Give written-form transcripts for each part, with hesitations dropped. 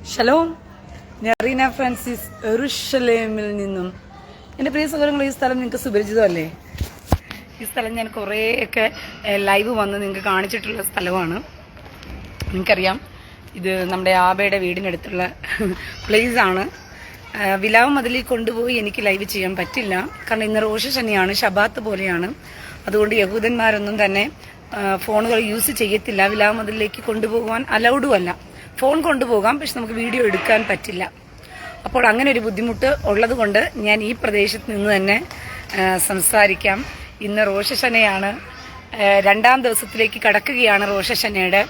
Shalom, ഞാൻ Reena Francis യെരുശലേമിൽ നിന്നും. എൻ്റെ പ്രിയ സഹോദരങ്ങൾ, ഈ സ്ഥലം നിങ്ങൾക്ക് സുപരിചിതമല്ലേ? ഈ സ്ഥലം ഞാൻ കുറേയൊക്കെ ലൈവ് വന്ന് നിങ്ങൾക്ക് കാണിച്ചിട്ടുള്ള സ്ഥലമാണ്. നിങ്ങൾക്കറിയാം, ഇത് നമ്മുടെ ആബയുടെ വീടിനടുത്തുള്ള പ്ലേസ് ആണ്. വിലാവ് മതിലിൽ കൊണ്ടുപോയി എനിക്ക് ലൈവ് ചെയ്യാൻ പറ്റില്ല, കാരണം ഇന്ന് റോഷ ശനിയാണ്, ശബാത്ത് പോലെയാണ്. അതുകൊണ്ട് യഹൂദന്മാരൊന്നും തന്നെ ഫോണുകൾ യൂസ് ചെയ്യത്തില്ല. വിലാവ് മതിലിലേക്ക് കൊണ്ടുപോകാൻ അലൗഡും അല്ല. ഫോൺ കൊണ്ടുപോകാം, പക്ഷെ നമുക്ക് വീഡിയോ എടുക്കാൻ പറ്റില്ല. അപ്പോൾ അങ്ങനെ ഒരു ബുദ്ധിമുട്ട് ഉള്ളത് കൊണ്ട് ഞാൻ ഈ പ്രദേശത്ത് നിന്ന് തന്നെ സംസാരിക്കാം. ഇന്ന് റോഷശനയാണ്, രണ്ടാം ദിവസത്തിലേക്ക് കടക്കുകയാണ് റോഷശനയുടെ.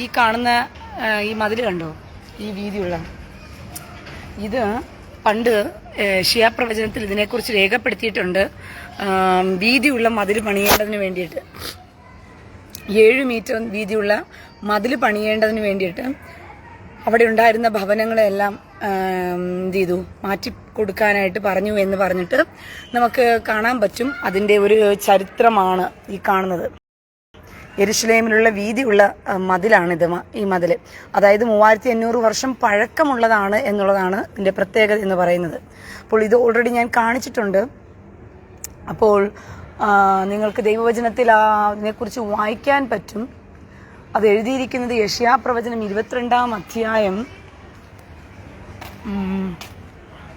ഈ കാണുന്ന ഈ മതിൽ കണ്ടോ, ഈ വീതിയുള്ള ഇത് പണ്ട് ഷിയാ പ്രവചനത്തിൽ ഇതിനെക്കുറിച്ച് രേഖപ്പെടുത്തിയിട്ടുണ്ട്. വീതിയുള്ള മതിൽ പണിയേണ്ടതിന് വേണ്ടിയിട്ട്, 7 മീറ്റർ വീതിയുള്ള മതിൽ പണിയേണ്ടതിന് വേണ്ടിയിട്ട് അവിടെ ഉണ്ടായിരുന്ന ഭവനങ്ങളെല്ലാം എന്ത് ചെയ്തു, മാറ്റി കൊടുക്കാനായിട്ട് പറഞ്ഞു എന്ന് പറഞ്ഞിട്ട് നമുക്ക് കാണാൻ പറ്റും. അതിൻ്റെ ഒരു ചരിത്രമാണ് ഈ കാണുന്നത്. യെരുശലേമിലുള്ള വീതിയുള്ള മതിലാണിത്. ഈ മതിൽ അതായത് 3500 വർഷം പഴക്കമുള്ളതാണ് എന്നുള്ളതാണ് ഇതിൻ്റെ പ്രത്യേകത എന്ന് പറയുന്നത്. അപ്പോൾ ഇത് ഓൾറെഡി ഞാൻ കാണിച്ചിട്ടുണ്ട്. അപ്പോൾ നിങ്ങൾക്ക് ദൈവവചനത്തിൽ അതിനെക്കുറിച്ച് വായിക്കാൻ പറ്റും. അത് എഴുതിയിരിക്കുന്നത് യെശയ്യാ പ്രവചനം 22-ാം അധ്യായം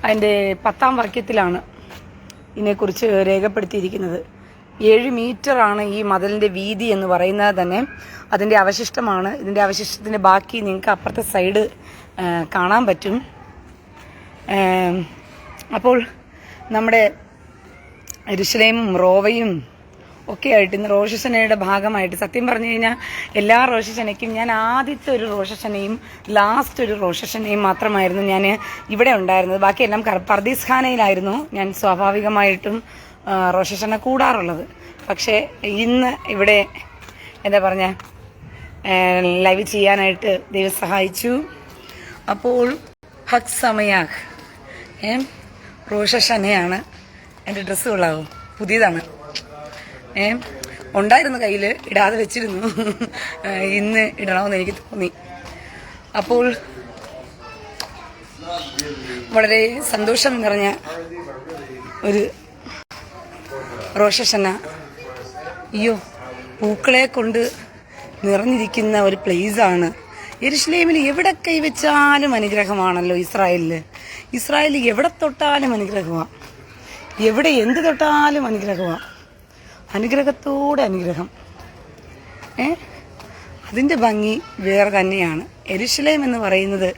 അതിൻ്റെ 10-ാം വാക്യത്തിലാണ് ഇതിനെക്കുറിച്ച് രേഖപ്പെടുത്തിയിരിക്കുന്നത്. 7 മീറ്ററാണ് ഈ മതിലിൻ്റെ വീതി എന്ന് പറയുന്നത് തന്നെ. അതിൻ്റെ അവശിഷ്ടമാണ്. ഇതിൻ്റെ അവശിഷ്ടത്തിൻ്റെ ബാക്കി നിങ്ങൾക്ക് അപ്പുറത്തെ സൈഡ് കാണാൻ പറ്റും. അപ്പോൾ നമ്മുടെ യെരുശലേമും റോവയും ഒക്കെ ആയിട്ട് ഇന്ന് റോഷശനയുടെ ഭാഗമായിട്ട്, സത്യം പറഞ്ഞു കഴിഞ്ഞാൽ എല്ലാ റോഷശനയ്ക്കും ഞാൻ ആദ്യത്തെ ഒരു റോഷശനയും ലാസ്റ്റ് ഒരു റോഷശനയും മാത്രമായിരുന്നു ഞാൻ ഇവിടെ ഉണ്ടായിരുന്നത്. ബാക്കിയെല്ലാം പർദീസ് ഖാനയിലായിരുന്നു ഞാൻ സ്വാഭാവികമായിട്ടും റോഷശന കൂടാറുള്ളത്. പക്ഷേ ഇന്ന് ഇവിടെ എന്താ പറഞ്ഞ ലൈവ് ചെയ്യാനായിട്ട് ദൈവം സഹായിച്ചു. അപ്പോൾ ഹക് സമയാഹ്, റോഷശനയാണ്. എൻ്റെ ഡ്രസ്സ് കൊള്ളാവും, പുതിയതാണ്. ഉണ്ടായിരുന്നു കയ്യിൽ, ഇടാതെ വെച്ചിരുന്നു. ഇന്ന് ഇടണമെന്ന് എനിക്ക് തോന്നി. അപ്പോൾ വളരെ സന്തോഷം നിറഞ്ഞ ഒരു റോഷശന. അയ്യോ, പൂക്കളെ കൊണ്ട് നിറഞ്ഞിരിക്കുന്ന ഒരു പ്ലേസാണ്. യെരുശലേമിൽ എവിടെ കൈവച്ചാലും അനുഗ്രഹമാണല്ലോ. ഇസ്രായേലിൽ എവിടെ തൊട്ടാലും അനുഗ്രഹമാണ്, എവിടെ എന്ത് തൊട്ടാലും അനുഗ്രഹമാണ്. അനുഗ്രഹത്തോടെ അനുഗ്രഹം. അതിൻ്റെ ഭംഗി വേറെ തന്നെയാണ്. യെരുശലേം എന്ന് പറയുന്നത്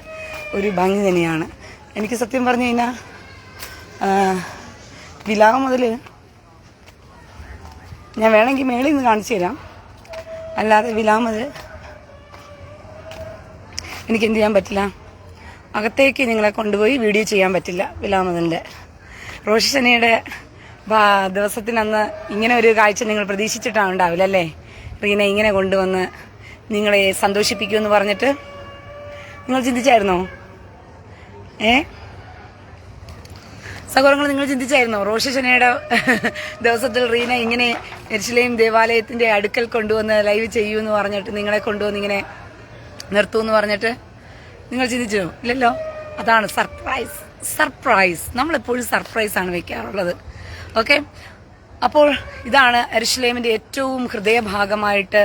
ഒരു ഭംഗി തന്നെയാണ്. എനിക്ക് സത്യം പറഞ്ഞു കഴിഞ്ഞാൽ വിലാവ് മുതൽ ഞാൻ വേണമെങ്കിൽ മേളിൽ നിന്ന് കാണിച്ചു തരാം. അല്ലാതെ വിലാവ് മുതൽ എനിക്ക് എന്ത് ചെയ്യാൻ പറ്റില്ല, അകത്തേക്ക് നിങ്ങളെ കൊണ്ടുപോയി വീഡിയോ ചെയ്യാൻ പറ്റില്ല. വിലാവ് മുതലിൻ്റെ റോഷശനയുടെ ദിവസത്തിനന്ന് ഇങ്ങനെ ഒരു കാഴ്ച നിങ്ങൾ പ്രതീക്ഷിച്ചിട്ടാണ് ഉണ്ടാവില്ല അല്ലേ? റീന ഇങ്ങനെ കൊണ്ടുവന്ന് നിങ്ങളെ സന്തോഷിപ്പിക്കുമെന്ന് പറഞ്ഞിട്ട് നിങ്ങൾ ചിന്തിച്ചായിരുന്നോ? സഹോദരങ്ങൾ, നിങ്ങൾ ചിന്തിച്ചായിരുന്നോ റോഷശനയുടെ ദിവസത്തിൽ റീന ഇങ്ങനെ യെരുശലേം ദേവാലയത്തിൻ്റെ അടുക്കൽ കൊണ്ടുവന്ന് ലൈവ് ചെയ്യൂന്ന് പറഞ്ഞിട്ട് നിങ്ങളെ കൊണ്ടുവന്ന് ഇങ്ങനെ നിർത്തുമെന്ന് പറഞ്ഞിട്ട് നിങ്ങൾ ചിന്തിച്ചോ? ഇല്ലല്ലോ. അതാണ് സർപ്രൈസ്. നമ്മളെപ്പോഴും സർപ്രൈസാണ് വെക്കാറുള്ളത്. ഓക്കെ, അപ്പോൾ ഇതാണ് യെരുശലേമിൻ്റെ ഏറ്റവും ഹൃദയഭാഗമായിട്ട്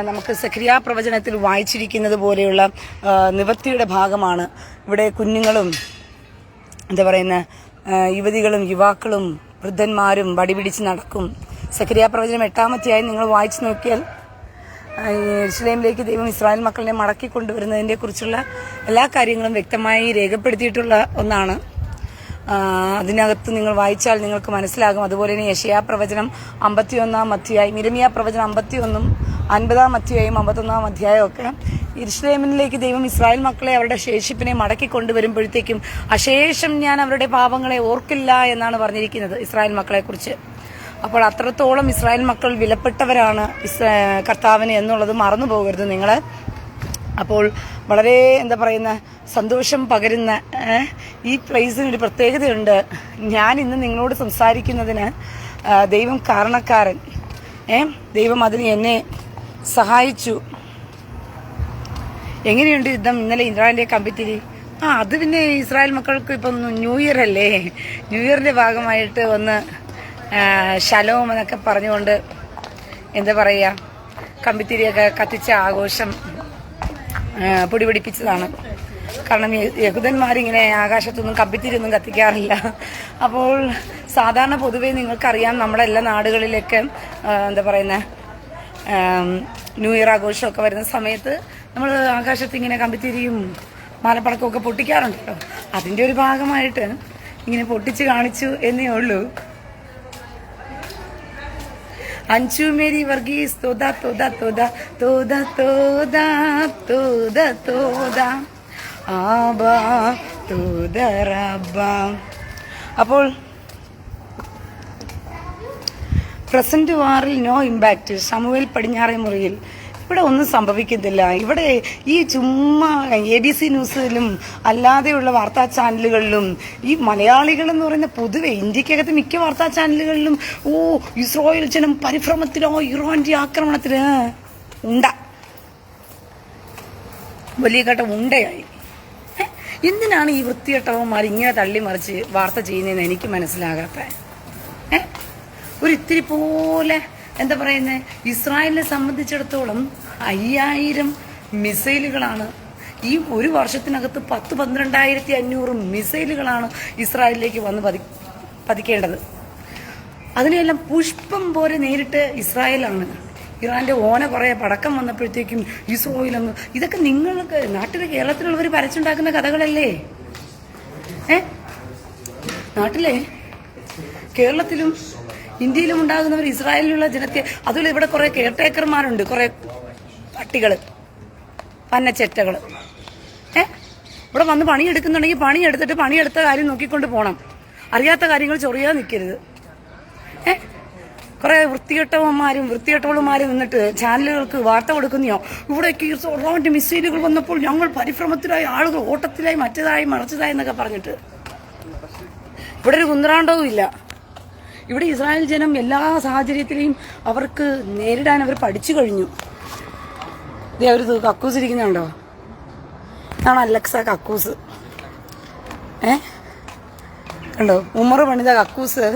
നമുക്ക് സഖറിയാ പ്രവചനത്തിൽ വായിച്ചിരിക്കുന്നത് പോലെയുള്ള നിവൃത്തിയുടെ ഭാഗമാണ്. ഇവിടെ കുഞ്ഞുങ്ങളും എന്താ പറയുന്ന യുവതികളും യുവാക്കളും വൃദ്ധന്മാരും വടിപിടിച്ച് നടക്കും. സഖറിയാ പ്രവചനം 8-ാം അധ്യായം നിങ്ങൾ വായിച്ചു നോക്കിയാൽ യെരുശലേമിലേക്ക് ദൈവം ഇസ്രായേൽ മക്കളെ മടക്കി കൊണ്ടുവരുന്നതിനെ കുറിച്ചുള്ള എല്ലാ കാര്യങ്ങളും വ്യക്തമായി രേഖപ്പെടുത്തിയിട്ടുള്ള ഒന്നാണ്. അതിനകത്ത് നിങ്ങൾ വായിച്ചാൽ നിങ്ങൾക്ക് മനസ്സിലാകും. അതുപോലെ തന്നെ യെശയ്യാ പ്രവചനം 51-ാം അധ്യായം, യിരെമ്യാ പ്രവചനം 51-ഉം 50-ാം അധ്യായം 51-ാം അധ്യായം ഒക്കെ യെരുശലേമിലേക്ക് ദൈവം ഇസ്രായേൽ മക്കളെ അവരുടെ ശേഷിപ്പിനെ മടക്കി കൊണ്ടുവരുമ്പോഴത്തേക്കും അശേഷം ഞാൻ അവരുടെ പാപങ്ങളെ ഓർക്കില്ല എന്നാണ് പറഞ്ഞിരിക്കുന്നത് ഇസ്രായേൽ മക്കളെ കുറിച്ച്. അപ്പോൾ അത്രത്തോളം ഇസ്രായേൽ മക്കൾ വിലപ്പെട്ടവരാണ് കർത്താവിന് എന്നുള്ളത് മറന്നു പോകരുത് നിങ്ങൾ. അപ്പോൾ വളരെ എന്താ പറയുന്ന സന്തോഷം പകരുന്ന ഈ പ്ലേസിനൊരു പ്രത്യേകതയുണ്ട്. ഞാൻ ഇന്ന് നിങ്ങളോട് സംസാരിക്കുന്നതിന് ദൈവം കാരണക്കാരൻ. ദൈവം അതിന് എന്നെ സഹായിച്ചു. എങ്ങനെയുണ്ട് യുദ്ധം? ഇന്നലെ ഇറാന്റെ കമ്പിത്തിരി. അത് പിന്നെ ഇസ്രായേൽ മക്കൾക്ക് ഇപ്പം ന്യൂ ഇയർ അല്ലേ, ന്യൂ ഇയറിന്റെ ഭാഗമായിട്ട് ഒന്ന് ശലോം എന്നൊക്കെ പറഞ്ഞുകൊണ്ട് എന്താ പറയുക, കമ്പിത്തിരിയൊക്കെ കത്തിച്ച ആഘോഷം പൊടിപിടിപ്പിച്ചതാണ്. കാരണം യഹൂദന്മാരിങ്ങനെ ആകാശത്തൊന്നും കമ്പിത്തിരിയൊന്നും കത്തിക്കാറില്ല. അപ്പോൾ സാധാരണ പൊതുവേ നിങ്ങൾക്കറിയാം, നമ്മുടെ എല്ലാ നാടുകളിലൊക്കെ എന്താ പറയുന്നത്, ന്യൂ ഇയർ ആഘോഷമൊക്കെ വരുന്ന സമയത്ത് നമ്മൾ ആകാശത്ത് ഇങ്ങനെ കമ്പിത്തിരിയും മാലപ്പടക്കമൊക്കെ പൊട്ടിക്കാറുണ്ടല്ലോ. അതിൻ്റെ ഒരു ഭാഗമായിട്ട് ഇങ്ങനെ പൊട്ടിച്ച് കാണിച്ചു എന്നേ ഉള്ളൂ. അഞ്ചു മേരി വർഗീസ് തോദ തോദ തോദ തോദ തോദ തോദ തോദ ആബാ തോദ റബ്ബ. അപ്പോൾ പ്രസന്റ് വാറിൽ നോ ഇമ്പാക്റ്റ്. ശമൂവേൽ പടിഞ്ഞാറേ മുറിയിൽ. ഇവിടെ ഒന്നും സംഭവിക്കുന്നില്ല. ഇവിടെ ഈ ചുമ്മാ ABC ന്യൂസിലും അല്ലാതെയുള്ള വാർത്താ ചാനലുകളിലും ഈ മലയാളികൾ എന്ന് പറയുന്ന പൊതുവെ ഇന്ത്യക്കകത്ത് മിക്ക വാർത്താ ചാനലുകളിലും ഇസ്രായേൽ ജനം പരിഭ്രമത്തിലോ ഇറാന്റെ ആക്രമണത്തിന് വലിയ ഘട്ടം ഉണ്ടയായി. എന്തിനാണ് ഈ വൃത്തികെട്ടവന്മാർ ഇങ്ങനെ തള്ളിമറിച്ച് വാർത്ത ചെയ്യുന്നതെന്ന് എനിക്ക് മനസ്സിലാകാത്ത. ഒരു ഇത്തിരി പോലെ എന്താ പറയുന്നത്, ഇസ്രായേലിനെ സംബന്ധിച്ചിടത്തോളം 5000 മിസൈലുകളാണ് ഈ ഒരു വർഷത്തിനകത്ത്. 12,500 മിസൈലുകളാണ് ഇസ്രായേലിലേക്ക് വന്ന് പതിക്കേണ്ടത്. അതിനെല്ലാം പുഷ്പം പോലെ നേരിട്ട് ഇസ്രായേലാണ്. ഇറാന്റെ ഓന കുറേ പടക്കം വന്നപ്പോഴത്തേക്കും ഇസ്രായേലൊന്നും. ഇതൊക്കെ നിങ്ങൾക്ക് നാട്ടിലെ കേരളത്തിലുള്ളവർ പരച്ചുണ്ടാക്കുന്ന കഥകളല്ലേ? നാട്ടിലെ കേരളത്തിലും ഇന്ത്യയിലും ഉണ്ടാകുന്നവർ ഇസ്രായേലിലുള്ള ജനത്തെ, അതുപോലെ ഇവിടെ കുറെ കെയർടേക്കർമാരുണ്ട്, കുറെ പട്ടികള്, പന്നച്ചെറ്റകള്. ഇവിടെ വന്ന് പണിയെടുക്കുന്നുണ്ടെങ്കിൽ പണിയെടുത്തിട്ട് പണിയെടുത്ത കാര്യം നോക്കിക്കൊണ്ട് പോകണം. അറിയാത്ത കാര്യങ്ങൾ ചൊറിയാതെ നിൽക്കരുത്. കുറെ വൃത്തികെട്ടവന്മാരും നിന്നിട്ട് ചാനലുകൾക്ക് വാർത്ത കൊടുക്കുന്നയോ, ഇവിടേക്ക് ഇറാന്റെ മിസൈലുകൾ വന്നപ്പോൾ ഞങ്ങൾ പരിഭ്രമത്തിലായി, ആളുകൾ ഓട്ടത്തിലായി, മറ്റേതായി മറിച്ചതായി എന്നൊക്കെ പറഞ്ഞിട്ട് ഇവിടെ ഒരു കുന്ത്രാണ്ടവും ഇല്ല. ഇവിടെ ഇസ്രായേൽ ജനം എല്ലാ സാഹചര്യത്തിലെയും അവർക്ക് നേരിടാൻ അവർ പഠിച്ചു കഴിഞ്ഞു. അവർ കക്കൂസ് ഇരിക്കുന്നുണ്ടോ? ഇതാണ് അലക്സ കക്കൂസ്. കണ്ടോ? ഉമ്മർ പണിത കക്കൂസ്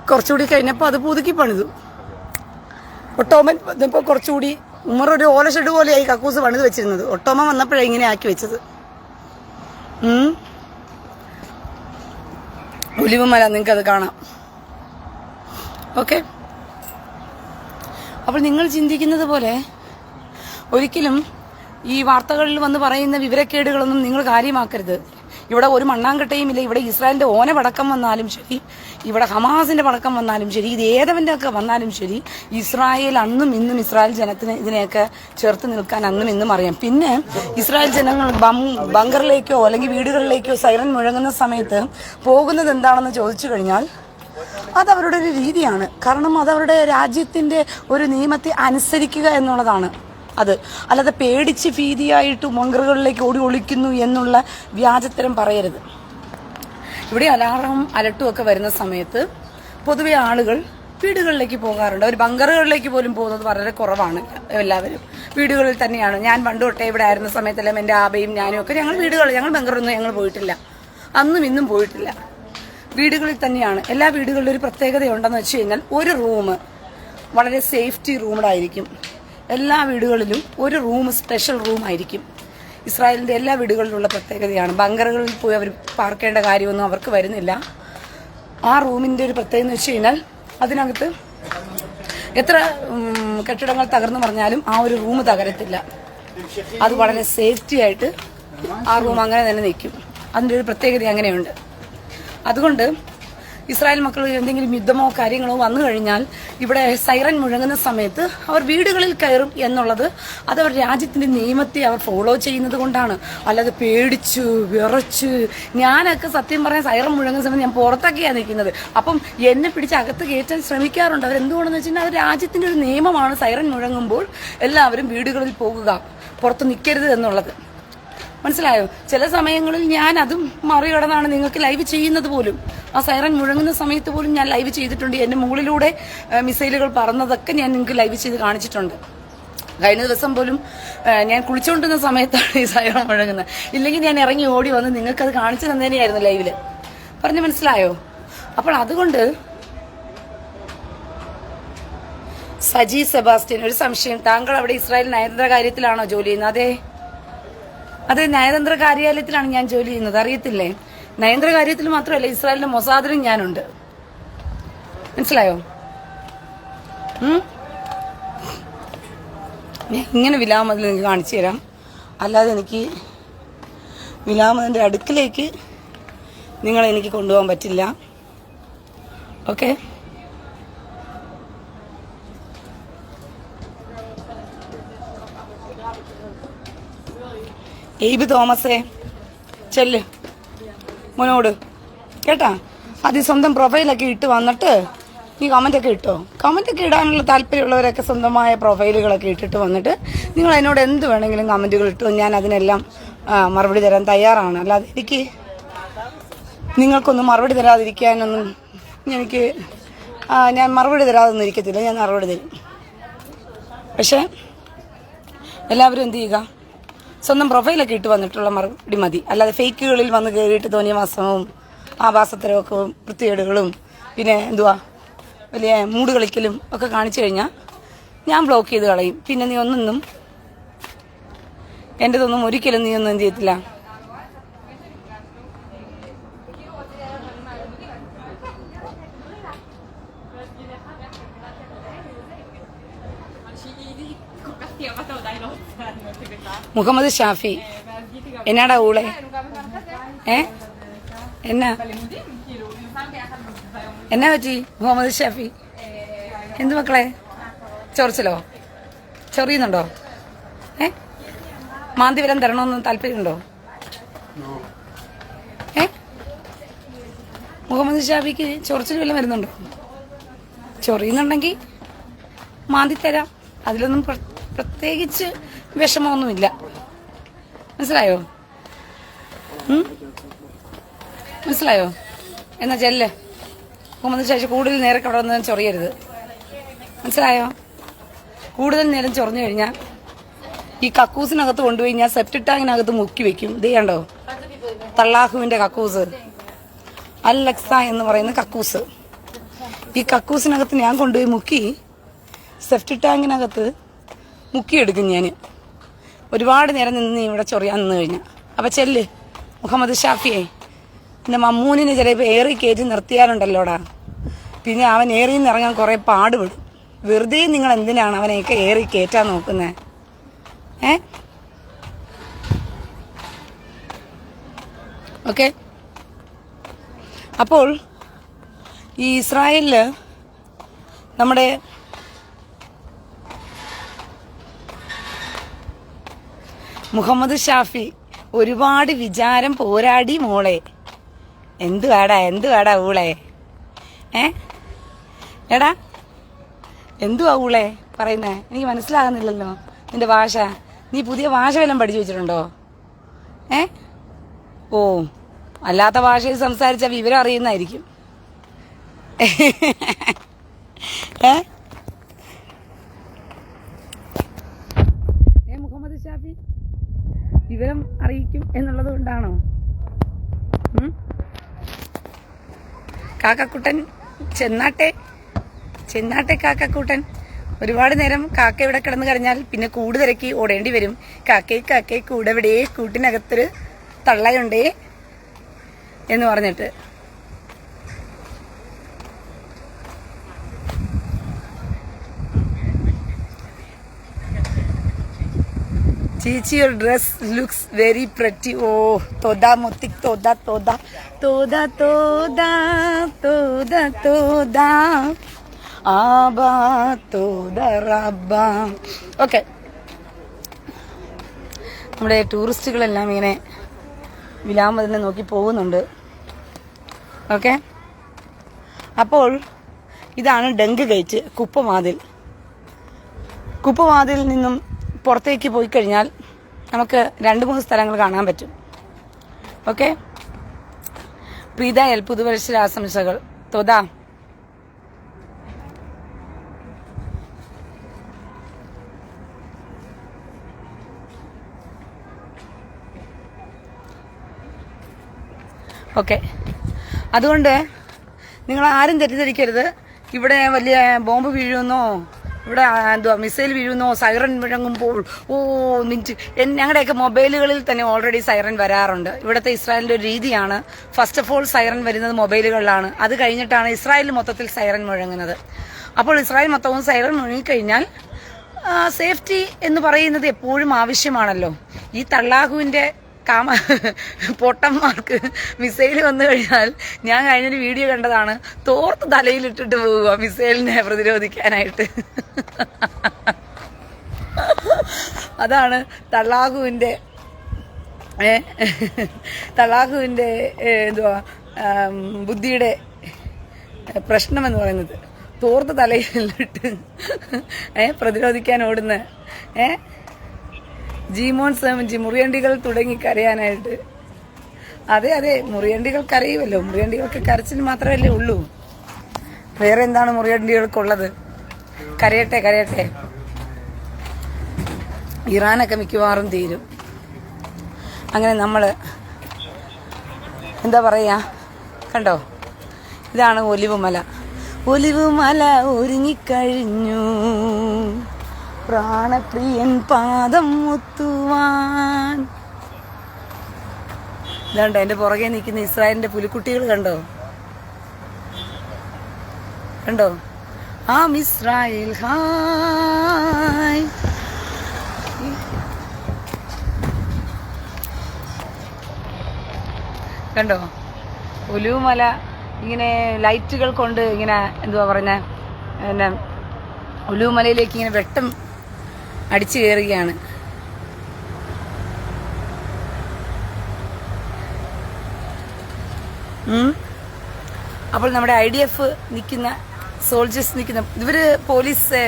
കുറച്ചുകൂടി കഴിഞ്ഞപ്പോൾ അത് പുതുക്കി പണിതു. ഒട്ടോമൻ വന്നപ്പോൾ കുറച്ചുകൂടി ഉമ്മർ ഒരു ഓല ഷെഡ് പോലെയായി കക്കൂസ് പണിത് വെച്ചിരുന്നത്. ഒട്ടോമൻ വന്നപ്പോഴാണ് ഇങ്ങനെ ആക്കി വെച്ചത്. ഒലിവുമല നിങ്ങൾക്കത് കാണാം. ഓക്കെ, അപ്പോൾ നിങ്ങൾ ചിന്തിക്കുന്നത് പോലെ ഒരിക്കലും ഈ വാർത്തകളിൽ വന്ന് പറയുന്ന വിവരക്കേടുകളൊന്നും നിങ്ങൾ കാര്യമാക്കരുത്. ഇവിടെ ഒരു മണ്ണാങ്കട്ടയും ഇല്ല. ഇവിടെ ഇസ്രായേലിന്റെ ഓന പടക്കം വന്നാലും ശരി, ഇവിടെ ഹമാസിന്റെ പടക്കം വന്നാലും ശരി, ഇത് ഏതവന്റെ ഒക്കെ വന്നാലും ശരി, ഇസ്രായേൽ അന്നും ഇന്നും ഇസ്രായേൽ ജനത്തിന് ഇതിനെയൊക്കെ ചേർത്ത് നിൽക്കാൻ അന്നും ഇന്നും അറിയാം. പിന്നെ ഇസ്രായേൽ ജനങ്ങൾ ബങ്കറിലേക്കോ അല്ലെങ്കിൽ വീടുകളിലേക്കോ സൈറൻ മുഴങ്ങുന്ന സമയത്ത് പോകുന്നത് എന്താണെന്ന് ചോദിച്ചു കഴിഞ്ഞാൽ അതവരുടെ ഒരു രീതിയാണ്. കാരണം അതവരുടെ രാജ്യത്തിന്റെ ഒരു നിയമത്തെ അനുസരിക്കുക എന്നുള്ളതാണ് അത്. അല്ലാതെ പേടിച്ച് ഭീതിയായിട്ട് ബങ്കറുകളിലേക്ക് ഓടി ഒളിക്കുന്നു എന്നുള്ള വ്യാജത്തരം പറയരുത്. ഇവിടെ അലാറവും അലട്ടും ഒക്കെ വരുന്ന സമയത്ത് പൊതുവെ ആളുകൾ വീടുകളിലേക്ക് പോകാറുണ്ട്. അവർ ബങ്കറുകളിലേക്ക് പോലും പോകുന്നത് വളരെ കുറവാണ്. എല്ലാവരും വീടുകളിൽ തന്നെയാണ്. ഞാൻ പണ്ട് തൊട്ടേ ഇവിടെ ആയിരുന്ന സമയത്തെല്ലാം എൻ്റെ ആബയും ഞാനും ഒക്കെ ഞങ്ങൾ ബങ്കറൊന്നും ഞങ്ങൾ പോയിട്ടില്ല, അന്നും ഇന്നും പോയിട്ടില്ല. വീടുകളിൽ തന്നെയാണ്. എല്ലാ വീടുകളിലും ഒരു പ്രത്യേകതയുണ്ടെന്ന് വെച്ച് കഴിഞ്ഞാൽ ഒരു റൂം വളരെ സേഫ്റ്റി റൂമിലായിരിക്കും. എല്ലാ വീടുകളിലും ഒരു റൂം സ്പെഷ്യൽ റൂം ആയിരിക്കും. ഇസ്രായേലിന്റെ എല്ലാ വീടുകളിലുള്ള പ്രത്യേകതയാണ്. ബങ്കറുകളിൽ പോയി അവർ പാർക്കേണ്ട കാര്യമൊന്നും അവർക്ക് വരുന്നില്ല. ആ റൂമിന്റെ ഒരു പ്രത്യേകത എന്ന് വെച്ച് കഴിഞ്ഞാൽ അതിനകത്ത് എത്ര കെട്ടിടങ്ങൾ തകർന്നു പറഞ്ഞാലും ആ ഒരു റൂം തകരത്തില്ല. അത് വളരെ സേഫ്റ്റി ആയിട്ട് ആ റൂം അങ്ങനെ തന്നെ നിൽക്കും. അതിൻ്റെ ഒരു പ്രത്യേകത അങ്ങനെയുണ്ട്. അതുകൊണ്ട് ഇസ്രായേൽ മക്കൾ എന്തെങ്കിലും യുദ്ധമോ കാര്യങ്ങളോ വന്നു കഴിഞ്ഞാൽ ഇവിടെ സൈറൻ മുഴങ്ങുന്ന സമയത്ത് അവർ വീടുകളിൽ കയറും എന്നുള്ളത് അത് അവർ രാജ്യത്തിന്റെ നിയമത്തെ അവർ ഫോളോ ചെയ്യുന്നത് കൊണ്ടാണ്. അല്ലാതെ പേടിച്ചു വിറച്ച്, ഞാനൊക്കെ സത്യം പറയാൻ സൈറൻ മുഴങ്ങുന്ന സമയത്ത് ഞാൻ പുറത്തൊക്കെയാണ് നിൽക്കുന്നത്. അപ്പം എന്നെ പിടിച്ച് അകത്ത് കയറ്റാൻ ശ്രമിക്കാറുണ്ട്. അവരെന്തുകൊണ്ടെന്ന് വെച്ചാൽ അത് രാജ്യത്തിന്റെ ഒരു നിയമമാണ്. സൈറൻ മുഴങ്ങുമ്പോൾ എല്ലാവരും വീടുകളിൽ പോകുക, പുറത്ത് നിൽക്കരുത് എന്നുള്ളത്. മനസ്സിലായോ? ചില സമയങ്ങളിൽ ഞാൻ അതും മറികടന്നാണ് നിങ്ങൾക്ക് ലൈവ് ചെയ്യുന്നത് പോലും. ആ സൈറൻ മുഴങ്ങുന്ന സമയത്ത് പോലും ഞാൻ ലൈവ് ചെയ്തിട്ടുണ്ട്. എൻ്റെ മുകളിലൂടെ മിസൈലുകൾ പറന്നതൊക്കെ ഞാൻ നിങ്ങൾക്ക് ലൈവ് ചെയ്ത് കാണിച്ചിട്ടുണ്ട്. കഴിഞ്ഞ ദിവസം പോലും ഞാൻ കുളിച്ചുകൊണ്ടിരുന്ന സമയത്താണ് ഈ സൈറൺ മുഴങ്ങുന്നത്. ഇല്ലെങ്കിൽ ഞാൻ ഇറങ്ങി ഓടി വന്ന് നിങ്ങൾക്കത് കാണിച്ചു തന്നേനെയായിരുന്നു ലൈവില്. പറഞ്ഞു മനസ്സിലായോ? അപ്പോൾ അതുകൊണ്ട് സജി സെബാസ്റ്റ്യൻ, ഒരു സംശയം, താങ്കൾ അവിടെ ഇസ്രായേൽ നയതന്ത്ര കാര്യത്തിലാണോ ജോലി ചെയ്യുന്നത്? അതെ, നയതന്ത്ര കാര്യാലയത്തിലാണ് ഞാൻ ജോലി ചെയ്യുന്നത്. അറിയത്തില്ലേ? നയതന്ത്ര കാര്യത്തിൽ മാത്രമല്ല, ഇസ്രായേലിന്റെ മൊസാദിലും ഞാനുണ്ട്. മനസ്സിലായോ? ഞാൻ ഇങ്ങനെ വിലാമതിൽ നിങ്ങൾക്ക് കാണിച്ചു തരാം. അല്ലാതെ എനിക്ക് വിലാമതിന്റെ അടുക്കിലേക്ക് നിങ്ങളെ എനിക്ക് കൊണ്ടുപോകാൻ പറ്റില്ല. ഓക്കെ? എയ്ബ് തോമസേ, ചെല്ല് മോനോട് കേട്ടാ. അത് സ്വന്തം പ്രൊഫൈലൊക്കെ ഇട്ട് വന്നിട്ട് നീ കമൻ്റൊക്കെ ഇട്ടോ. കമൻ്റൊക്കെ ഇടാനുള്ള താല്പര്യമുള്ളവരൊക്കെ സ്വന്തമായ പ്രൊഫൈലുകളൊക്കെ ഇട്ടിട്ട് വന്നിട്ട് നിങ്ങൾ എന്നോട് എന്ത് വേണമെങ്കിലും കമൻറ്റുകൾ ഇട്ടോ. ഞാൻ അതിനെല്ലാം മറുപടി തരാൻ തയ്യാറാണ്. അല്ലാതെ എനിക്ക് നിങ്ങൾക്കൊന്നും മറുപടി തരാതിരിക്കാനൊന്നും ഞാൻ മറുപടി തരാതൊന്നും ഇരിക്കത്തില്ല. ഞാൻ മറുപടി തരും. പക്ഷേ എല്ലാവരും എന്ത് ചെയ്യുക, സ്വന്തം പ്രൊഫൈലൊക്കെ ഇട്ട് വന്നിട്ടുള്ള മറുപടി മതി. അല്ലാതെ ഫേക്കുകളിൽ വന്ന് കയറിയിട്ട് തോന്നിയ മാസവും ആഭാസത്തരമൊക്കെ വൃത്തികേടുകളും പിന്നെ വലിയ മൂട് കളിക്കലും ഒക്കെ കാണിച്ചു കഴിഞ്ഞാൽ ഞാൻ ബ്ലോക്ക് ചെയ്ത് കളയും. പിന്നെ നീ ഒന്നും എൻ്റെതൊന്നും ഒരിക്കലും നീ ഒന്നും എന്ത് ചെയ്യത്തില്ല. മുഹമ്മദ് ഷാഫി, എന്നാടാ ഊളെ? എന്നാ പറ്റി മുഹമ്മദ് ഷാഫി? എന്ത് മക്കളെ, ചൊറിച്ചലോ? ചൊറിയുന്നുണ്ടോ? മാന്തിവരം തരണമെന്ന് താല്പര്യമുണ്ടോ? മുഹമ്മദ് ഷാഫിക്ക് ചൊറിച്ചിൽ വല്ലതും വരുന്നുണ്ടോ? ചൊറിയുന്നുണ്ടെങ്കിൽ മാന്തി തരാം. അതിലൊന്നും പ്രത്യേകിച്ച് വിഷമമൊന്നുമില്ല. മനസ്സിലായോ? മനസ്സിലായോ? എന്നാ ചെല്ല്. മുഹമ്മദ് ഷാഫി കൂടുതൽ നേരം അവിടെ ചൊറിയരുത്. മനസ്സിലായോ? കൂടുതൽ നേരം ചൊറിഞ്ഞു കഴിഞ്ഞാൽ ഈ കക്കൂസിനകത്ത് കൊണ്ടുപോയി ഞാൻ സെപ്റ്റിക് ടാങ്കിനകത്ത് മുക്കി വെക്കും. ഇത് കണ്ടോ, തള്ളാഹുവിന്റെ കക്കൂസ്, അൽ-അക്സ എന്ന് പറയുന്ന കക്കൂസ്. ഈ കക്കൂസിനകത്ത് ഞാൻ കൊണ്ടുപോയി മുക്കി സെപ്റ്റിക് ടാങ്കിനകത്ത് മുക്കിയെടുക്കും ഞാൻ. ഒരുപാട് നേരം നിന്ന് ഇവിടെ ചൊറിയാൻ നിന്ന് കഴിഞ്ഞാൽ. അപ്പം ചെല്ല് മുഹമ്മദ് ഷാഫിയെ. എൻ്റെ മമ്മൂനിന് ചിലപ്പോൾ ഏറി കയറ്റി നിർത്തിയാലുണ്ടല്ലോടാ, പിന്നെ അവൻ ഏറിയിൽ നിന്ന് ഇറങ്ങാൻ കുറേ പാടുപെടും. വെറുതെ നിങ്ങൾ എന്തിനാണ് അവനെയൊക്കെ ഏറി കയറ്റാൻ നോക്കുന്നത്? ഓക്കെ. അപ്പോൾ ഈ ഇസ്രായേലിൽ നമ്മുടെ മുഹമ്മദ് ഷാഫി ഒരുപാട് വിചാരം പോരാടി മോളെ. എന്തുവാടാ ഊളെ? എടാ എന്തുവാ ഊളെ പറയുന്നേ? എനിക്ക് മനസ്സിലാകുന്നില്ലല്ലോ നിന്റെ ഭാഷ. നീ പുതിയ ഭാഷ വല്ലതും പഠിച്ചു വെച്ചിട്ടുണ്ടോ? ഓ, അല്ലാത്ത ഭാഷയിൽ സംസാരിച്ച വിവരം അറിയുന്നതായിരിക്കും. മുഹമ്മദ് ഷാഫി വിവരം അറിയിക്കും എന്നുള്ളത് കൊണ്ടാണോ? കാക്കക്കുട്ടൻ ചെന്നാട്ടെ കാക്കക്കൂട്ടൻ. ഒരുപാട് നേരം കാക്ക ഇവിടെ കിടന്ന് കരഞ്ഞാൽ പിന്നെ കൂട് തിരക്കി ഓടേണ്ടി വരും. കാക്കേ കൂടെവിടെ, കൂട്ടിനകത്തൊരു തള്ളയുണ്ടേ എന്ന് പറഞ്ഞിട്ട്. Chichi, your dress looks very pretty. Oh, toda motik, toda. Aba, toda rabba. Okay. നമ്മുടെ ടൂറിസ്റ്റുകളെല്ലാം ഇങ്ങനെ വിലാമതിനെ നോക്കി പോകുന്നുണ്ട്. ഓക്കെ. അപ്പോൾ ഇതാണ് ഡങ്ക് ഗേറ്റ്, കുപ്പവാതിൽ നിന്നും പുറത്തേക്ക് പോയി കഴിഞ്ഞാൽ നമുക്ക് 2-3 സ്ഥലങ്ങൾ കാണാൻ പറ്റും. ഓക്കെ. പ്രീത എൽ പുതുവത്സര ആശംസകൾ. തോദാ. ഓക്കെ, അതുകൊണ്ട് നിങ്ങൾ ആരും തെറ്റിദ്ധരിക്കരുത്. ഇവിടെ വലിയ ബോംബ് വീഴുമെന്നോ, ഇവിടെ എന്തുവാ മിസൈൽ വീഴുന്നോ, സൈറൻ മുഴങ്ങുമ്പോൾ ഞങ്ങളുടെയൊക്കെ മൊബൈലുകളിൽ തന്നെ ഓൾറെഡി സൈറൻ വരാറുണ്ട്. ഇവിടുത്തെ ഇസ്രായേലിന്റെ ഒരു രീതിയാണ്, ഫസ്റ്റ് ഓഫ് ഓൾ സൈറൻ വരുന്നത് മൊബൈലുകളിലാണ്. അത് കഴിഞ്ഞിട്ടാണ് ഇസ്രായേലിൽ മൊത്തത്തിൽ സൈറൻ മുഴങ്ങുന്നത്. അപ്പോൾ ഇസ്രായേൽ മൊത്തവും സൈറൻ മുഴങ്ങിക്കഴിഞ്ഞാൽ സേഫ്റ്റി എന്ന് പറയുന്നത് എപ്പോഴും ആവശ്യമാണല്ലോ. ഈ തള്ളാഹുവിന്റെ പൊട്ടന്മാർക്ക് മിസൈൽ വന്നു കഴിഞ്ഞാൽ, ഞാൻ കഴിഞ്ഞൊരു വീഡിയോ കണ്ടതാണ്, തോർത്ത് തലയിലിട്ടിട്ട് പോവുക മിസൈലിനെ പ്രതിരോധിക്കാനായിട്ട്. അതാണ് തള്ളാഹുവിന്റെ എന്തുവാ ബുദ്ധിയുടെ പ്രശ്നമെന്ന് പറയുന്നത്. തോർത്ത് തലയിലിട്ട് പ്രതിരോധിക്കാൻ ഓടുന്ന ജീമോൻ സെവൻജി മുറിയണ്ടികൾ തുടങ്ങി കരയാനായിട്ട്. അതെ, മുറിയണ്ടികൾ കരയുമല്ലോ. മുറിയണ്ടികൾക്ക് കരച്ചിൽ മാത്രമല്ലേ ഉള്ളൂ, വേറെ എന്താണ് മുറിയണ്ടികൾക്കുള്ളത്? കരയട്ടെ. ഇറാനൊക്കെ മിക്കവാറും തീരും. അങ്ങനെ നമ്മൾ എന്താ പറയാ, കണ്ടോ, ഇതാണ് ഒലിവ് മല. ഒരുങ്ങിക്കഴിഞ്ഞു പ്രാണപ്രിയൻ പാദം മുത്തുവാൻ. ഇതാണ്ടോ എന്റെ പുറകെ നിൽക്കുന്ന ഇസ്രായേലിന്റെ പുലിക്കുട്ടികൾ, കണ്ടോ ഇസ്രായേൽ ഹായ്. കണ്ടോ ഒലിവുമല ഇങ്ങനെ ലൈറ്റുകൾ കൊണ്ട് ഇങ്ങനെ എന്തുവാ പറഞ്ഞ പിന്നെ ഒലിവുമലയിലേക്ക് ഇങ്ങനെ വെട്ടം അടിച്ചു കയറുകയാണ്. അപ്പോൾ നമ്മുടെ IDF നിൽക്കുന്ന സോൾജേഴ്സ് ഇവര് പോലീസ്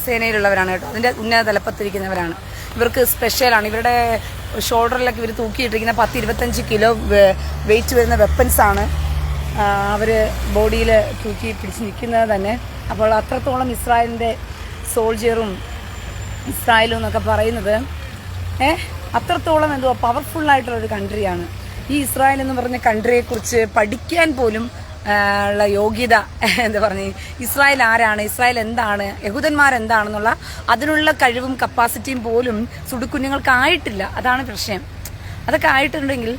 സേനയിലുള്ളവരാണ് കേട്ടോ. അതിന്റെ ഉന്നത തലപ്പത്തിരിക്കുന്നവരാണ്. ഇവർക്ക് സ്പെഷ്യലാണ്. ഇവരുടെ ഷോൾഡറിലൊക്കെ ഇവർ തൂക്കിയിട്ടിരിക്കുന്ന 10-25 കിലോ വെയിറ്റ് വരുന്ന വെപ്പൻസാണ് അവർ ബോഡിയിൽ തൂക്കി പിടിച്ച് നിൽക്കുന്നത് തന്നെ. അപ്പോൾ അത്രത്തോളം ഇസ്രായേലിൻ്റെ സോൾജിയറും ഇസ്രായേലും എന്നൊക്കെ പറയുന്നത് അത്രത്തോളം എന്തോ പവർഫുള്ളായിട്ടുള്ളൊരു കൺട്രിയാണ്. ഈ ഇസ്രായേൽ എന്ന് പറഞ്ഞ കൺട്രിയെക്കുറിച്ച് പഠിക്കാൻ പോലും ഉള്ള യോഗ്യത എന്താ പറഞ്ഞ, ഇസ്രായേൽ ആരാണ്, ഇസ്രായേൽ എന്താണ്, യഹൂദന്മാരെന്താണെന്നുള്ള അതിനുള്ള കഴിവും കപ്പാസിറ്റിയും പോലും സുടുക്കുഞ്ഞുങ്ങൾക്കായിട്ടില്ല. അതാണ് പ്രശ്നം. അതൊക്കെ ആയിട്ടുണ്ടെങ്കിൽ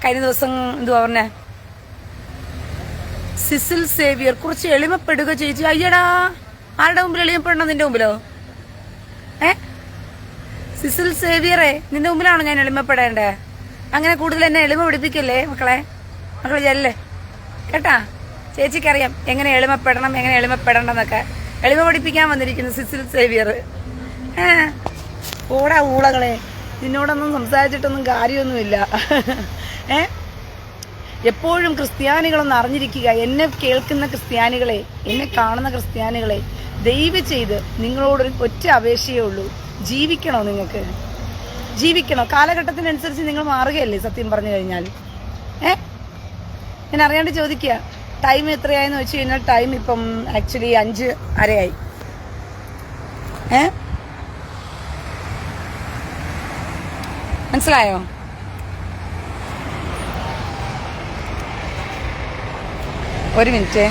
കഴിഞ്ഞ ദിവസം എന്തുവാ പറഞ്ഞ സിസിൽ സേവിയർ കുറച്ച് എളിമപ്പെടുക ചേച്ചി. അയ്യടാ, ആരുടെ മുമ്പിൽ എളിമപ്പെടണം? നിന്റെ മുമ്പിലോ? സിസിൽ സേവിയറെ, നിന്റെ മുമ്പിലാണോ ഞാൻ എളിമപ്പെടേണ്ടേ? അങ്ങനെ കൂടുതൽ എന്നെ എളിമ പഠിപ്പിക്കല്ലേ മക്കളെ ചെല്ലേ കേട്ടാ. ചേച്ചിക്കറിയാം എങ്ങനെ എളിമപ്പെടണം, എങ്ങനെ എളിമപ്പെടണ്ടെന്നൊക്കെ. എളിമ പഠിപ്പിക്കാൻ വന്നിരിക്കുന്നു സിസിൽ സേവിയർ. ഓടാ ഊളകളെ, നിന്നോടൊന്നും സംസാരിച്ചിട്ടൊന്നും കാര്യമൊന്നുമില്ല. എപ്പോഴും ക്രിസ്ത്യാനികളൊന്ന് അറിഞ്ഞിരിക്കുക. എന്നെ കേൾക്കുന്ന ക്രിസ്ത്യാനികളെ, എന്നെ കാണുന്ന ക്രിസ്ത്യാനികളെ, ദയവ് ചെയ്ത് നിങ്ങളോടൊരു ഒറ്റ അപേക്ഷയേ ഉള്ളൂ. ജീവിക്കണോ? നിങ്ങൾക്ക് ജീവിക്കണോ? കാലഘട്ടത്തിനനുസരിച്ച് നിങ്ങൾ മാറുകയല്ലേ സത്യം പറഞ്ഞു കഴിഞ്ഞാൽ. ഞാൻ അറിയാണ്ട് ചോദിക്കുക, ടൈം എത്രയായെന്ന് വെച്ച് കഴിഞ്ഞാൽ ടൈം ഇപ്പം ആക്ച്വലി 5:30 മനസ്സിലായോ? ഒരു മിനിറ്റ്.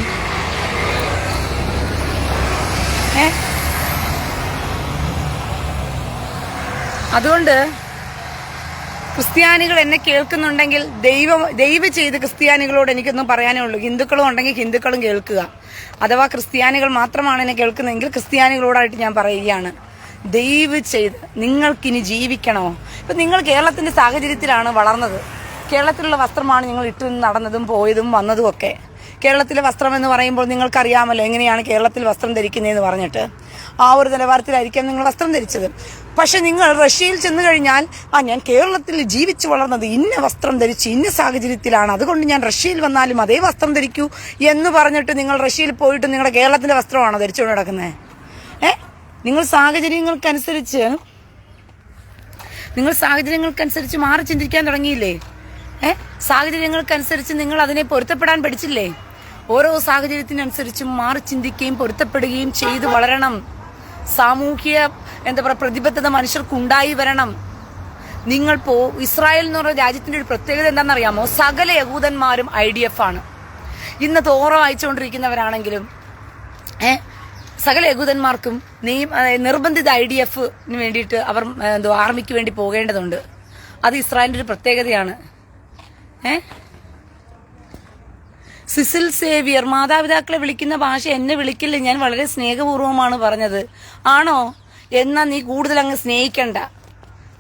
അതുകൊണ്ട് ക്രിസ്ത്യാനികൾ എന്നെ കേൾക്കുന്നുണ്ടെങ്കിൽ ദയവ് ചെയ്ത് ക്രിസ്ത്യാനികളോട് എനിക്കൊന്നും പറയാനേ ഉള്ളൂ. ഹിന്ദുക്കളും ഉണ്ടെങ്കിൽ ഹിന്ദുക്കളും കേൾക്കുക. അഥവാ ക്രിസ്ത്യാനികൾ മാത്രമാണ് എന്നെ കേൾക്കുന്നതെങ്കിൽ ക്രിസ്ത്യാനികളോടായിട്ട് ഞാൻ പറയുകയാണ്, ദയവ് ചെയ്ത് നിങ്ങൾക്കിനി ജീവിക്കണോ? ഇപ്പം നിങ്ങൾ കേരളത്തിന്റെ സാഹചര്യത്തിലാണ് വളർന്നത്. കേരളത്തിലുള്ള വസ്ത്രമാണ് നിങ്ങൾ ഇട്ട് നടന്നതും പോയതും വന്നതും ഒക്കെ. കേരളത്തിലെ വസ്ത്രം എന്ന് പറയുമ്പോൾ നിങ്ങൾക്കറിയാമല്ലോ എങ്ങനെയാണ് കേരളത്തിൽ വസ്ത്രം ധരിക്കുന്നതെന്ന് പറഞ്ഞിട്ട്. ആ ഒരു നിലവാരത്തിലായിരിക്കാം നിങ്ങൾ വസ്ത്രം ധരിച്ചത്. പക്ഷെ നിങ്ങൾ റഷ്യയിൽ ചെന്ന് കഴിഞ്ഞാൽ ഞാൻ കേരളത്തിൽ ജീവിച്ചു വളർന്നത് ഇന്ന വസ്ത്രം ധരിച്ച് ഇന്ന സാഹചര്യത്തിലാണ്, അതുകൊണ്ട് ഞാൻ റഷ്യയിൽ വന്നാലും അതേ വസ്ത്രം ധരിക്കൂ എന്ന് പറഞ്ഞിട്ട് നിങ്ങൾ റഷ്യയിൽ പോയിട്ട് നിങ്ങളുടെ കേരളത്തിലെ വസ്ത്രമാണോ ധരിച്ചുകൊണ്ട് നടക്കുന്നത്? നിങ്ങൾ സാഹചര്യങ്ങൾക്കനുസരിച്ച് മാറി ചിന്തിക്കാൻ തുടങ്ങിയില്ലേ? സാഹചര്യങ്ങൾക്കനുസരിച്ച് നിങ്ങൾ അതിനെ പൊരുത്തപ്പെടാൻ പഠിച്ചില്ലേ? ഓരോ സാഹചര്യത്തിനനുസരിച്ചും മാറി ചിന്തിക്കുകയും പൊരുത്തപ്പെടുകയും ചെയ്തു വളരണം. സാമൂഹ്യ പ്രതിബദ്ധത മനുഷ്യർക്കുണ്ടായി വരണം. നിങ്ങൾ ഇസ്രായേൽ എന്ന് പറയുന്ന രാജ്യത്തിന്റെ ഒരു പ്രത്യേകത എന്താണെന്നറിയാമോ? സകല യഹൂദന്മാരും IDF ആണ്. ഇന്ന് തോറ വായിച്ചുകൊണ്ടിരിക്കുന്നവരാണെങ്കിലും സകല യഹൂദന്മാർക്കും നിർബന്ധിത IDFന് വേണ്ടിയിട്ട് അവർ ആർമിക്ക് വേണ്ടി പോകേണ്ടതുണ്ട്. അത് ഇസ്രായേലിന്റെ ഒരു പ്രത്യേകതയാണ്. സിസിൽ സേവിയർ, മാതാപിതാക്കളെ വിളിക്കുന്ന ഭാഷ എന്നെ വിളിക്കില്ല, ഞാൻ വളരെ സ്നേഹപൂർവ്വമാണ് പറഞ്ഞത്. ആണോ? എന്നാ നീ കൂടുതൽ അങ്ങ് സ്നേഹിക്കണ്ട.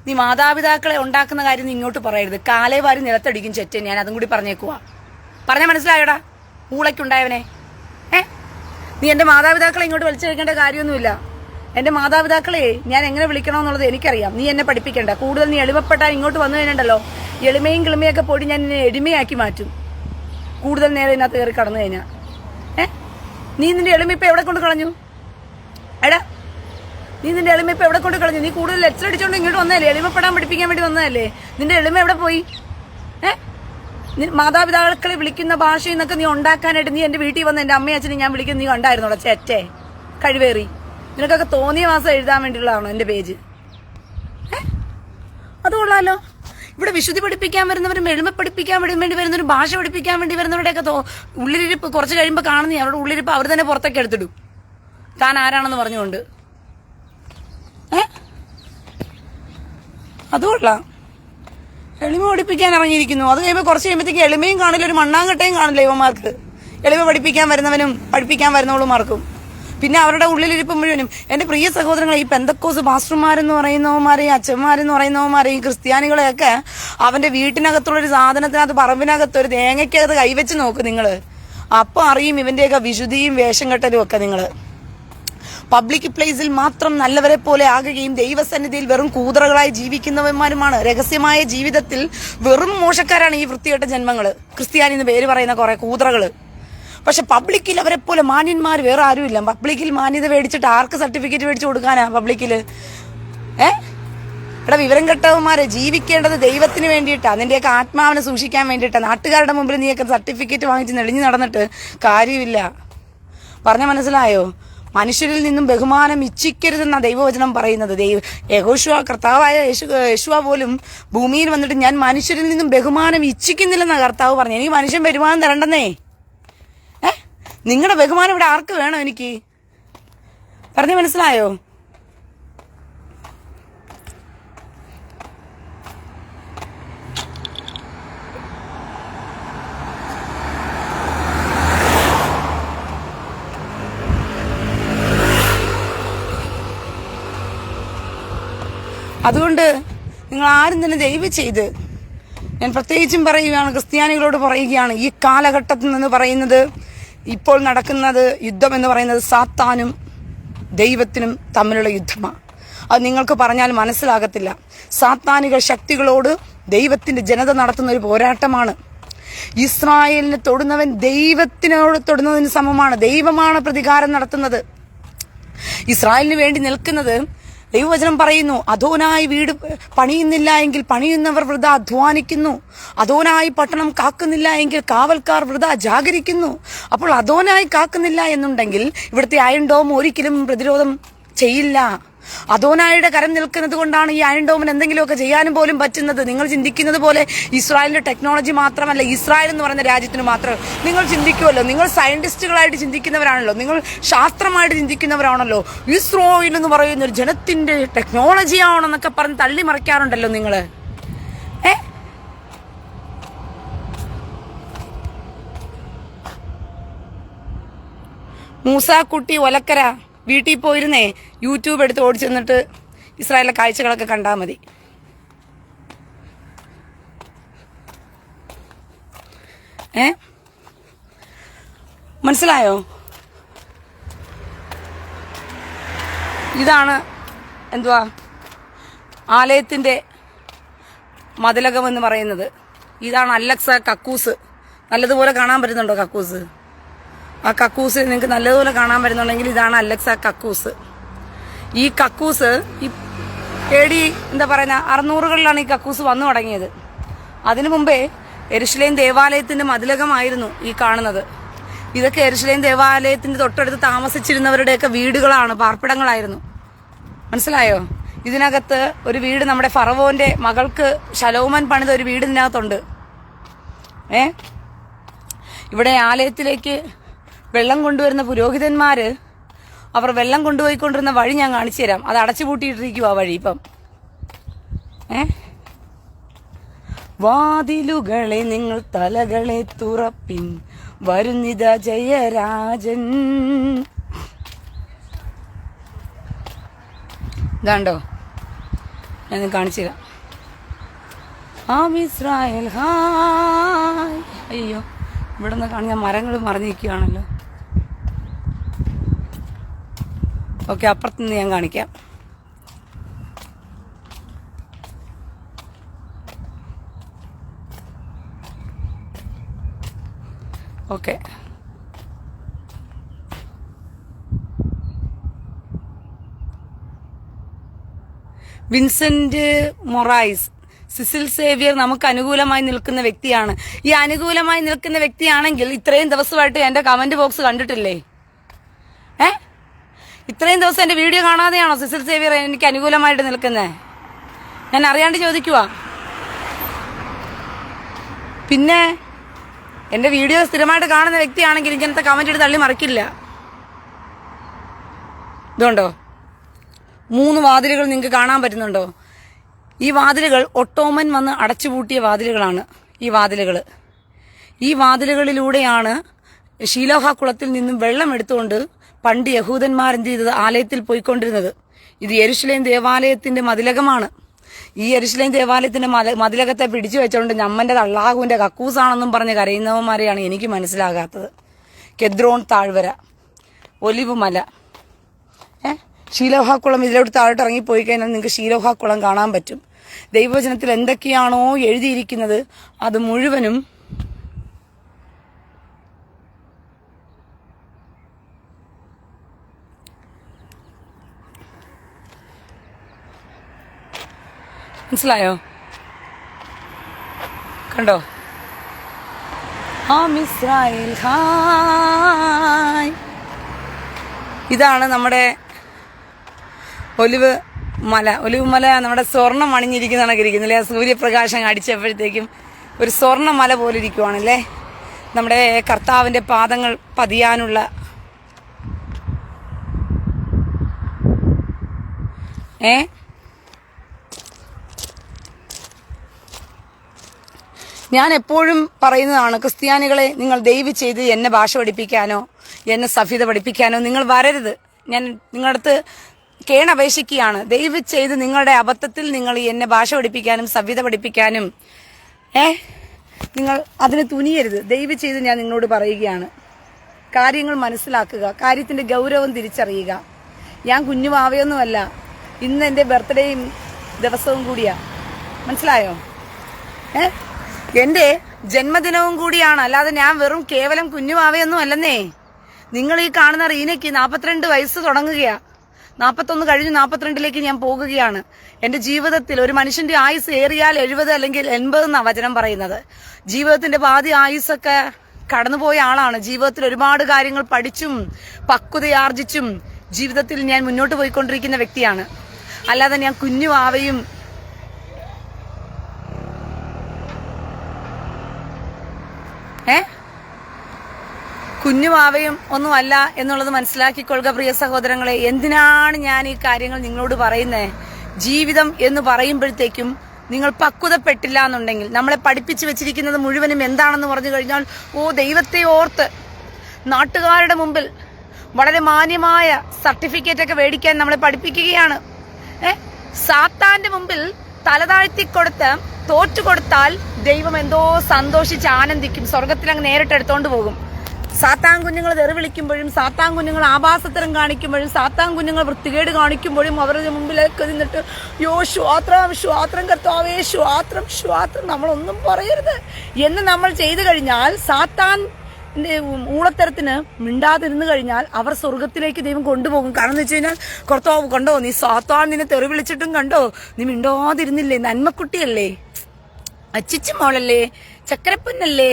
നീ മാതാപിതാക്കളെ ഉണ്ടാക്കുന്ന കാര്യം നീ ഇങ്ങോട്ട് പറയരുത്. കാലേ വാരി നിലത്തടിക്കും ചെറ്റ. ഞാൻ അതും കൂടി പറഞ്ഞേക്കുവാ. പറഞ്ഞാൽ മനസ്സിലായോടാ ഊളയ്ക്കുണ്ടായവനെ? നീ എന്റെ മാതാപിതാക്കളെ ഇങ്ങോട്ട് വലിച്ചഴിക്കേണ്ട കാര്യമൊന്നുമില്ല. എന്റെ മാതാപിതാക്കളെ ഞാൻ എങ്ങനെ വിളിക്കണമെന്നുള്ളത് എനിക്കറിയാം. നീ എന്നെ പഠിപ്പിക്കണ്ട. കൂടുതൽ നീ എളിമപ്പെട്ടാൽ ഇങ്ങോട്ട് വന്നു കഴിഞ്ഞുണ്ടല്ലോ, എളിമയും കിളിമയൊക്കെ പോയി ഞാൻ നിന്നെ എളിമയാക്കി മാറ്റും. കൂടുതൽ നേരം ഇതിനകത്ത് കയറി കടന്നു കഴിഞ്ഞാൽ നീ നിന്റെ എളിമ ഇപ്പൊ എവിടെ കൊണ്ട് കളഞ്ഞു? എടാ, നീ നിന്റെ എളിമ ഇപ്പൊ എവിടെ കൊണ്ട് കളഞ്ഞു? നീ കൂടുതൽ ലെക്ചർ അടിച്ചോണ്ട് ഇങ്ങോട്ട് വന്നതല്ലേ? എളിമപ്പെടാൻ പഠിപ്പിക്കാൻ വേണ്ടി വന്നതല്ലേ? നിന്റെ എളിമ എവിടെ പോയി? മാതാപിതാക്കളെ വിളിക്കുന്ന ഭാഷയെന്നൊക്കെ നീ ഉണ്ടാക്കാനായിട്ട് നീ എന്റെ വീട്ടിൽ വന്ന് എന്റെ അമ്മയും അച്ഛനും ഞാൻ വിളിക്കുന്ന നീ കണ്ടായിരുന്നോളെ? ചേറ്റേ കഴിവേറി. നിനക്കൊക്കെ തോന്നിയ മാസം എഴുതാൻ വേണ്ടിയുള്ളതാണോ എന്റെ പേജ്? അത് കൊള്ളാലോ. ഇവിടെ വിശുദ്ധി പഠിപ്പിക്കാൻ വരുന്നവരും എളിമ പഠിപ്പിക്കാൻ വേണ്ടി വരുന്നവരും ഭാഷ പഠിപ്പിക്കാൻ വേണ്ടി വരുന്നവരുടെയൊക്കെ ഉള്ളിലിരിപ്പ് കുറച്ച് കഴിയുമ്പോൾ കാണുന്നേ അവരുടെ ഉള്ളിലിരിപ്പ് അവർ തന്നെ പുറത്തേക്ക് എടുത്തിടും, താൻ ആരാണെന്ന് പറഞ്ഞുകൊണ്ട്. അത് കൊള്ളാം. എളിമ പഠിപ്പിക്കാൻ ഇറങ്ങിയിരിക്കുന്നു. അത് കഴിയുമ്പോൾ കുറച്ച് കഴിയുമ്പോഴത്തേക്ക് എളിമയും കാണില്ല, ഒരു മണ്ണാങ്കട്ടയും കാണില്ല ഇവന്മാർക്ക്. എളിമ പഠിപ്പിക്കാൻ വരുന്നവനും പഠിപ്പിക്കാൻ വരുന്നവളുമാർക്കും. പിന്നെ അവരുടെ ഉള്ളിലിരിപ്പ് മുഴുവനും. എന്റെ പ്രിയ സഹോദരങ്ങൾ, ഈ പെന്തക്കോസ് പാസ്റ്റർമാരെന്ന് പറയുന്നവന്മാരെയും അച്ഛന്മാരെന്ന് പറയുന്നവന്മാരെയും ക്രിസ്ത്യാനികളെയൊക്കെ അവന്റെ വീട്ടിനകത്തുള്ളൊരു സാധനത്തിനകത്ത്, പറമ്പിനകത്ത്, ഒരു തേങ്ങയ്ക്കകത്ത് കൈവച്ച് നോക്ക് നിങ്ങള്. അപ്പൊ അറിയും ഇവന്റെയൊക്കെ വിശുദ്ധിയും വേഷം കെട്ടലും ഒക്കെ. നിങ്ങള് പബ്ലിക് പ്ലേസിൽ മാത്രം നല്ലവരെ പോലെ ആകുകയും ദൈവസന്നിധിയിൽ വെറും കൂതറകളായി ജീവിക്കുന്നവന്മാരുമാണ്. രഹസ്യമായ ജീവിതത്തിൽ വെറും മോശക്കാരാണ് ഈ വൃത്തികെട്ട ജന്മങ്ങള്. ക്രിസ്ത്യാനി എന്ന് പേര് പറയുന്ന കുറെ കൂതറകള്. പക്ഷെ പബ്ലിക്കിൽ അവരെ പോലെ മാന്യന്മാർ വേറെ ആരുമില്ല. പബ്ലിക്കിൽ മാന്യത മേടിച്ചിട്ട് ആർക്ക് സർട്ടിഫിക്കറ്റ് മേടിച്ചു കൊടുക്കാനാ പബ്ലിക്കില്? ഇവിടെ വിവരം കെട്ടവന്മാരെ ജീവിക്കേണ്ടത് ദൈവത്തിന് വേണ്ടിയിട്ടാ, നിന്റെയൊക്കെ ആത്മാവിനെ സൂക്ഷിക്കാൻ വേണ്ടിയിട്ടാ. നാട്ടുകാരുടെ മുമ്പിൽ നീയൊക്കെ സർട്ടിഫിക്കറ്റ് വാങ്ങിച്ച് നെളിഞ്ഞു നടന്നിട്ട് കാര്യമില്ല. പറഞ്ഞ മനസ്സിലായോ? മനുഷ്യരിൽ നിന്നും ബഹുമാനം ഇച്ഛിക്കരുതെന്ന ദൈവവചനം പറയുന്നത്. യഹോശുവ, കർത്താവായ യേശുവ പോലും ഭൂമിയിൽ വന്നിട്ട് ഞാൻ മനുഷ്യരിൽ നിന്നും ബഹുമാനം ഇച്ഛിക്കുന്നില്ലെന്ന കർത്താവ് പറഞ്ഞു. എനിക്ക് മനുഷ്യൻ ബഹുമാനം തരണ്ടെന്നേ. നിങ്ങളുടെ ബഹുമാനം ഇവിടെ ആർക്ക് വേണം? എനിക്ക് പറഞ്ഞു മനസ്സിലായോ? അതുകൊണ്ട് നിങ്ങൾ ആരും തന്നെ ദയവ് ചെയ്ത്, ഞാൻ പ്രത്യേകിച്ചും പറയുകയാണ്, ക്രിസ്ത്യാനികളോട് പറയുകയാണ്, ഈ കാലഘട്ടത്തിൽ നിന്ന് പറയുന്നത്, ഇപ്പോൾ നടക്കുന്നത് യുദ്ധം എന്ന് പറയുന്നത് സാത്താനും ദൈവത്തിനും തമ്മിലുള്ള യുദ്ധമാണ്. അത് നിങ്ങൾക്ക് പറഞ്ഞാൽ മനസ്സിലാകത്തില്ല. സാത്താനിക ശക്തികളോട് ദൈവത്തിന്റെ ജനത നടത്തുന്ന ഒരു പോരാട്ടമാണ്. ഇസ്രായേലിനെ തൊടുന്നവൻ ദൈവത്തിനോട് തൊടുന്നതിന് സമമാണ്. ദൈവമാണ് പ്രതികാരം നടത്തുന്നത്. ഇസ്രായേലിന് വേണ്ടി നിൽക്കുന്നത് ദൈവവചനം പറയുന്നു, അദോനായി വീട് പണിയുന്നില്ല എങ്കിൽ പണിയുന്നവർ വൃഥ അധ്വാനിക്കുന്നു, അദോനായി പട്ടണം കാക്കുന്നില്ല എങ്കിൽ കാവൽക്കാർ വൃഥ ജാഗരിക്കുന്നു. അപ്പോൾ അദോനായി കാക്കുന്നില്ല എന്നുണ്ടെങ്കിൽ ഇവിടുത്തെ അയൺ ഡോം ഒരിക്കലും പ്രതിരോധം ചെയ്യില്ല. അദോനായുടെ കരം നിൽക്കുന്നത് കൊണ്ടാണ് ഈ അയൺ ഡോമിന് എന്തെങ്കിലുമൊക്കെ ചെയ്യാനും പോലും പറ്റുന്നത്. നിങ്ങൾ ചിന്തിക്കുന്നത് പോലെ ഇസ്രായേലിന്റെ ടെക്നോളജി മാത്രമല്ല, ഇസ്രായേൽ എന്ന് പറയുന്ന രാജ്യത്തിന് മാത്രം. നിങ്ങൾ ചിന്തിക്കുമല്ലോ, നിങ്ങൾ സയന്റിസ്റ്റുകളായിട്ട് ചിന്തിക്കുന്നവരാണല്ലോ, നിങ്ങൾ ശാസ്ത്രമായിട്ട് ചിന്തിക്കുന്നവരാണല്ലോ. ഇസ്രായേൽ എന്ന് പറയുന്ന ഒരു ജനത്തിന്റെ ടെക്നോളജി ആണെന്നൊക്കെ പറഞ്ഞ് തള്ളി മറിക്കാറുണ്ടല്ലോ നിങ്ങള്. മൂസാക്കുട്ടി ഒലക്കര വീട്ടിൽ പോയിരുന്നേ യൂട്യൂബ് എടുത്ത് ഓടിച്ചെന്നിട്ട് ഇസ്രായേലിലെ കാഴ്ചകളൊക്കെ കണ്ടാൽ മതി. മനസ്സിലായോ? ഇതാണ് എന്തുവാ ആലയത്തിന്റെ മതിലകം എന്ന് പറയുന്നത്. ഇതാണ് അലക്സ കക്കൂസ്. നല്ലതുപോലെ കാണാൻ പറ്റുന്നുണ്ടോ കക്കൂസ്? ആ കക്കൂസ് നിങ്ങൾക്ക് നല്ലതുപോലെ കാണാൻ പറ്റുന്നുണ്ടെങ്കിൽ ഇതാണ് അലക്സ കക്കൂസ്. ഈ കക്കൂസ് ഈ AD എന്താ പറയുന്ന 600കളിലാണ് ഈ കക്കൂസ് വന്നു തുടങ്ങിയത്. അതിനു മുമ്പേ യെരുശലേം ദേവാലയത്തിന്റെ മതിലകമായിരുന്നു ഈ കാണുന്നത്. ഇതൊക്കെ യെരുശലേം ദേവാലയത്തിന്റെ തൊട്ടടുത്ത് താമസിച്ചിരുന്നവരുടെയൊക്കെ വീടുകളാണ്, പാർപ്പിടങ്ങളായിരുന്നു. മനസ്സിലായോ? ഇതിനകത്ത് ഒരു വീട് നമ്മുടെ ഫറവോന്റെ മകൾക്ക് ശലോമൻ പണിത ഒരു വീട് ഇതിനകത്തുണ്ട്. ഇവിടെ ആലയത്തിലേക്ക് വെള്ളം കൊണ്ടുവരുന്ന പുരോഹിതന്മാര് അവർ വെള്ളം കൊണ്ടുപോയിക്കൊണ്ടിരുന്ന വഴി ഞാൻ കാണിച്ചു തരാം. അത് അടച്ചുപൂട്ടിയിട്ടിരിക്കുവാ വഴി ഇപ്പം. വാതിലുകളെ നിങ്ങൾ തലകളെ തുറപ്പിൻ, വരുന്നിത ജയരാജൻ. ഇതാണ്ടോ, ഞാൻ കാണിച്ചു തരാം. Israel hi. അയ്യോ, ഇവിടെ നിന്ന് കാണുന്ന മരങ്ങൾ മറിഞ്ഞിരിക്കുകയാണല്ലോ. ഓക്കെ, അപ്പുറത്തുനിന്ന് ഞാൻ കാണിക്കാം. ഓക്കെ, വിൻസെന്റ് മൊറൈസ്, സിസിൽ സേവ്യർ നമുക്ക് അനുകൂലമായി നിൽക്കുന്ന വ്യക്തിയാണ്. ഈ അനുകൂലമായി നിൽക്കുന്ന വ്യക്തിയാണെങ്കിൽ ഇത്രയും ദിവസമായിട്ട് എന്റെ കമന്റ് ബോക്സ് കണ്ടിട്ടില്ലേ? ഇത്രയും ദിവസം എന്റെ വീഡിയോ കാണാതെയാണോ സിസിൽ സേവ്യർ എനിക്ക് അനുകൂലമായിട്ട് നിൽക്കുന്നത്? ഞാൻ അറിയാണ്ട് ചോദിക്കുവാ. പിന്നെ എന്റെ വീഡിയോ സ്ഥിരമായിട്ട് കാണുന്ന വ്യക്തിയാണെങ്കിൽ ഇങ്ങനത്തെ കമന്റ് എടുത്ത് തള്ളി മറിക്കില്ല. ഇതുണ്ടോ, 3 വാതിലുകൾ നിങ്ങൾക്ക് കാണാൻ പറ്റുന്നുണ്ടോ? ഈ വാതിലുകൾ ഒട്ടോമൻ വന്ന് അടച്ചുപൂട്ടിയ വാതിലുകളാണ്. ഈ വാതിലുകളിലൂടെയാണ് ഷീലോഹ കുളത്തിൽ നിന്നും വെള്ളം എടുത്തുകൊണ്ട് പണ്ട് യഹൂദന്മാർ എന്ത് ചെയ്തത്? ആലയത്തിൽ പോയിക്കൊണ്ടിരുന്നത്. ഇത് യെരുശലേം ദേവാലയത്തിന്റെ മതിലകമാണ്. ഈ യെരുശലേം ദേവാലയത്തിന്റെ മതിലകത്തെ പിടിച്ചു വെച്ചുകൊണ്ട് ഞമ്മന്റെ അള്ളാഹുവിന്റെ കക്കൂസാണെന്നും പറഞ്ഞ് കരയുന്നവന്മാരെയാണ് എനിക്ക് മനസ്സിലാകാത്തത്. കെദ്രോൺ താഴ്വര, ഒലിവ് മല, ഷീലോഹാക്കുളം ഇതിലോട്ട് താഴോട്ട് ഇറങ്ങിപ്പോയി കഴിഞ്ഞാൽ നിങ്ങൾക്ക് ഷീലോഹാക്കുളം കാണാൻ പറ്റും. ദൈവവചനത്തിൽ എന്തൊക്കെയാണോ എഴുതിയിരിക്കുന്നത് അത് മുഴുവനും മനസ്സിലായോ? കണ്ടോ? Israel hi. ഇതാണ് നമ്മുടെ ഒലിവ് മല. നമ്മുടെ സ്വർണ്ണം അണിഞ്ഞിരിക്കുന്നതാണ് ഇരിക്കുന്നില്ലേ? ആ സൂര്യപ്രകാശം അടിച്ചപ്പോഴത്തേക്കും ഒരു സ്വർണ്ണ മല പോലെ ഇരിക്കുവാണല്ലേ. നമ്മുടെ കർത്താവിന്റെ പാദങ്ങൾ പതിയാനുള്ള ഞാൻ എപ്പോഴും പറയുന്നതാണ്, ക്രിസ്ത്യാനികളെ നിങ്ങൾ ദയവ് ചെയ്ത് എന്നെ ഭാഷ പഠിപ്പിക്കാനോ എന്നെ സഫീത പഠിപ്പിക്കാനോ നിങ്ങൾ വരരുത്. ഞാൻ നിങ്ങളുടെ അടുത്ത് കേണപേക്ഷിക്കുകയാണ്. ദയവ് ചെയ്ത് നിങ്ങളുടെ അബദ്ധത്തിൽ നിങ്ങൾ എന്നെ ഭാഷ പഠിപ്പിക്കാനും സഫീത പഠിപ്പിക്കാനും നിങ്ങൾ അതിന് തുനിയരുത്. ദയവ് ചെയ്ത് ഞാൻ നിങ്ങളോട് പറയുകയാണ്, കാര്യങ്ങൾ മനസ്സിലാക്കുക, കാര്യത്തിന്റെ ഗൗരവം തിരിച്ചറിയുക. ഞാൻ കുഞ്ഞുവാവയൊന്നുമല്ല. ഇന്ന് എൻ്റെ ബർത്ത്ഡേയും ദിവസവും കൂടിയാ, മനസ്സിലായോ? എന്റെ ജന്മദിനവും കൂടിയാണ്. അല്ലാതെ ഞാൻ വെറും കേവലം കുഞ്ഞുവാവയൊന്നും അല്ലെന്നേ. നിങ്ങൾ ഈ കാണുന്ന റീനയ്ക്ക് 42 വയസ്സ് തുടങ്ങുകയാ. 41 കഴിഞ്ഞ് 42ലേക്ക് ഞാൻ പോകുകയാണ്. എന്റെ ജീവിതത്തിൽ ഒരു മനുഷ്യന്റെ ആയുസ് ഏറിയാൽ 70 അല്ലെങ്കിൽ 80 എന്നാ വചനം പറയുന്നത്. ജീവിതത്തിന്റെ പാതി ആയുസൊക്കെ കടന്നുപോയ ആളാണ്. ജീവിതത്തിൽ ഒരുപാട് കാര്യങ്ങൾ പഠിച്ചും പക്വതയാർജിച്ചും ജീവിതത്തിൽ ഞാൻ മുന്നോട്ട് പോയിക്കൊണ്ടിരിക്കുന്ന വ്യക്തിയാണ്. അല്ലാതെ ഞാൻ കുഞ്ഞുവാവയും കുഞ്ഞുമാവയും ഒന്നും അല്ല എന്നുള്ളത് മനസ്സിലാക്കിക്കൊള്ളുക പ്രിയ സഹോദരങ്ങളെ. എന്തിനാണ് ഞാൻ ഈ കാര്യങ്ങൾ നിങ്ങളോട് പറയുന്നത്? ജീവിതം എന്ന് പറയുമ്പോഴത്തേക്കും നിങ്ങൾ പക്വതപ്പെട്ടില്ല എന്നുണ്ടെങ്കിൽ, നമ്മളെ പഠിപ്പിച്ചു വെച്ചിരിക്കുന്നത് മുഴുവനും എന്താണെന്ന് പറഞ്ഞു കഴിഞ്ഞാൽ, ദൈവത്തെ ഓർത്ത് നാട്ടുകാരുടെ മുമ്പിൽ വളരെ മാന്യമായ സർട്ടിഫിക്കറ്റ് ഒക്കെ മേടിക്കാൻ നമ്മളെ പഠിപ്പിക്കുകയാണ്. സാത്താന്റെ മുമ്പിൽ തലതാഴ്ത്തിക്കൊടുത്ത് തോറ്റുകൊടുത്താൽ ദൈവം എന്തോ സന്തോഷിച്ച് ആനന്ദിക്കും, സ്വർഗത്തിലങ്ങ് നേരിട്ട് എടുത്തോണ്ട് പോകും. സാത്താൻ കുഞ്ഞുങ്ങൾ തെറി വിളിക്കുമ്പോഴും സാത്താൻ കുഞ്ഞുങ്ങൾ ആഭാസത്തരം കാണിക്കുമ്പോഴും സാത്താൻ കുഞ്ഞുങ്ങൾ വൃത്തികേട് കാണിക്കുമ്പോഴും അവരുടെ മുമ്പിലേക്ക് നിന്നിട്ട് ശ്വാത്രം കർത്താവേ ശ്വാത്രം നമ്മളൊന്നും പറയരുത് എന്ന് നമ്മൾ ചെയ്തു കഴിഞ്ഞാൽ, സാത്താൻ ഊളത്തരത്തിന് മിണ്ടാതിരുന്നു കഴിഞ്ഞാൽ അവർ സ്വർഗത്തിലേക്ക് ദൈവം കൊണ്ടുപോകും. കാരണം എന്ന് വെച്ച് കഴിഞ്ഞാൽ, കർത്താവ് കണ്ടോ, നീ സാത്താൻ നിന്നെ തെറി വിളിച്ചിട്ടും കണ്ടോ നീ മിണ്ടാതിരുന്നില്ലേ, നന്മക്കുട്ടിയല്ലേ, അച്ചിച്ചു മോളല്ലേ, ചക്കരപ്പൊന്നല്ലേ.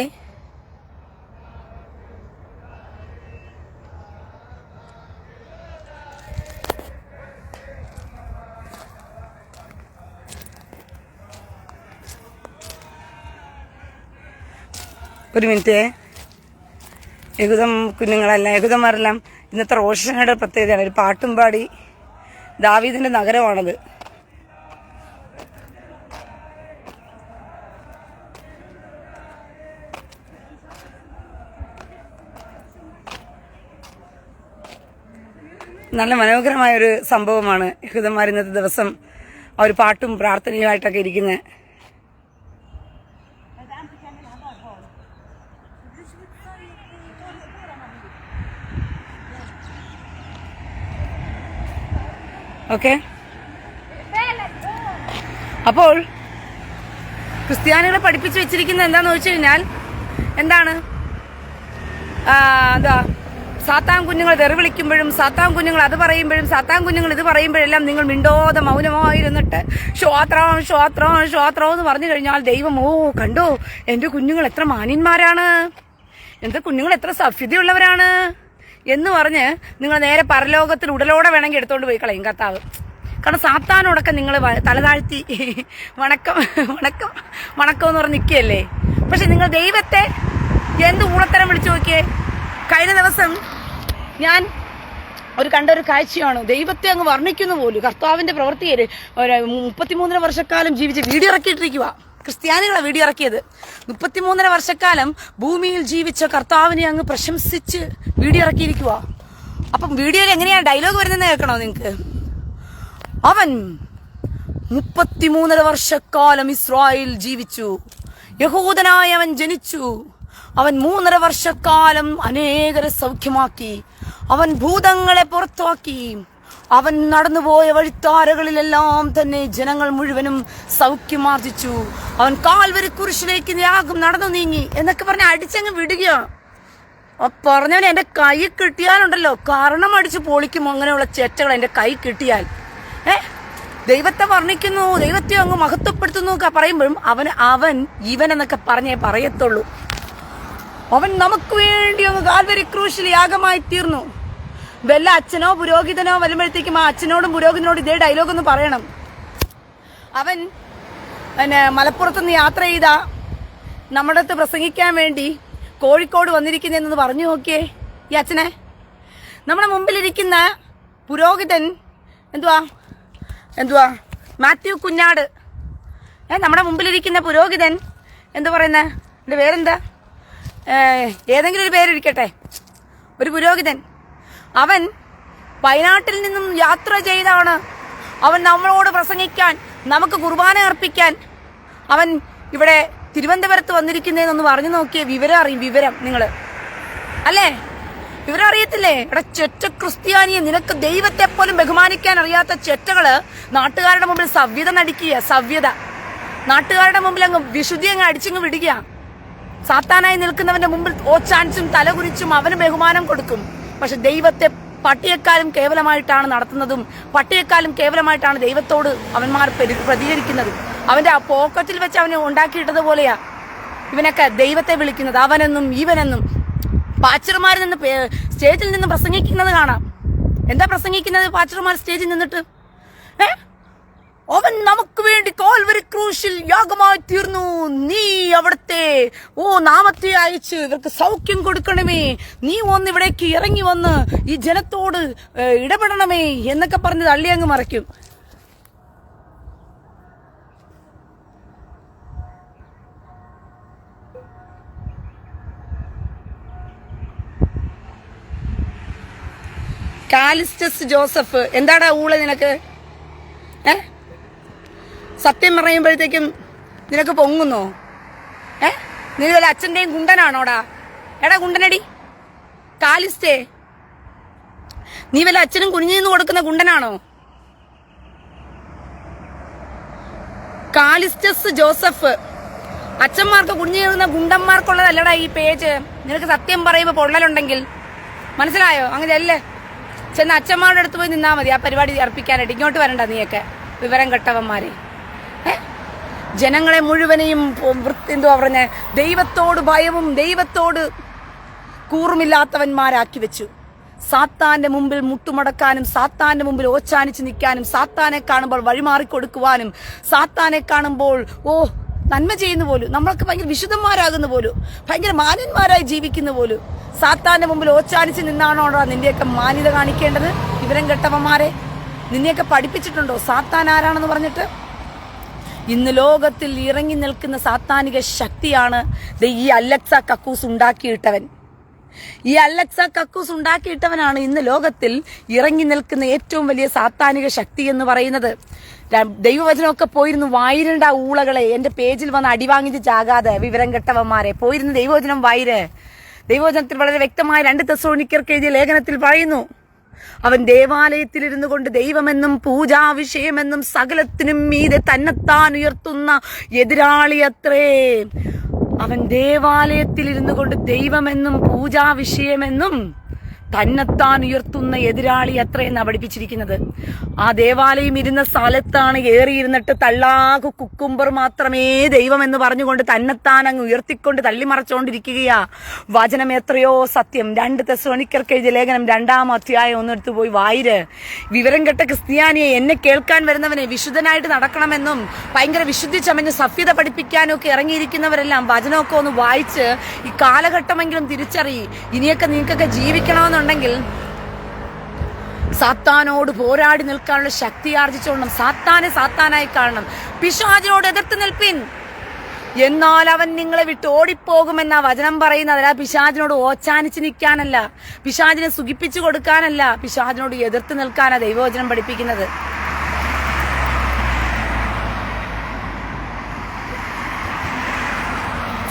ഒരു മിനിറ്റ്. യഹൂദം കുഞ്ഞുങ്ങളെല്ലാം യഹൂദന്മാരെല്ലാം ഇന്നത്തെ റോഷനയുടെ പ്രത്യേകതയാണ്. ഒരു പാട്ടും പാടി ദാവീദിന്റെ നഗരമാണത്. നല്ല മനോഹരമായ ഒരു സംഭവമാണ്. യഹൂദന്മാർ ഇന്നത്തെ ദിവസം ആ ഒരു പാട്ടും പ്രാർത്ഥനയുമായിട്ടൊക്കെ ഇരിക്കുന്നത്. ഓക്കെ, അപ്പോൾ ക്രിസ്ത്യാനികളെ പഠിപ്പിച്ചു വെച്ചിരിക്കുന്നത് എന്താന്ന് വെച്ച് കഴിഞ്ഞാൽ എന്താണ്, എന്താ, സാത്താൻ കുഞ്ഞുങ്ങൾ തെറി വിളിക്കുമ്പോഴും സാത്താൻ കുഞ്ഞുങ്ങൾ അത് പറയുമ്പോഴും സാത്താൻ കുഞ്ഞുങ്ങൾ ഇത് പറയുമ്പോഴെല്ലാം നിങ്ങൾ മിണ്ടോതെ മൗനമായിരുന്നിട്ട് ശ്വാത്രം ശ്വാത്രം ശ്വാത്രം എന്ന് പറഞ്ഞു കഴിഞ്ഞാൽ ദൈവം കണ്ടോ എന്റെ കുഞ്ഞുങ്ങൾ എത്ര മാന്യന്മാരാണ്, എന്റെ കുഞ്ഞുങ്ങൾ എത്ര സഭ്യതയുള്ളവരാണ് എന്ന് പറഞ്ഞ് നിങ്ങൾ നേരെ പരലോകത്തിൽ ഉടലോടെ വേണമെങ്കിൽ എടുത്തോണ്ട് പോയി കളയും കർത്താവ്. കാരണം സാത്താനോടൊക്കെ നിങ്ങൾ തലതാഴ്ത്തി വണക്കം വണക്കം വണക്കം എന്ന് പറഞ്ഞ് നിൽക്കുകയല്ലേ. പക്ഷെ നിങ്ങൾ ദൈവത്തെ എന്ത് ഊളത്തരം വിളിച്ചു നോക്കിയേ. കഴിഞ്ഞ ദിവസം ഞാൻ കണ്ടൊരു കാഴ്ചയാണ്. ദൈവത്തെ അങ്ങ് വർണ്ണിക്കുന്നു പോലും. കർത്താവിന്റെ പ്രവൃത്തിയിൽ 33 വർഷക്കാലം ജീവിച്ച് വീഡിയോ ഇറക്കിയിട്ടിരിക്കുക. ക്രിസ്ത്യാനികളെ വീഡിയോ ഇറക്കിയത് 33 വർഷക്കാലം ഭൂമിയിൽ ജീവിച്ച കർത്താവിനെ അങ്ങ് പ്രശംസിച്ച് വീഡിയോ ഇറക്കിയിരിക്കുക. അപ്പം വീഡിയോയിൽ എങ്ങനെയാണ് ഡയലോഗ് വരുന്നതെന്ന് കേൾക്കണോ നിങ്ങൾക്ക്? അവൻ 33 വർഷക്കാലം ഇസ്രായേൽ ജീവിച്ചു, യഹൂദനായി അവൻ ജനിച്ചു, അവൻ 3.5 വർഷക്കാലം അനേകരെ സൗഖ്യമാക്കി, അവൻ ഭൂതങ്ങളെ പുറത്താക്കി, അവൻ നടന്നുപോയ വഴിത്താരകളിലെല്ലാം തന്നെ ജനങ്ങൾ മുഴുവനും സൗഖ്യമാർജിച്ചു, അവൻ കാൽവരി കുരിശിലേക്ക് യാഗം നടന്നു നീങ്ങി എന്നൊക്കെ പറഞ്ഞ് അടിച്ചങ്ങ് വിടുക. പറഞ്ഞവന് എന്റെ കൈ കിട്ടിയാലുണ്ടല്ലോ കാരണം അടിച്ച് പൊളിക്കും. അങ്ങനെയുള്ള ചേറ്റകൾ എന്റെ കൈ കിട്ടിയാൽ ദൈവത്തെ വർണ്ണിക്കുന്നു, ദൈവത്തെ അങ്ങ് മഹത്വപ്പെടുത്തുന്നു ഒക്കെ പറയുമ്പോഴും അവൻ ഇവൻ എന്നൊക്കെ പറഞ്ഞേ പറയത്തുള്ളൂ. അവൻ നമുക്ക് വേണ്ടി അങ്ങ് കാൽവരി ക്രൂശിൽ യാഗമായി തീർന്നു. വല്ല അച്ഛനോ പുരോഹിതനോ വരുമ്പോഴത്തേക്കും ആ അച്ഛനോടും പുരോഹിതനോടും ഇതേ ഡയലോഗ് ഒന്ന് പറയണം. അവൻ മലപ്പുറത്തുനിന്ന് യാത്ര ചെയ്ത നമ്മുടെ അടുത്ത് പ്രസംഗിക്കാൻ വേണ്ടി കോഴിക്കോട് വന്നിരിക്കുന്നതെന്ന് പറഞ്ഞു നോക്കിയേ ഈ അച്ഛനെ. നമ്മുടെ മുമ്പിലിരിക്കുന്ന പുരോഹിതൻ എന്തുവാ മാത്യു കുഞ്ഞാട്. നമ്മുടെ മുമ്പിലിരിക്കുന്ന പുരോഹിതൻ എന്താ പറയുന്ന, എന്റെ പേരെന്താ, ഏതെങ്കിലും ഒരു പേരിരിക്കട്ടെ, ഒരു പുരോഹിതൻ. അവൻ വയനാട്ടിൽ നിന്നും യാത്ര ചെയ്താണ് അവൻ നമ്മളോട് പ്രസംഗിക്കാൻ, നമുക്ക് കുർബാന അർപ്പിക്കാൻ അവൻ ഇവിടെ തിരുവനന്തപുരത്ത് വന്നിരിക്കുന്നതെന്നൊന്ന് പറഞ്ഞു നോക്കിയേ. വിവരം നിങ്ങൾ അല്ലേ? വിവരം അറിയത്തില്ലേ? ഇവിടെ ചെറ്റ ക്രിസ്ത്യാനിയെ, നിനക്ക് ദൈവത്തെ പോലും ബഹുമാനിക്കാൻ അറിയാത്ത ചെറ്റകള് നാട്ടുകാരുടെ മുമ്പിൽ സവ്യത നടിക്കുക. സവ്യത നാട്ടുകാരുടെ മുമ്പിൽ അങ്ങ് വിശുദ്ധി അങ്ങ് അടിച്ചങ്ങ് വിടുക. സാത്താനായി നിൽക്കുന്നവന്റെ മുമ്പിൽ ഓച്ചാൻസും തലകുരിച്ചും അവന് ബഹുമാനം കൊടുക്കും. പക്ഷെ ദൈവത്തെ പട്ടിയെക്കാളും കേവലമായിട്ടാണ് നടത്തുന്നതും പട്ടിയെക്കാളും കേവലമായിട്ടാണ് ദൈവത്തോട് അവന്മാർ പ്രതികരിക്കുന്നതും. അവന്റെ ആ പോക്കറ്റിൽ വെച്ച് അവനെ ഉണ്ടാക്കിയിട്ടത് പോലെയാ ഇവനൊക്കെ ദൈവത്തെ വിളിക്കുന്നത്. അവനെന്നും ഇവനെന്നും പാച്ചർമാരിൽ നിന്ന് സ്റ്റേജിൽ നിന്ന് പ്രസംഗിക്കുന്നത് കാണാം. എന്താ പ്രസംഗിക്കുന്നത് പാച്ചർമാർ സ്റ്റേജിൽ നിന്നിട്ട്? അവൻ നമുക്ക് വേണ്ടി കാൽവരി ക്രൂശിൽ യാഗമായി തീർന്നു, നീ അവിടുത്തെ നാമത്തെ അയച്ച് ഇവർക്ക് സൗഖ്യം കൊടുക്കണമേ, നീ ഒന്ന് ഇവിടേക്ക് ഇറങ്ങി വന്ന് ഈ ജനത്തോട് ഇടപെടണമേ എന്നൊക്കെ പറഞ്ഞ് തള്ളി അങ്ങ് മറയ്ക്കും. കാലിസ്റ്റസ് ജോസഫ്, എന്താടാ ഊള നിനക്ക്? സത്യം പറയുമ്പോഴത്തേക്കും നിനക്ക് പൊങ്ങുന്നോ? നീ വല്ല അച്ഛന്റെയും ഗുണ്ടനാണോടാ? എടാ ഗുണ്ടനടി കാലിസ്റ്റേ, നീ വല്ല അച്ഛനും കുഞ്ഞിന്ന് കൊടുക്കുന്ന ഗുണ്ടനാണോ? കാലിസ്റ്റസ് ജോസഫ്, അച്ഛന്മാർക്ക് കുഞ്ഞിരുന്ന ഗുണ്ടന്മാർക്കുള്ളതല്ലടാ ഈ പേജ്. നിനക്ക് സത്യം പറയുമ്പോ പൊള്ളലുണ്ടെങ്കിൽ മനസ്സിലായോ? അങ്ങനെ അല്ലേ, ചെന്ന് അച്ഛന്മാരുടെ അടുത്ത് പോയി നിന്നാ മതി ആ പരിപാടി അർപ്പിക്കാനായിട്ട്. ഇങ്ങോട്ട് വരണ്ട നീയൊക്കെ വിവരം കെട്ടവന്മാരെ. ജനങ്ങളെ മുഴുവനെയും എന്തുവാ പറഞ്ഞ ദൈവത്തോട് ഭയവും ദൈവത്തോട് കൂറുമില്ലാത്തവന്മാരാക്കി വെച്ചു. സാത്താന്റെ മുമ്പിൽ മുട്ടുമടക്കാനും സാത്താന്റെ മുമ്പിൽ ഓച്ചാനിച്ച് നിൽക്കാനും സാത്താനെ കാണുമ്പോൾ വഴിമാറിക്കൊടുക്കുവാനും സാത്താനെ കാണുമ്പോൾ നന്മ ചെയ്യുന്ന പോലും, നമ്മളൊക്കെ ഭയങ്കര വിശുദ്ധന്മാരാകുന്ന പോലും, ഭയങ്കര മാന്യന്മാരായി ജീവിക്കുന്ന പോലും സാത്താന്റെ മുമ്പിൽ ഓച്ചാനിച്ച് നിന്നാണോടാ നിന്റെയൊക്കെ മാന്യത കാണിക്കേണ്ടത്? വിവരം കെട്ടവന്മാരെ, നിന്നെയൊക്കെ പഠിപ്പിച്ചിട്ടുണ്ടോ സാത്താൻ ആരാണെന്ന് പറഞ്ഞിട്ട്? ഇന്ന് ലോകത്തിൽ ഇറങ്ങി നിൽക്കുന്ന സാത്താനിക ശക്തിയാണ് ഈ അലക്സ കക്കൂസ് ഉണ്ടാക്കിയിട്ടവൻ. ഈ അലക്സ കക്കൂസ് ഉണ്ടാക്കിയിട്ടവനാണ് ഇന്ന് ലോകത്തിൽ ഇറങ്ങി നിൽക്കുന്ന ഏറ്റവും വലിയ സാത്താനിക ശക്തി എന്ന് പറയുന്നത്. ദൈവവചനമൊക്കെ പോയിരുന്നു വായിരണ്ട ഊളകളെ, എന്റെ പേജിൽ വന്ന് അടിവാങ്ങിച്ച് ചാകാതെ വിവരം കെട്ടവന്മാരെ, പോയിരുന്നു ദൈവവചനം വായിര്. ദൈവവചനത്തിൽ വളരെ വ്യക്തമായ 2 തെസ്സലോനിക്കർക്ക് എഴുതിയ ലേഖനത്തിൽ പറയുന്നു, അവൻ ദേവാലയത്തിലിരുന്നു കൊണ്ട് ദൈവമെന്നും പൂജാവിഷയമെന്നും സകലത്തിനും മീതെ തന്നെത്താൻ ഉയർത്തുന്ന എതിരാളിയത്രേ. അവൻ ദേവാലയത്തിലിരുന്നു കൊണ്ട് ദൈവമെന്നും പൂജാവിഷയമെന്നും തന്നെത്താൻ ഉയർത്തുന്ന എതിരാളി അത്രയെന്നാ പഠിപ്പിച്ചിരിക്കുന്നത്. ആ ദേവാലയം ഇരുന്ന സ്ഥലത്താണ് ഏറിയിരുന്നിട്ട് തള്ളാകു കുക്കുംബർ മാത്രമേ ദൈവം എന്ന് പറഞ്ഞുകൊണ്ട് തന്നെത്താൻ അങ്ങ് ഉയർത്തിക്കൊണ്ട് തള്ളിമറച്ചോണ്ടിരിക്കുകയാ. വചനം എത്രയോ സത്യം. 2 തെസ്സലോനിക്കർക്ക് എഴുതിയ ലേഖനം 2-ാം അധ്യായം ഒന്നെടുത്ത് പോയി വായിര്. വിവരം കെട്ട ക്രിസ്ത്യാനിയെ, എന്നെ കേൾക്കാൻ വരുന്നവനെ വിശുദ്ധനായിട്ട് നടക്കണമെന്നും ഭയങ്കര വിശുദ്ധി ചമഞ്ഞ് സഭ്യത പഠിപ്പിക്കാനും ഒക്കെ ഇറങ്ങിയിരിക്കുന്നവരെല്ലാം വചനമൊക്കെ ഒന്ന് വായിച്ച് ഈ കാലഘട്ടമെങ്കിലും തിരിച്ചറിയി. ഇനിയൊക്കെ നിങ്ങൾക്കൊക്കെ ജീവിക്കണമെന്ന് ുണ്ടെങ്കിൽ സാത്താനോട് പോരാടി നിൽക്കാനുള്ള ശക്തി ആർജിച്ചോണം. സാത്താനെ സാത്താനായി കാണണം. പിശാചിനോട് എതിർത്ത് നിൽപ്പിൻ, എന്നാൽ അവൻ നിങ്ങളെ വിട്ട് ഓടിപ്പോകുമെന്നാ വചനം പറയുന്നത്. അല്ല പിശാചിനോട് ഓച്ചാനിച്ച് നിൽക്കാനല്ല, പിശാചിനെ സുഖിപ്പിച്ചു കൊടുക്കാനല്ല, പിശാചിനോട് എതിർത്ത് നിൽക്കാനാ ദൈവവചനം പഠിപ്പിക്കുന്നത്.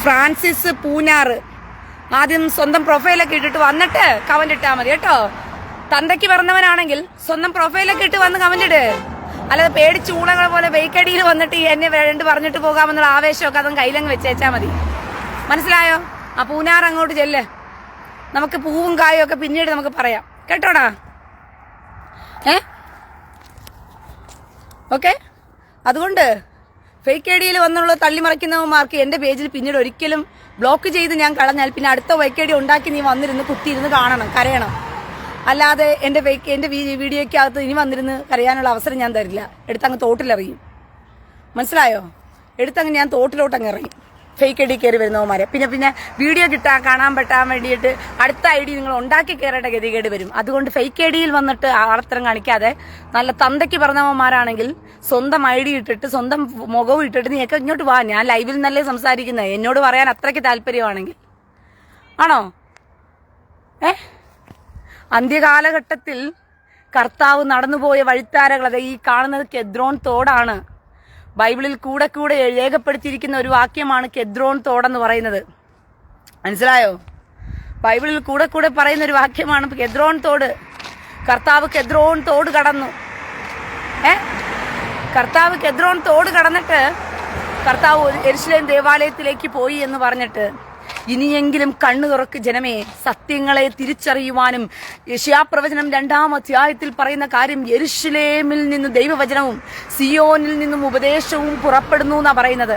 ഫ്രാൻസിസ് പൂനാറ് ആദ്യം സ്വന്തം പ്രൊഫൈലൊക്കെ ഇട്ടിട്ട് വന്നിട്ട് കമന്റ് ഇട്ടാൽ മതി കേട്ടോ. തന്തയ്ക്ക് പറഞ്ഞവനാണെങ്കിൽ സ്വന്തം പ്രൊഫൈലൊക്കെ ഇട്ട് വന്ന് കമന്റ് ഇട്. അല്ലാതെ പേടിച്ച് ഊളകളെ പോലെ ബൈക്കടിയിൽ വന്നിട്ട് എന്നെ വേണ്ട പറഞ്ഞിട്ട് പോകാമെന്നുള്ള ആവേശമൊക്കെ അതും കയ്യിലങ്ങ് വെച്ചേച്ചാൽ മതി. മനസ്സിലായോ? ആ പൂനാർ അങ്ങോട്ട് ചെല്ല്. നമുക്ക് പൂവും കായും ഒക്കെ പിന്നീട് നമുക്ക് പറയാം കേട്ടോടാ. ഓക്കെ, അതുകൊണ്ട് ഫേക്ക് ഐ ഡിയിൽ വന്നുള്ള തള്ളിമറിക്കുന്നവന്മാർക്ക് എന്റെ പേജിൽ പിന്നീട് ഒരിക്കലും ബ്ലോക്ക് ചെയ്ത് ഞാൻ കളഞ്ഞാൽ പിന്നെ അടുത്ത ഫേക്ക് ഐ ഡി ഉണ്ടാക്കി നീ വന്നിരുന്ന് കുത്തിയിരുന്ന് കാണണം, കരയണം. അല്ലാതെ എന്റെ വീഡിയോയ്ക്കകത്ത് ഇനി വന്നിരുന്ന് കരയാനുള്ള അവസരം ഞാൻ തരില്ല. എടുത്തങ്ങ് തോട്ടിലെറിയും. മനസ്സിലായോ? എടുത്തങ്ങ് ഞാൻ തോട്ടിലോട്ടങ്ങ് ഇറങ്ങി ഫേക്ക് ഐ ഡി കയറി വരുന്നവന്മാരെ. പിന്നെ വീഡിയോ കാണാൻ പറ്റാൻ വേണ്ടിയിട്ട് അടുത്ത ഐ ഡി നിങ്ങൾ ഉണ്ടാക്കി കയറേണ്ട ഗതികേട് വരും. അതുകൊണ്ട് ഫേക്ക് ഐ ഡിയിൽ വന്നിട്ട് ആർത്തരം കാണിക്കാതെ നല്ല തന്തയ്ക്ക് പറഞ്ഞവന്മാരാണെങ്കിൽ സ്വന്തം ഐ ഡി ഇട്ടിട്ട് സ്വന്തം മുഖവും ഇട്ടിട്ട് നീയൊക്കെ ഇങ്ങോട്ട് വാ. ഞാൻ ലൈവിൽ നല്ലേ സംസാരിക്കുന്നത്, എന്നോട് പറയാൻ അത്രയ്ക്ക് താല്പര്യമാണെങ്കിൽ. ആണോ? അന്ത്യകാലഘട്ടത്തിൽ കർത്താവ് നടന്നുപോയ വഴിത്താരകൾ, അത് ഈ കാണുന്നത് കെദ്രോൺ തോടാണ്. ബൈബിളിൽ കൂടെ രേഖപ്പെടുത്തിയിരിക്കുന്ന ഒരു വാക്യമാണ് കെദ്രോൺ തോടെന്ന് പറയുന്നത്. മനസ്സിലായോ? ബൈബിളിൽ കൂടെ പറയുന്ന ഒരു വാക്യമാണ് കെദ്രോൺ തോട്. കർത്താവ് കെദ്രോൺ തോട് കടന്നു. കർത്താവ് കെദ്രോൺ തോട് കടന്നിട്ട് കർത്താവ് യെരുശലേം ദേവാലയത്തിലേക്ക് പോയി എന്ന് പറഞ്ഞിട്ട്, ഇനിയെങ്കിലും കണ്ണു തുറക്ക് ജനമേ, സത്യങ്ങളെ തിരിച്ചറിയുവാനും. യെശയ്യാപ്രവചനം 2-ാം അധ്യായത്തിൽ പറയുന്ന കാര്യം, യെരുശലേമിൽ നിന്ന് ദൈവവചനവും സിയോനിൽ നിന്നും ഉപദേശവും പുറപ്പെടുന്നു എന്നാ പറയുന്നത്.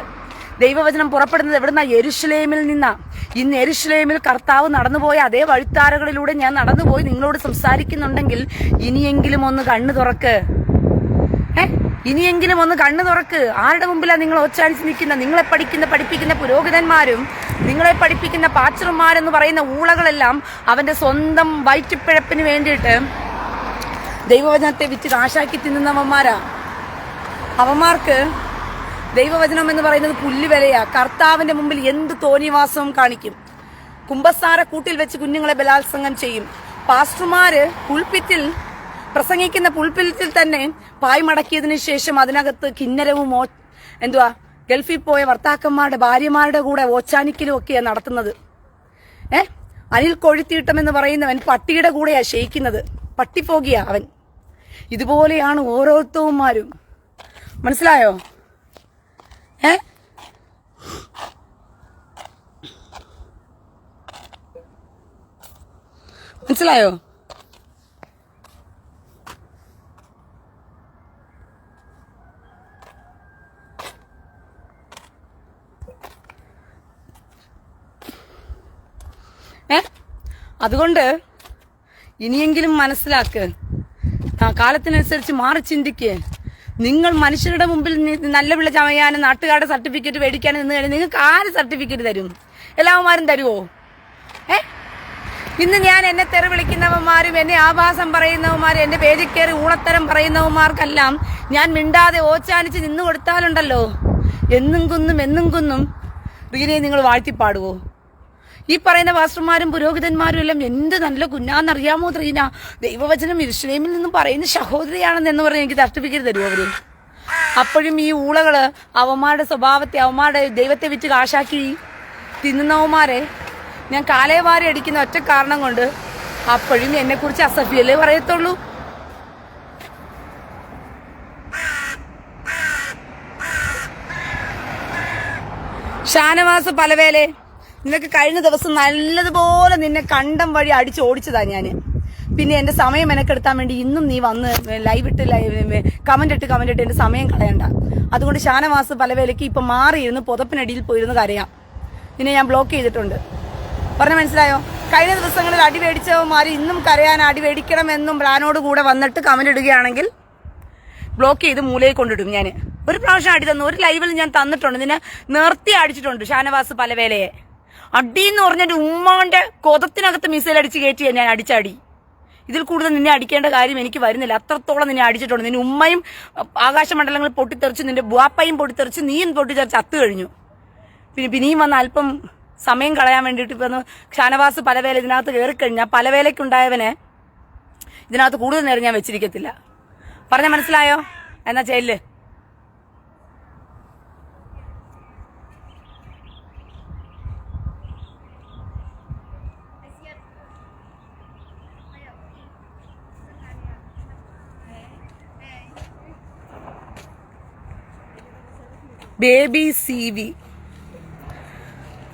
ദൈവവചനം പുറപ്പെടുന്നത് എവിടുന്ന? യെരുശലേമിൽ നിന്നാ. ഇന്ന് യെരുശലേമിൽ കർത്താവ് നടന്നുപോയ അതേ വഴിത്താരകളിലൂടെ ഞാൻ നടന്നുപോയി നിങ്ങളോട് സംസാരിക്കുന്നുണ്ടെങ്കിൽ ഇനിയെങ്കിലും ഒന്ന് കണ്ണു തുറക്ക്. ഇനിയെങ്കിലും ഒന്ന് കണ്ണു തുറക്ക്. ആരുടെ മുമ്പിലാണ് നിങ്ങൾ ഒച്ചാനിച്ച് നിൽക്കുന്ന? നിങ്ങളെ പഠിപ്പിക്കുന്ന പുരോഹിതന്മാരും നിങ്ങളെ പഠിപ്പിക്കുന്ന പാച്ചർമാരെന്ന് പറയുന്ന ഊളകളെല്ലാം അവന്റെ സ്വന്തം വയറ്റിപ്പിഴപ്പിന് വേണ്ടിയിട്ട് ദൈവവചനത്തെ വിറ്റ് കാശാക്കി തിന്നുന്നവന്മാരാ. അവന്മാർക്ക് ദൈവവചനം എന്ന് പറയുന്നത് പുല്ലുവിലയാ. കർത്താവിന്റെ മുമ്പിൽ എന്ത് തോന്നിവാസവും കാണിക്കും. കുമ്പസാര കൂട്ടിൽ വെച്ച് കുഞ്ഞുങ്ങളെ ബലാത്സംഗം ചെയ്യും. പാസ്റ്റർമാര് പുൽപ്പിറ്റിൽ പ്രസംഗിക്കുന്ന പുൽപ്പിറ്റിൽ തന്നെ പായ് മടക്കിയതിനു ശേഷം അതിനകത്ത് കിന്നരവും ഗൾഫിൽ പോയ ഭർത്താക്കന്മാരുടെ ഭാര്യമാരുടെ കൂടെ ഓച്ചാനിക്കലും ഒക്കെയാണ് നടത്തുന്നത്. അനിൽ കൊഴുത്തീട്ടം എന്ന് പറയുന്നവൻ പട്ടിയുടെ കൂടെയാ ശയിക്കുന്നത്. പട്ടിപ്പോകിയാ അവൻ. ഇതുപോലെയാണ് ഓരോരുത്തവന്മാരും. മനസ്സിലായോ? മനസ്സിലായോ? അതുകൊണ്ട് ഇനിയെങ്കിലും മനസ്സിലാക്ക്, കാലത്തിനനുസരിച്ച് മാറി ചിന്തിക്ക്. നിങ്ങൾ മനുഷ്യരുടെ മുമ്പിൽ നല്ല പിള്ള ചമയാനും നാട്ടുകാരുടെ സർട്ടിഫിക്കറ്റ് മേടിക്കാനും നിന്ന് കഴിഞ്ഞാൽ നിങ്ങൾക്ക് ആര് സർട്ടിഫിക്കറ്റ് തരും? എല്ലാവന്മാരും തരുമോ? ഇന്ന് ഞാൻ എന്നെ തെറി വിളിക്കുന്നവന്മാരും എന്നെ ആഭാസം പറയുന്നവന്മാരും എന്റെ പേജിൽ കയറി ഊളത്തരം പറയുന്നവന്മാർക്കെല്ലാം ഞാൻ മിണ്ടാതെ ഓച്ചാനിച്ച് നിന്ന് കൊടുത്താലുണ്ടല്ലോ, എന്നും കുന്നും റീനയെ നിങ്ങൾ വാഴ്ത്തിപ്പാടുവോ? ഈ പറയുന്ന പാസ്റ്റർമാരും പുരോഹിതന്മാരും എല്ലാം എന്ത് നല്ല കുഞ്ഞാന്നറിയാമോ റീന? ദൈവവചനം യെരൂശലേമിൽ നിന്നും പറയുന്ന സഹോദരിയാണെന്ന് പറഞ്ഞ് എനിക്ക് സർട്ടിഫിക്കറ്റ് തരുമോ അവര്? അപ്പോഴും ഈ ഊളകള് അവന്മാരുടെ സ്വഭാവത്തെ, അവന്മാരുടെ ദൈവത്തെ വെച്ച് കാശാക്കി തിന്നുന്നവന്മാരെ ഞാൻ കാലേവാരി അടിക്കുന്ന ഒറ്റ കാരണം കൊണ്ട് അപ്പോഴും എന്നെ കുറിച്ച് അസഭ്യല്ലേ പറയത്തുള്ളൂ. ഷാനവാസ് പലവേലെ, നിനക്ക് കഴിഞ്ഞ ദിവസം നല്ലതുപോലെ നിന്നെ കണ്ടം വഴി അടിച്ച് ഓടിച്ചതാ ഞാന്. പിന്നെ എന്റെ സമയം മെനക്കെടുത്താൻ വേണ്ടി ഇന്നും നീ വന്ന് ലൈവ് ഇട്ട് കമന്റ് ഇട്ട് എന്റെ സമയം കളയണ്ട. അതുകൊണ്ട് ഷാനവാസ് പലവേലയ്ക്ക് ഇപ്പൊ മാറിയിരുന്ന് പുതപ്പിനടിയിൽ പോയിരുന്ന് കരയാം. നിന്നെ ഞാൻ ബ്ലോക്ക് ചെയ്തിട്ടുണ്ട്. പറഞ്ഞ മനസ്സിലായോ? കഴിഞ്ഞ ദിവസങ്ങളിൽ അടി മേടിച്ചവന്മാർ ഇന്നും കരയാൻ അടി മേടിക്കണമെന്നും പ്ലാനോട് കൂടെ വന്നിട്ട് കമന്റ് ഇടുകയാണെങ്കിൽ ബ്ലോക്ക് ചെയ്ത് മൂലയിൽ കൊണ്ടിടും. ഞാൻ ഒരു പ്രാവശ്യം അടി തന്നു, ഒരു ലൈവിൽ ഞാൻ തന്നിട്ടുണ്ട്, നിന്നെ നിർത്തി അടിച്ചിട്ടുണ്ട് ഷാനവാസ് പലവേലയെ. അടിയെന്ന് പറഞ്ഞിട്ട് ഉമ്മാന്റെ കൊതത്തിനകത്ത് മിസൈൽ അടിച്ച് കയറ്റിയ ഞാൻ അടിച്ചടി. ഇതിൽ കൂടുതൽ നിന്നെ അടിക്കേണ്ട കാര്യം എനിക്ക് വരുന്നില്ല. അത്രത്തോളം നിന്നെ അടിച്ചിട്ടുണ്ട്. നിന്റെ ഉമ്മയും ആകാശമണ്ഡലങ്ങളിൽ പൊട്ടിത്തെറിച്ച്, നിന്റെ ബുവാപ്പയും പൊട്ടിത്തെറിച്ച്, നീയും പൊട്ടിത്തെറിച്ച് അത്ത് കഴിഞ്ഞു. പിന്നെയും വന്ന് അല്പം സമയം കളയാൻ വേണ്ടിയിട്ട് ഇപ്പൊ ഷാനവാസ് പലവേല ഇതിനകത്ത് കയറിക്കഴിഞ്ഞാൽ പലവേലയ്ക്കുണ്ടായവനെ ഇതിനകത്ത് കൂടുതൽ നേരം ഞാൻ വെച്ചിരിക്കത്തില്ല. പറഞ്ഞ മനസ്സിലായോ? എന്നാ ചെല്ല്. Baby CV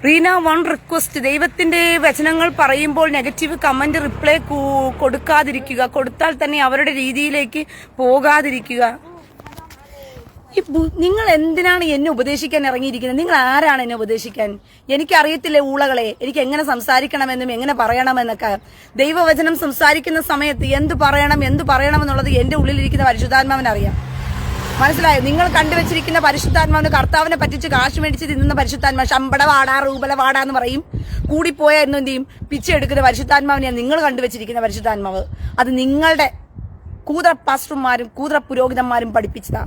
Reena, one request, ദൈവത്തിന്റെ വചനങ്ങൾ പറയുമ്പോൾ നെഗറ്റീവ് കമന്റ് റിപ്ലൈ കൊടുക്കാതിരിക്കുക. കൊടുത്താൽ തന്നെ അവരുടെ രീതിയിലേക്ക് പോകാതിരിക്കുക. നിങ്ങൾ എന്തിനാണ് എന്നെ ഉപദേശിക്കാൻ ഇറങ്ങിയിരിക്കുന്നത്? നിങ്ങൾ ആരാണ് എന്നെ ഉപദേശിക്കാൻ? എനിക്കറിയത്തില്ലേ ഊളകളെ, എനിക്ക് എങ്ങനെ സംസാരിക്കണമെന്നും എങ്ങനെ പറയണമെന്നൊക്കെ. ദൈവവചനം സംസാരിക്കുന്ന സമയത്ത് എന്ത് പറയണമെന്നുള്ളത് എന്റെ ഉള്ളിലിരിക്കുന്ന പരിശുദ്ധാത്മാവിനറിയാം. മനസ്സിലായോ? നിങ്ങൾ കണ്ടുവച്ചിരിക്കുന്ന പരിശുദ്ധാത്മാവിന് കർത്താവിനെ പറ്റിച്ച് കാശ് മേടിച്ച് തിന്നുന്ന പരിശുദ്ധാത്മാവ് ശമ്പട വാടാ റൂബല വാടാ എന്ന് പറയും. കൂടിപ്പോയാൽ എന്നും എന്ത് ചെയ്യും? പിച്ചെടുക്കുന്ന പരിശുദ്ധാത്മാവിനെയാണ് നിങ്ങൾ കണ്ടുവച്ചിരിക്കുന്ന പരിശുദ്ധാത്മാവ്. അത് നിങ്ങളുടെ കൂതറ പാസ്റ്റർമാരും കൂതറ പുരോഹിതന്മാരും പഠിപ്പിച്ചതാ.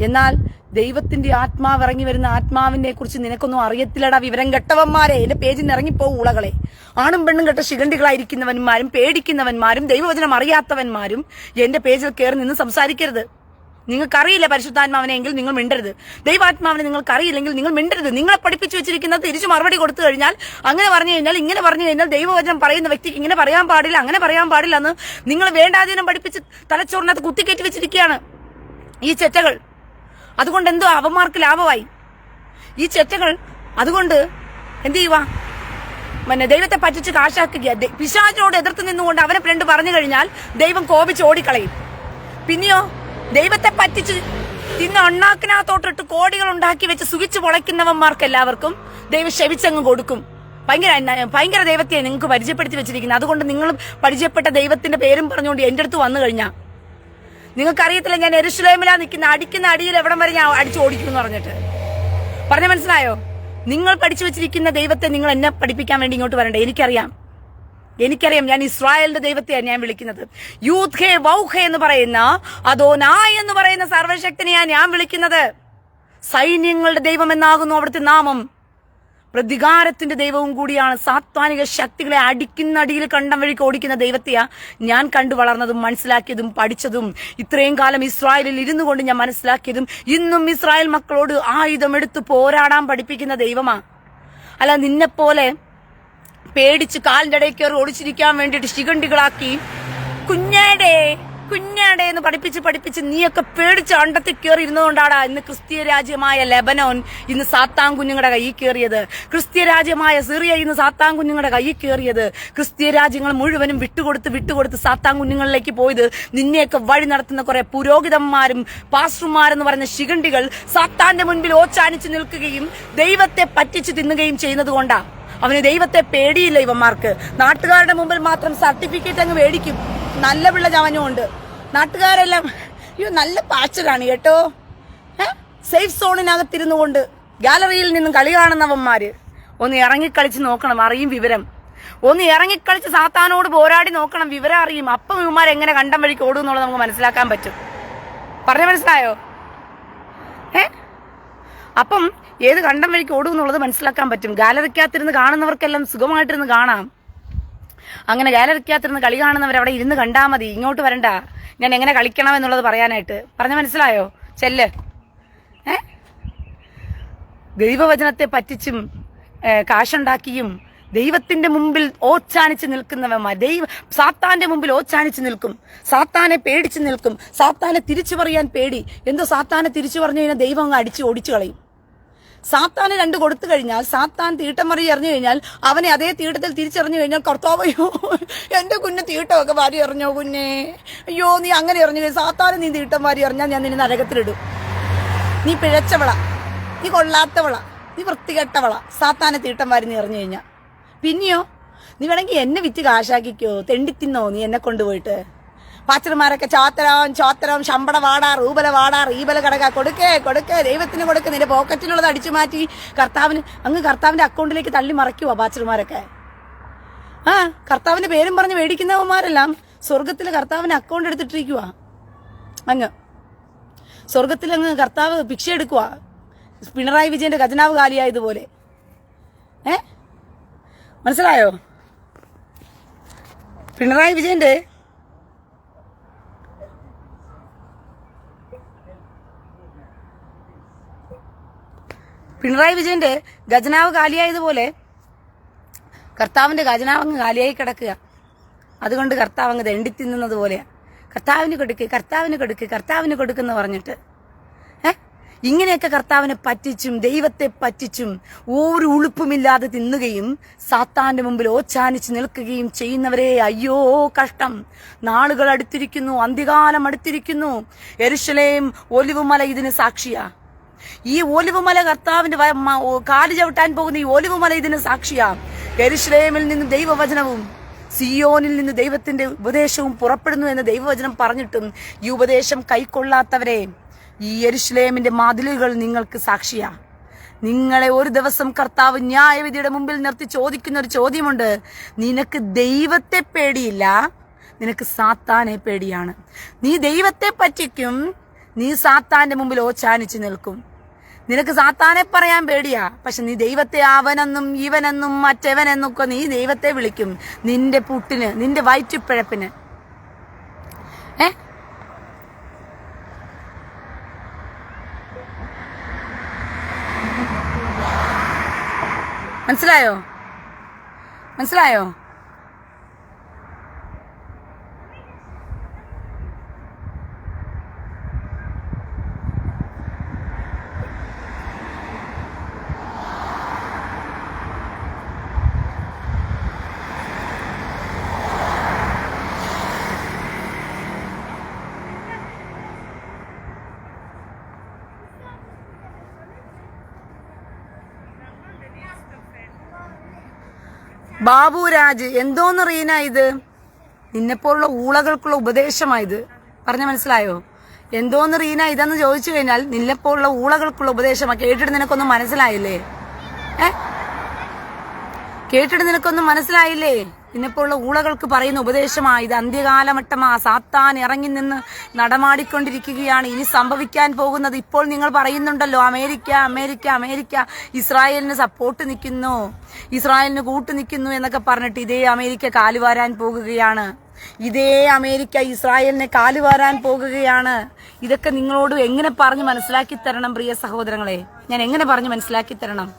എന്നാൽ ദൈവത്തിന്റെ ആത്മാവ് ഇറങ്ങി വരുന്ന ആത്മാവിനെ കുറിച്ച് നിനക്കൊന്നും അറിയത്തില്ലടാ, വിവരം കെട്ടവന്മാരെ. എന്റെ പേജിൽ നിന്ന് ഇറങ്ങിപ്പോവും ഊളകളെ. ആണും പെണ്ണും കെട്ട ശിഖണ്ഡികളായിരിക്കുന്നവന്മാരും പേടിക്കുന്നവന്മാരും ദൈവവചനം അറിയാത്തവന്മാരും എന്റെ പേജിൽ കയറി നിന്ന് സംസാരിക്കരുത്. നിങ്ങൾക്കറിയില്ല പരിശുദ്ധാത്മാവിനെങ്കിൽ നിങ്ങൾ മിണ്ടരുത്. ദൈവാത്മാവിനെ നിങ്ങൾക്കറിയില്ലെങ്കിൽ നിങ്ങൾ മിണ്ടരുത്. നിങ്ങളെ പഠിപ്പിച്ചു വെച്ചിരിക്കുന്നത് തിരിച്ചു മറുപടി കൊടുത്തു കഴിഞ്ഞാൽ, അങ്ങനെ പറഞ്ഞു കഴിഞ്ഞാൽ, ഇങ്ങനെ പറഞ്ഞു കഴിഞ്ഞാൽ, ദൈവവചനം പറയുന്ന വ്യക്തിക്ക് ഇങ്ങനെ പറയാൻ പാടില്ല, അങ്ങനെ പറയാൻ പാടില്ല എന്ന് നിങ്ങൾ വേണ്ടാധീനം പഠിപ്പിച്ച് തലച്ചോറിനകത്ത് കുത്തിക്കയറ്റി വെച്ചിരിക്കുകയാണ് ഈ ചെറ്റകൾ. അതുകൊണ്ട് എന്തോ അവന്മാർക്ക് ലാഭമായി ഈ ചെറ്റകൾ. അതുകൊണ്ട് എന്ത് ചെയ്യുക? ദൈവത്തെ പറ്റിച്ച് കാശാക്കുക. പിശാചിനോട് എതിർത്ത് നിന്നുകൊണ്ട് അവനെ ഫ്രണ്ട് പറഞ്ഞു കഴിഞ്ഞാൽ ദൈവം കോപിച്ച് ഓടിക്കളയും. പിന്നെയോ ദൈവത്തെ പറ്റിച്ച് തിന്ന് അണ്ണാക്കിനകത്തോട്ടിട്ട് കോടികൾ ഉണ്ടാക്കി വെച്ച് സുഖിച്ചു പൊളയ്ക്കുന്നവന്മാർക്ക് എല്ലാവർക്കും ദൈവം ക്ഷമിച്ചങ്ങ് കൊടുക്കും. ഭയങ്കര ദൈവത്തെ നിങ്ങൾക്ക് പരിചയപ്പെടുത്തി വെച്ചിരിക്കുന്നത്. അതുകൊണ്ട് നിങ്ങൾ പരിചയപ്പെട്ട ദൈവത്തിന്റെ പേരും പറഞ്ഞുകൊണ്ട് എന്റെ അടുത്ത് വന്നു കഴിഞ്ഞാൽ നിങ്ങൾക്കറിയത്തില്ല ഞാൻ യെരൂശലേമിലാ നിൽക്കുന്ന, അടിക്കുന്ന അടിയിൽ എവിടം വരെ ഞാൻ അടിച്ചു ഓടിക്കും എന്ന് പറഞ്ഞിട്ട്. പറഞ്ഞ മനസ്സിലായോ? നിങ്ങൾ പഠിച്ചു വെച്ചിരിക്കുന്ന ദൈവത്തെ നിങ്ങൾ എന്നെ പഠിപ്പിക്കാൻ വേണ്ടി ഇങ്ങോട്ട് വരണ്ടേ. എനിക്കറിയാം. ഞാൻ ഇസ്രായേലിന്റെ ദൈവത്തെയാണ് ഞാൻ വിളിക്കുന്നത്. യൂത്ത് ഹേ വൗഹേ എന്ന് പറയുന്ന അദോനായ് എന്ന് പറയുന്ന സർവശക്തനെയാണ് ഞാൻ വിളിക്കുന്നത്. സൈന്യങ്ങളുടെ ദൈവം എന്നാകുന്നു അവിടുത്തെ നാമം. പ്രതികാരത്തിന്റെ ദൈവവും കൂടിയാണ്. സാത്വാനിക ശക്തികളെ അടിക്കുന്ന അടിയിൽ കണ്ടം വഴിക്ക് ഓടിക്കുന്ന ദൈവത്തെയാ ഞാൻ കണ്ടു വളർന്നതും മനസ്സിലാക്കിയതും പഠിച്ചതും. ഇത്രയും കാലം ഇസ്രായേലിൽ ഇരുന്നു കൊണ്ട് ഞാൻ മനസ്സിലാക്കിയതും ഇന്നും ഇസ്രായേൽ മക്കളോട് ആയുധമെടുത്ത് പോരാടാൻ പഠിപ്പിക്കുന്ന ദൈവമാ. അല്ല നിന്നെപ്പോലെ പേടിച്ച് കാലിന്റെ ഇടയിൽ കയറി ഓടിച്ചിരിക്കാൻ വേണ്ടിയിട്ട് ശിഖണ്ഡികളാക്കി കുഞ്ഞാടേ എന്ന് പഠിപ്പിച്ച് നീയൊക്കെ പേടിച്ച് അണ്ടത്തിൽ കയറി ഇരുന്നതുകൊണ്ടാണ് ഇന്ന് ക്രിസ്തീയ രാജ്യമായ ലെബനോൻ ഇന്ന് സാത്താൻ കുഞ്ഞുങ്ങളുടെ കയ്യിൽ കയറിയത്. ക്രിസ്തീയ രാജ്യമായ സിറിയ ഇന്ന് സാത്താൻ കുഞ്ഞുങ്ങളുടെ കയ്യിൽ കയറിയത്. ക്രിസ്തീയ രാജ്യങ്ങൾ മുഴുവനും വിട്ടുകൊടുത്ത് സാത്താൻ കുഞ്ഞുങ്ങളിലേക്ക് പോയത് നിന്നെയൊക്കെ വഴി നടത്തുന്ന കുറെ പുരോഹിതന്മാരും പാസ്റ്റർമാരെന്ന് പറയുന്ന ശിഖണ്ഡികൾ സാത്താന്റെ മുൻപിൽ ഓച്ചാനിച്ച് നിൽക്കുകയും ദൈവത്തെ പറ്റിച്ച് തിന്നുകയും ചെയ്യുന്നത് കൊണ്ടാ. അവന് ദൈവത്തെ പേടിയില്ല ഇവന്മാർക്ക്. നാട്ടുകാരുടെ മുമ്പിൽ മാത്രം സർട്ടിഫിക്കറ്റ് അങ്ങ് മേടിക്കും. നല്ല പിള്ള ചവനുമുണ്ട്. നാട്ടുകാരെല്ലാം അയ്യോ നല്ല പാച്ചലാണ് കേട്ടോ. സേഫ് സോണിനകത്തിരുന്നു കൊണ്ട് ഗാലറിയിൽ നിന്നും കളി കാണുന്നവന്മാര് ഒന്ന് ഇറങ്ങിക്കളിച്ച് നോക്കണം, അറിയും വിവരം. ഒന്ന് ഇറങ്ങിക്കളിച്ച് സാത്താനോട് പോരാടി നോക്കണം, വിവരം അറിയും. അപ്പം ഇവന്മാർ എങ്ങനെ കണ്ടം വഴിക്ക് ഓടും എന്നുള്ളത് നമുക്ക് മനസ്സിലാക്കാൻ പറ്റും. പറഞ്ഞ മനസ്സിലായോ? അപ്പം ഏത് കണ്ടം വഴിക്ക് ഓടും എന്നുള്ളത് മനസ്സിലാക്കാൻ പറ്റും. ഗാലറിക്കകത്തിരുന്ന് കാണുന്നവർക്കെല്ലാം സുഖമായിട്ടിരുന്ന് കാണാം. അങ്ങനെ ഗാലറിക്കകത്തിരുന്ന് കളി കാണുന്നവർ അവിടെ ഇരുന്ന് കണ്ടാൽ മതി, ഇങ്ങോട്ട് വരണ്ട ഞാൻ എങ്ങനെ കളിക്കണം എന്നുള്ളത് പറയാനായിട്ട്. പറഞ്ഞ മനസ്സിലായോ? ചെല്ല്. ദൈവവചനത്തെ പറ്റിച്ചും കാശുണ്ടാക്കിയും ദൈവത്തിന്റെ മുമ്പിൽ ഓച്ചാനിച്ച് നിൽക്കുന്നവന്മാർ സാത്താന്റെ മുമ്പിൽ ഓച്ചാനിച്ച് നിൽക്കും, സാത്താനെ പേടിച്ച് നിൽക്കും. സാത്താനെ തിരിച്ചു പറയാൻ പേടി. എന്തോ സാത്താനെ തിരിച്ചു പറഞ്ഞു കഴിഞ്ഞാൽ ദൈവം അങ്ങ് അടിച്ച് ഓടിച്ചു കളയും. സാത്താന് 2 കൊടുത്തു കഴിഞ്ഞാൽ, സാത്താൻ തീട്ടം മറി എറിഞ്ഞു കഴിഞ്ഞാൽ അവനെ അതേ തീട്ടത്തിൽ തിരിച്ചറിഞ്ഞു കഴിഞ്ഞാൽ കർത്താവയ്യോ എന്റെ കുഞ്ഞ് തീട്ടമൊക്കെ വാരി എറിഞ്ഞോ കുഞ്ഞേ, അയ്യോ നീ അങ്ങനെ എറിഞ്ഞു, സാത്താന് നീ തീട്ടം വാരി എറിഞ്ഞാൽ ഞാൻ നിന്നെ നരകത്തിലിടും, നീ പിഴച്ചവള, നീ കൊള്ളാത്തവള, നീ വൃത്തികെട്ടവള, സാത്താനെ തീട്ടം വാരി നീ എറിഞ്ഞു കഴിഞ്ഞാൽ. പിന്നെയോ നീ വേണമെങ്കിൽ എന്നെ വിറ്റ് കാശാക്കിക്കോ, തെണ്ടിത്തിന്നോ നീ എന്നെ കൊണ്ടുപോയിട്ട്. പാച്ചർമാരൊക്കെ ചോത്തരം ശമ്പട വാടാ, റൂബല വാടാ, റീബല കടക കൊടുക്കേ ദൈവത്തിന് കൊടുക്ക, നിന്റെ പോക്കറ്റിലുള്ളത് അടിച്ചു മാറ്റി കർത്താവിന്റെ അക്കൗണ്ടിലേക്ക് തള്ളി മറയ്ക്കുവാ പാച്ചർമാരൊക്കെ. കർത്താവിന്റെ പേരും പറഞ്ഞ് മേടിക്കുന്നവന്മാരെല്ലാം സ്വർഗത്തിൽ കർത്താവിന്റെ അക്കൗണ്ട് എടുത്തിട്ടിരിക്കുക. സ്വർഗത്തിൽ കർത്താവ് ഭിക്ഷ എടുക്കുക. പിണറായി വിജയന്റെ ഖജനാവ് കാലിയായതുപോലെ. മനസ്സിലായോ? പിണറായി വിജയന്റെ ഖജനാവ് കാലിയായതുപോലെ കർത്താവിന്റെ ഖജനാവ് അങ്ങ് കാലിയായി കിടക്കുക. അതുകൊണ്ട് കർത്താവ് അങ്ങ് തെണ്ടി തിന്നുന്നത് പോലെയാ. കർത്താവിന് കൊടുക്കുന്ന പറഞ്ഞിട്ട് ഇങ്ങനെയൊക്കെ കർത്താവിനെ പറ്റിച്ചും ദൈവത്തെ പറ്റിച്ചും ഒരു ഉളുപ്പുമില്ലാതെ തിന്നുകയും സാത്താന്റെ മുമ്പിൽ ഓച്ചാനിച്ച് നിൽക്കുകയും ചെയ്യുന്നവരെ അയ്യോ കഷ്ടം. നാളുകൾ അടുത്തിരിക്കുന്നു, അന്ത്യകാലം അടുത്തിരിക്കുന്നു. യെരൂശലേം ഒലിവുമല ഇതിന് സാക്ഷിയാ. ഈ ഒലിവുമല കർത്താവിന്റെ കാല് ചവിട്ടാൻ പോകുന്ന ഈ ഒലിവുമല ഇതിന് സാക്ഷിയാ. യെരൂശലേമിൽ നിന്ന് ദൈവവചനവും സിയോനിൽ നിന്ന് ദൈവത്തിന്റെ ഉപദേശവും പുറപ്പെടുന്നു എന്ന് ദൈവവചനം പറഞ്ഞിട്ടും ഈ ഉപദേശം കൈക്കൊള്ളാത്തവരെ ഈ യെരൂശലേമിന്റെ മതിലുകൾ നിങ്ങൾക്ക് സാക്ഷിയാ. നിങ്ങളെ ഒരു ദിവസം കർത്താവ് ന്യായവിധിയുടെ മുമ്പിൽ നിർത്തി ചോദിക്കുന്ന ഒരു ചോദ്യമുണ്ട്. നിനക്ക് ദൈവത്തെ പേടിയില്ല, നിനക്ക് സാത്താനെ പേടിയാണ്. നീ ദൈവത്തെ പറ്റിക്കും, നീ സാത്താന്റെ മുമ്പിൽ ഓച്ചാനിച്ച് നിൽക്കും. നിനക്ക് സാത്താനെ പറയാൻ പേടിയാ, പക്ഷെ നീ ദൈവത്തെ അവനെന്നും ഇവനെന്നും മറ്റവനെന്നൊക്കെ നീ ദൈവത്തെ വിളിക്കും. നിന്റെ പുട്ടിന്, നിന്റെ വയറ്റുപിഴപ്പിന്. മനസ്സിലായോ? ബാബുരാജ് എന്തോന്ന് റീന ഇത്? നിന്നെപ്പോലുള്ള ഊളകൾക്കുള്ള ഉപദേശമായത്. പറഞ്ഞ മനസ്സിലായോ? എന്തോന്ന് റീന ഇതെന്ന് ചോദിച്ചു കഴിഞ്ഞാൽ നിന്നെപ്പോലുള്ള ഊളകൾക്കുള്ള ഉപദേശമാ. കേട്ടിട്ട് നിനക്കൊന്നും മനസ്സിലായില്ലേ? നിന്നെപ്പോലുള്ള ഊളകൾക്ക് പറയുന്ന ഉപദേശമാ ഇത്. അന്ത്യകാലമട്ടമാ. സാത്താൻ ഇറങ്ങി നിന്ന് നടമാടിക്കൊണ്ടിരിക്കുകയാണ്. ഇനി സംഭവിക്കാൻ പോകുന്നത് ഇപ്പോൾ നിങ്ങൾ പറയുന്നുണ്ടല്ലോ, അമേരിക്ക ഇസ്രായേലിന് സപ്പോർട്ട് നിൽക്കുന്നു, ഇസ്രായേലിന് കൂട്ടു നിൽക്കുന്നു എന്നൊക്കെ പറഞ്ഞിട്ട് ഇതേ അമേരിക്ക കാലുവാരാൻ പോകുകയാണ്. ഇതേ അമേരിക്ക ഇസ്രായേലിനെ കാലുവാരാൻ പോകുകയാണ്. ഇതൊക്കെ നിങ്ങളോട് എങ്ങനെ പറഞ്ഞ് മനസ്സിലാക്കി തരണം പ്രിയ സഹോദരങ്ങളെ? ഞാൻ എങ്ങനെ പറഞ്ഞ് മനസ്സിലാക്കി തരണം?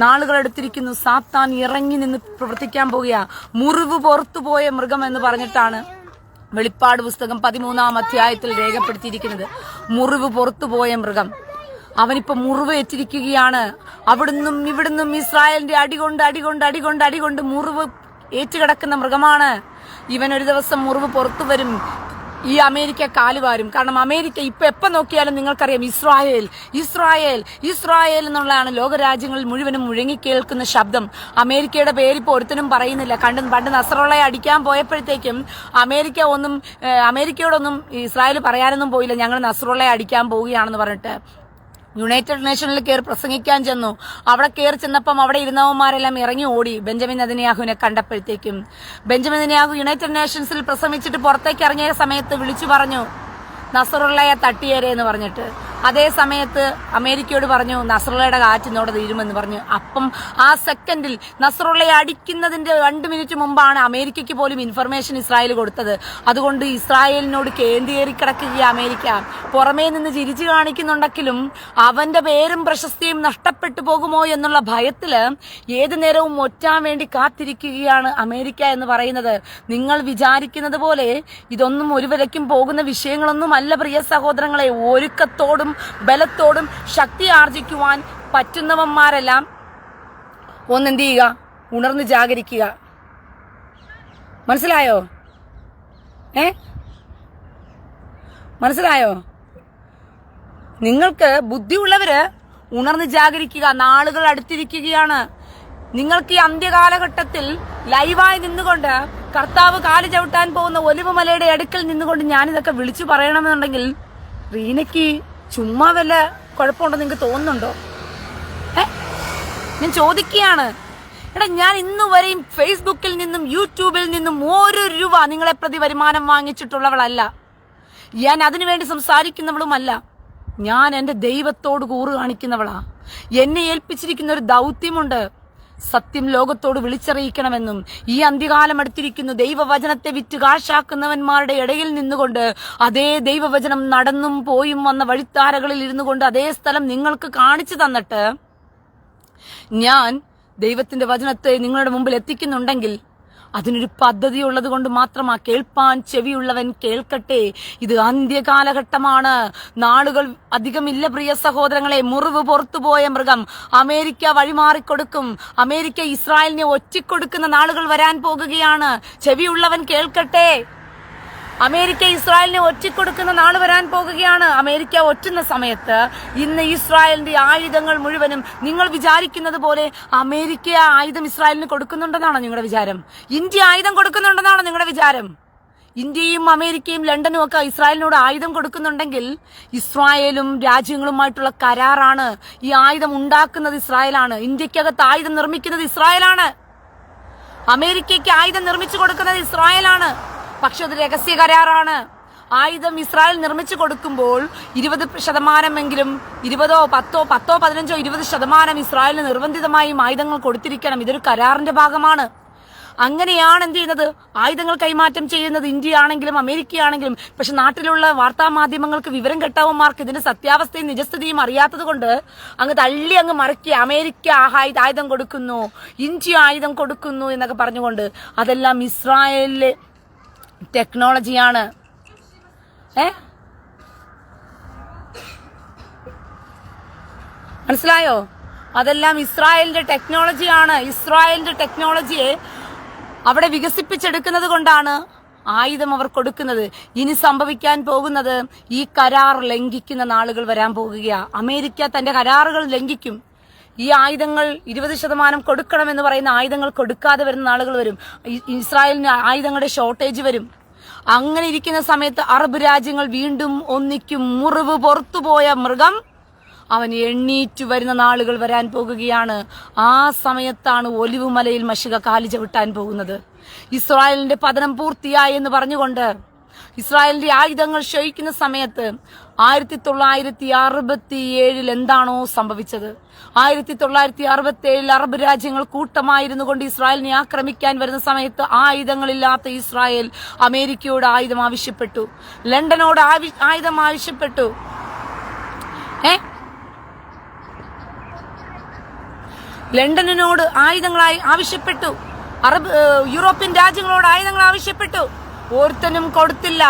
നാളുകൾ എടുത്തിരിക്കുന്നു. സാത്താൻ ഇറങ്ങി നിന്ന് പ്രവർത്തിക്കാൻ പോകുക. മുറിവ് പുറത്തുപോയ മൃഗം എന്ന് പറഞ്ഞിട്ടാണ് വെളിപ്പാട് പുസ്തകം 13-ാം അധ്യായത്തിൽ രേഖപ്പെടുത്തിയിരിക്കുന്നത്. മുറിവ് പുറത്തുപോയ മൃഗം. അവനിപ്പോ മുറിവ് ഏറ്റിരിക്കുകയാണ്. അവിടുന്നും ഇവിടുന്നും ഇസ്രായേലിന്റെ അടികൊണ്ട് മുറിവ് ഏറ്റുകിടക്കുന്ന മൃഗമാണ് ഇവൻ. ഒരു ദിവസം മുറിവ് പുറത്തു വരും. ഈ അമേരിക്ക കാലുവാരും. കാരണം അമേരിക്ക ഇപ്പൊ എപ്പോ നോക്കിയാലും നിങ്ങൾക്കറിയാം ഇസ്രായേൽ ഇസ്രായേൽ ഇസ്രായേൽ എന്നുള്ളതാണ് ലോകരാജ്യങ്ങളിൽ മുഴുവനും മുഴങ്ങിക്കേൾക്കുന്ന ശബ്ദം. അമേരിക്കയുടെ പേര് ഇപ്പോൾ ഒരുത്തനും പറയുന്നില്ല. പണ്ട് നസറുള്ളയെ അടിക്കാൻ പോയപ്പോഴത്തേക്കും അമേരിക്കയോടൊന്നും ഇസ്രായേൽ പറയാനൊന്നും പോയില്ല, ഞങ്ങൾ നസറുള്ളയെ അടിക്കാൻ പോവുകയാണെന്ന് പറഞ്ഞിട്ട്. യുണൈറ്റഡ് നേഷനിൽ കയറി പ്രസംഗിക്കാൻ ചെന്നു. അവിടെ കയറി ചെന്നപ്പം അവിടെ ഇരുന്നവന്മാരെല്ലാം ഇറങ്ങി ഓടി ബെഞ്ചമിൻ നെതന്യാഹുവിനെ കണ്ടപ്പോഴത്തേക്കും. ബെഞ്ചമിൻ നെതന്യാഹു യുണൈറ്റഡ് നേഷൻസിൽ പ്രസംഗിച്ചിട്ട് പുറത്തേക്ക് ഇറങ്ങിയ സമയത്ത് വിളിച്ചു പറഞ്ഞു നസറുള്ളയെ തട്ടിയേരെ എന്ന് പറഞ്ഞിട്ട്. അതേ സമയത്ത് അമേരിക്കയോട് പറഞ്ഞു നസറുള്ളയുടെ കാറ്റിനോട് തീരുമെന്ന് പറഞ്ഞു. അപ്പം ആ സെക്കൻഡിൽ നസറുള്ളയെ അടിക്കുന്നതിന്റെ 2 മിനിറ്റ് മുമ്പാണ് അമേരിക്കയ്ക്ക് പോലും ഇൻഫർമേഷൻ ഇസ്രായേൽ കൊടുത്തത്. അതുകൊണ്ട് ഇസ്രായേലിനോട് കേന്ദ്രീകരി കിടക്കുക അമേരിക്ക. പുറമേ നിന്ന് ചിരിച്ചു കാണിക്കുന്നുണ്ടെങ്കിലും അവന്റെ പേരും പ്രശസ്തിയും നഷ്ടപ്പെട്ടു പോകുമോ എന്നുള്ള ഭയത്തില് ഏതു നേരവും ഒറ്റാൻ വേണ്ടി കാത്തിരിക്കുകയാണ് അമേരിക്ക എന്ന് പറയുന്നത്. നിങ്ങൾ വിചാരിക്കുന്നത് പോലെ ഇതൊന്നും ഒരു വിലയ്ക്കും പോകുന്ന വിഷയങ്ങളൊന്നും അല്ല പ്രിയ സഹോദരങ്ങളെ. ഒരുക്കത്തോടും ബലത്തോടും ശക്തി ആർജിക്കുവാൻ പറ്റുന്നവന്മാരെല്ലാം ഒന്നെന്ത് ചെയ്യുക, ഉണർന്ന് ജാഗരിക്കുക. മനസ്സിലായോ? മനസ്സിലായോ? നിങ്ങൾക്ക് ബുദ്ധിയുള്ളവര് ഉണർന്ന് ജാഗരിക്കുക. നാളുകൾ അടുത്തിരിക്കുകയാണ്. നിങ്ങൾക്ക് ഈ അന്ത്യകാലഘട്ടത്തിൽ ലൈവായി നിന്നുകൊണ്ട് കർത്താവ് കാല് ചവിട്ടാൻ പോകുന്ന ഒലിവുമലയുടെ അടുക്കൽ നിന്നുകൊണ്ട് ഞാനിതൊക്കെ വിളിച്ചു പറയണമെന്നുണ്ടെങ്കിൽ റീനയ്ക്ക് ചുമ്മാ വല്ല കുഴപ്പമുണ്ടോ നിങ്ങൾക്ക് തോന്നുന്നുണ്ടോ? ഞാൻ ചോദിക്കുകയാണ്. എടാ, ഞാൻ ഇന്നുവരെയും ഫേസ്ബുക്കിൽ നിന്നും യൂട്യൂബിൽ നിന്നും 1 രൂപ നിങ്ങളെ പ്രതി വരുമാനം വാങ്ങിച്ചിട്ടുള്ളവളല്ല. ഞാൻ അതിനുവേണ്ടി സംസാരിക്കുന്നവളുമല്ല. ഞാൻ എന്റെ ദൈവത്തോട് കൂറ് കാണിക്കുന്നവളാ. എന്നെ ഏൽപ്പിച്ചിരിക്കുന്ന ഒരു ദൗത്യമുണ്ട്. സത്യം ലോകത്തോട് വിളിച്ചറിയിക്കണമെന്നും ഈ അന്ത്യകാലം അടുത്തിരിക്കുന്നു. ദൈവവചനത്തെ വിറ്റ് കാശാക്കുന്നവന്മാരുടെ ഇടയിൽ നിന്നുകൊണ്ട് അതേ ദൈവവചനം നടന്നും പോയും വന്ന വഴിത്താരകളിൽ ഇരുന്നു കൊണ്ട് അതേ സ്ഥലം നിങ്ങൾക്ക് കാണിച്ചു തന്നിട്ട് ഞാൻ ദൈവത്തിന്റെ വചനത്തെ നിങ്ങളുടെ മുമ്പിൽ എത്തിക്കുന്നുണ്ടെങ്കിൽ അതിനൊരു പദ്ധതി ഉള്ളത് കൊണ്ട് മാത്രമാ. കേൾപ്പാൻ ചെവിയുള്ളവൻ കേൾക്കട്ടെ. ഇത് അന്ത്യകാലഘട്ടമാണ്. നാളുകൾ അധികമില്ല പ്രിയ സഹോദരങ്ങളെ. മുറിവ് പുറത്തുപോയ മൃഗം അമേരിക്ക വഴിമാറിക്കൊടുക്കും. അമേരിക്ക ഇസ്രായേലിനെ ഒറ്റിക്കൊടുക്കുന്ന നാളുകൾ വരാൻ പോകുകയാണ്. ചെവിയുള്ളവൻ കേൾക്കട്ടെ. അമേരിക്ക ഇസ്രായേലിനെ ഒറ്റിക്കൊടുക്കുന്ന നാൾ വരാൻ പോകുകയാണ്. അമേരിക്ക ഒറ്റുന്ന സമയത്ത് ഇന്ന് ഇസ്രായേലിന്റെ ആയുധങ്ങൾ മുഴുവനും നിങ്ങൾ വിചാരിക്കുന്നത് പോലെ അമേരിക്ക ആയുധം ഇസ്രായേലിന് കൊടുക്കുന്നുണ്ടെന്നാണോ നിങ്ങളുടെ വിചാരം? ഇന്ത്യ ആയുധം കൊടുക്കുന്നുണ്ടെന്നാണോ നിങ്ങളുടെ വിചാരം? ഇന്ത്യയും അമേരിക്കയും ലണ്ടനും ഒക്കെ ഇസ്രായേലിനോട് ആയുധം കൊടുക്കുന്നുണ്ടെങ്കിൽ ഇസ്രായേലും രാജ്യങ്ങളുമായിട്ടുള്ള കരാറാണ്. ഈ ആയുധം ഉണ്ടാക്കുന്നത് ഇസ്രായേലാണ്. ഇന്ത്യക്കകത്ത് ആയുധം നിർമ്മിക്കുന്നത് ഇസ്രായേലാണ്. അമേരിക്കയ്ക്ക് ആയുധം നിർമ്മിച്ചു കൊടുക്കുന്നത് ഇസ്രായേലാണ്. പക്ഷെ അത് രഹസ്യ കരാറാണ്. ആയുധം ഇസ്രായേൽ നിർമ്മിച്ചു കൊടുക്കുമ്പോൾ 20% 15% ഇസ്രായേലിന് നിർബന്ധിതമായും ആയുധങ്ങൾ കൊടുത്തിരിക്കണം. ഇതൊരു കരാറിന്റെ ഭാഗമാണ്. അങ്ങനെയാണ് എന്ത് ചെയ്യുന്നത്, ആയുധങ്ങൾ കൈമാറ്റം ചെയ്യുന്നത് ഇന്ത്യ ആണെങ്കിലും അമേരിക്കയാണെങ്കിലും. പക്ഷെ നാട്ടിലുള്ള വാർത്താ മാധ്യമങ്ങൾക്ക് വിവരം കെട്ടവന്മാർക്ക് ഇതിന്റെ സത്യാവസ്ഥയും നിജസ്ഥിതിയും അറിയാത്തത് കൊണ്ട് അങ്ങ് മറക്കി അമേരിക്ക ആയുധം കൊടുക്കുന്നു, ഇന്ത്യ ആയുധം കൊടുക്കുന്നു എന്നൊക്കെ പറഞ്ഞുകൊണ്ട്. അതെല്ലാം ഇസ്രായേലിലെ ടെക്നോളജിയാണ്. മനസ്സിലായോ? അതെല്ലാം ഇസ്രായേലിന്റെ ടെക്നോളജിയാണ്. ഇസ്രായേലിന്റെ ടെക്നോളജിയെ അവിടെ വികസിപ്പിച്ചെടുക്കുന്നത് കൊണ്ടാണ് ആയുധം അവർ കൊടുക്കുന്നത്. ഇനി സംഭവിക്കാൻ പോകുന്നത് ഈ കരാർ ലംഘിക്കുന്ന നാളുകൾ വരാൻ പോകുകയാ. അമേരിക്ക തന്റെ കരാറുകൾ ലംഘിക്കും. ഈ ആയുധങ്ങൾ 20% കൊടുക്കണമെന്ന് പറയുന്ന ആയുധങ്ങൾ കൊടുക്കാതെ വരുന്ന നാളുകൾ വരും. ഇസ്രായേലിന് ആയുധങ്ങളുടെ ഷോർട്ടേജ് വരും. അങ്ങനെ ഇരിക്കുന്ന സമയത്ത് അറബ് രാജ്യങ്ങൾ വീണ്ടും ഒന്നിക്കും. മുറിവ് പുറത്തുപോയ മൃഗം അവൻ എണ്ണീറ്റു വരുന്ന നാളുകൾ വരാൻ പോകുകയാണ്. ആ സമയത്താണ് ഒലിവുമലയിൽ മഷിക കാലി ചവിട്ടാൻ പോകുന്നത്. ഇസ്രായേലിന്റെ പതനം പൂർത്തിയായി എന്ന് പറഞ്ഞുകൊണ്ട് ഇസ്രായേലിന്റെ ആയുധങ്ങൾ ക്ഷയിക്കുന്ന സമയത്ത് 1967 എന്താണോ സംഭവിച്ചത്, 1967 അറബ് രാജ്യങ്ങൾ കൂട്ടമായിരുന്നു കൊണ്ട് ഇസ്രായേലിനെ ആക്രമിക്കാൻ വരുന്ന സമയത്ത് ആയുധങ്ങളില്ലാത്ത ഇസ്രായേൽ അമേരിക്കയോട് ആയുധം ആവശ്യപ്പെട്ടു, ലണ്ടനോട് ആയുധം ആവശ്യപ്പെട്ടു. ലണ്ടനോട് ആയുധങ്ങളായി ആവശ്യപ്പെട്ടു, യൂറോപ്യൻ രാജ്യങ്ങളോട് ആയുധങ്ങൾ ആവശ്യപ്പെട്ടു. ഓർത്തനും കൊടുത്തില്ല.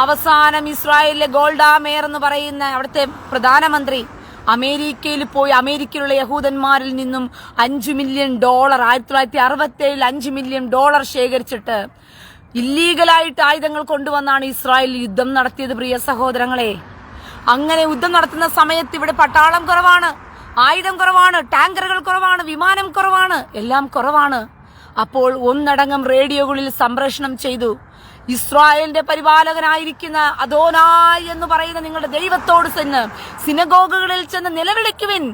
അവസാനം ഇസ്രായേലിലെ ഗോൾഡ മേയർ എന്ന് പറയുന്ന അവിടുത്തെ പ്രധാനമന്ത്രി അമേരിക്കയിൽ പോയി അമേരിക്കയിലുള്ള യഹൂദന്മാരിൽ നിന്നും $5 മില്യൺ 1967 $5 മില്യൺ ശേഖരിച്ചിട്ട് ഇല്ലീഗലായിട്ട് ആയുധങ്ങൾ കൊണ്ടുവന്നാണ് ഇസ്രായേൽ യുദ്ധം നടത്തിയത്. പ്രിയ സഹോദരങ്ങളെ, അങ്ങനെ യുദ്ധം നടത്തുന്ന സമയത്ത് ഇവിടെ പട്ടാളം കുറവാണ്, ആയുധം കുറവാണ്, ടാങ്കറുകൾ കുറവാണ്, വിമാനം കുറവാണ്, എല്ലാം കുറവാണ്. അപ്പോൾ ഒന്നടങ്കം റേഡിയോകളിൽ സംപ്രേഷണം ചെയ്തു, ഇസ്രായേലിന്റെ പരിപാലകനായിരിക്കുന്ന അദോനായ് എന്ന് പറയുന്ന നിങ്ങളുടെ ദൈവത്തോട് ചെന്ന് സിനഗോഗുകളിൽ ചെന്ന് നിലവിളിക്കുവിൻ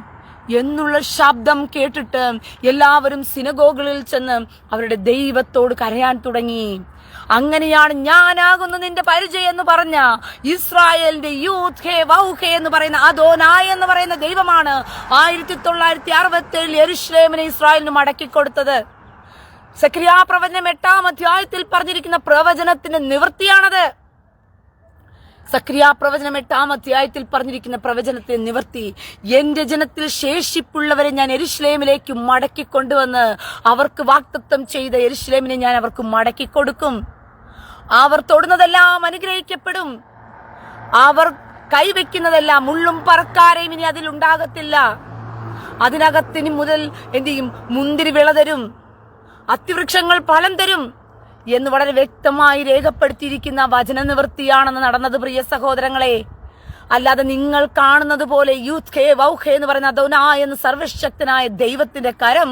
എന്നുള്ള ശബ്ദം കേട്ടിട്ട് എല്ലാവരും സിനഗോഗുകളിൽ ചെന്ന് അവരുടെ ദൈവത്തോട് കരയാൻ തുടങ്ങി. അങ്ങനെയാണ് ഞാനാകുന്നു നിന്റെ പരിചയം എന്ന് പറഞ്ഞ ഇസ്രായേലിന്റെ യൂത്ത് ഹേ വൗഹേ എന്ന് പറയുന്ന അദോനായ് എന്ന് പറയുന്ന ദൈവമാണ് 1967 യെരുശലേമിനെ ഇസ്രായേലിന് മടക്കിക്കൊടുത്തത്. സക്രിയാ പ്രവചനം 8-ാം അധ്യായത്തിൽ പറഞ്ഞിരിക്കുന്ന പ്രവചനത്തിന്റെ നിവൃത്തിയാണത്. സക്രിയാ പ്രവചനം 8-ാം അധ്യായത്തിൽ പറഞ്ഞിരിക്കുന്ന പ്രവചനത്തെ നിവർത്തി. എന്റെ ജനത്തിൽ ശേഷിപ്പുള്ളവരെ ഞാൻ യെരുശലേമിലേക്ക് മടക്കിക്കൊണ്ടുവന്ന് അവർക്ക് വാഗ്ദത്തം ചെയ്ത യെരുശലേമിനെ ഞാൻ അവർക്ക് മടക്കിക്കൊടുക്കും. അവർ തൊടുന്നതെല്ലാം അനുഗ്രഹിക്കപ്പെടും. അവർ കൈവയ്ക്കുന്നതെല്ലാം മുള്ളും പറക്കാരെയും ഇനി അതിലുണ്ടാകത്തില്ല. അതിനകത്തിന് മുതൽ എന്ത് ചെയ്യും? മുന്തിരി വിള തരും, അത്തിവൃക്ഷങ്ങൾ ഫലം തരും എന്ന് വളരെ വ്യക്തമായി രേഖപ്പെടുത്തിയിരിക്കുന്ന വചന നിവൃത്തിയാണെന്ന് നടന്നത്. പ്രിയ സഹോദരങ്ങളെ, അല്ലാതെ നിങ്ങൾ കാണുന്നത് പോലെ യൂത്ത് ഹേ വൗഹേ എന്ന് പറയുന്ന അദോനായ് എന്ന് സർവശക്തനായ ദൈവത്തിന്റെ കരം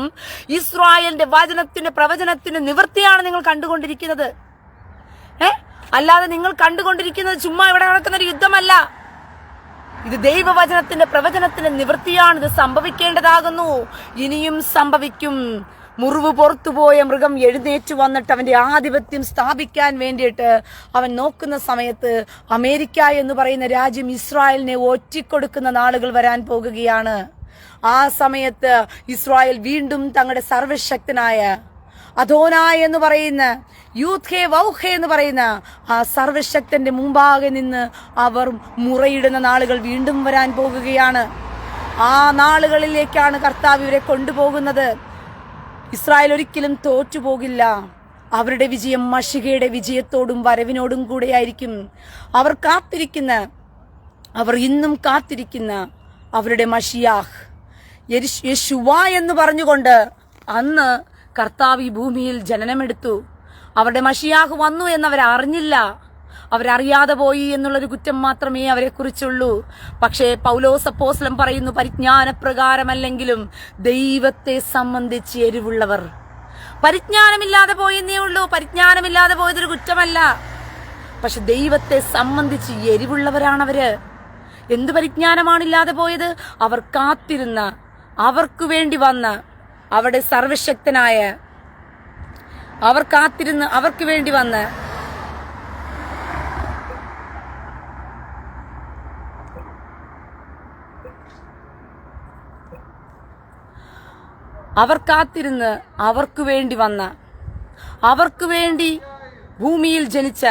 ഇസ്രായേലിന്റെ വചനത്തിന്റെ പ്രവചനത്തിന്റെ നിവൃത്തിയാണ് നിങ്ങൾ കണ്ടുകൊണ്ടിരിക്കുന്നത്. അല്ലാതെ നിങ്ങൾ കണ്ടുകൊണ്ടിരിക്കുന്നത് ചുമ്മാ ഇവിടെ നടക്കുന്ന ഒരു യുദ്ധമല്ല. ഇത് ദൈവവചനത്തിന്റെ പ്രവചനത്തിന്റെ നിവൃത്തിയാണ്. ഇത് സംഭവിക്കേണ്ടതാകുന്നു, ഇനിയും സംഭവിക്കും. മുറിവ് പുറത്തുപോയ മൃഗം എഴുന്നേറ്റ് വന്നിട്ട് അവന്റെ ആധിപത്യം സ്ഥാപിക്കാൻ വേണ്ടിയിട്ട് അവൻ നോക്കുന്ന സമയത്ത് അമേരിക്ക എന്ന് പറയുന്ന രാജ്യം ഇസ്രായേലിനെ ഒറ്റിക്കൊടുക്കുന്ന നാളുകൾ വരാൻ പോകുകയാണ്. ആ സമയത്ത് ഇസ്രായേൽ വീണ്ടും തങ്ങളുടെ സർവശക്തനായ അദോനായ് എന്ന് പറയുന്ന യൂത്ത് ഹേ വൗഹേ എന്ന് പറയുന്ന ആ സർവശക്തന്റെ മുമ്പാകെ നിന്ന് അവർ മുറയിടുന്ന നാളുകൾ വീണ്ടും വരാൻ പോകുകയാണ്. ആ നാളുകളിലേക്കാണ് കർത്താവ് ഇവരെ കൊണ്ടുപോകുന്നത്. ഇസ്രായേൽ ഒരിക്കലും തോറ്റുപോകില്ല. അവരുടെ വിജയം മഷികയുടെ വിജയത്തോടും വരവിനോടും കൂടെയായിരിക്കും. അവർ ഇന്നും കാത്തിരിക്കുന്ന അവരുടെ മഷിയാഹ് യെശുവ എന്ന് പറഞ്ഞുകൊണ്ട് അന്ന് കർത്താവ് ഈ ഭൂമിയിൽ ജനനമെടുത്തു. അവരുടെ മഷിയാഹ് വന്നു എന്നവരറിഞ്ഞില്ല. അവരറിയാതെ പോയി എന്നുള്ളൊരു കുറ്റം മാത്രമേ അവരെ കുറിച്ചുള്ളൂ. പക്ഷേ പൗലോസ് അപ്പോസ്തലൻ പറയുന്നു, പരിജ്ഞാനപ്രകാരമല്ലെങ്കിലും ദൈവത്തെ സംബന്ധിച്ച് എരിവുള്ളവർ. പരിജ്ഞാനമില്ലാതെ പോയെന്നേ ഉള്ളൂ. പരിജ്ഞാനമില്ലാതെ പോയതൊരു കുറ്റമല്ല. പക്ഷെ ദൈവത്തെ സംബന്ധിച്ച് എരിവുള്ളവരാണവര്. എന്ത് പരിജ്ഞാനമാണില്ലാതെ പോയത്? അവർ കാത്തിരുന്ന, അവർക്ക് വേണ്ടി വന്ന അവരുടെ സർവശക്തനായ, അവർ കാത്തിരുന്ന് അവർക്ക് വേണ്ടി വന്ന് അവർക്ക് വേണ്ടി വന്ന, അവർക്ക് വേണ്ടി ഭൂമിയിൽ ജനിച്ച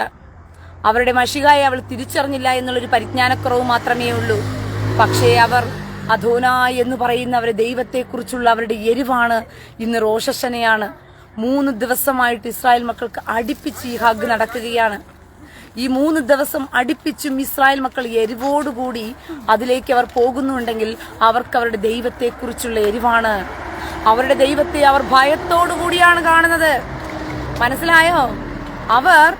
അവരുടെ മഷികായെ അവൾ തിരിച്ചറിഞ്ഞില്ല എന്നുള്ളൊരു പരിജ്ഞാനക്കുറവ് മാത്രമേ ഉള്ളൂ. പക്ഷേ അവർ അദോനായ് എന്ന് പറയുന്ന അവരുടെ ദൈവത്തെക്കുറിച്ചുള്ള അവരുടെ എരിവാണ്. ഇന്ന് റോഷ് ഹശനയാണ്. 3 ദിവസമായിട്ട് ഇസ്രായേൽ മക്കൾക്ക് അടുപ്പിച്ച് ഈ ഹഗ് നടക്കുകയാണ്. ഈ 3 ദിവസം അടുപ്പിച്ചും ഇസ്രായേൽ മക്കൾ എരിവോടുകൂടി അതിലേക്ക് അവർ പോകുന്നുണ്ടെങ്കിൽ അവർക്ക് അവരുടെ ദൈവത്തെക്കുറിച്ചുള്ള എരിവാണ്. അവരുടെ ദൈവത്തെ അവർ ഭയത്തോടുകൂടിയാണ് കാണുന്നത്. മനസ്സിലായോ? അവർ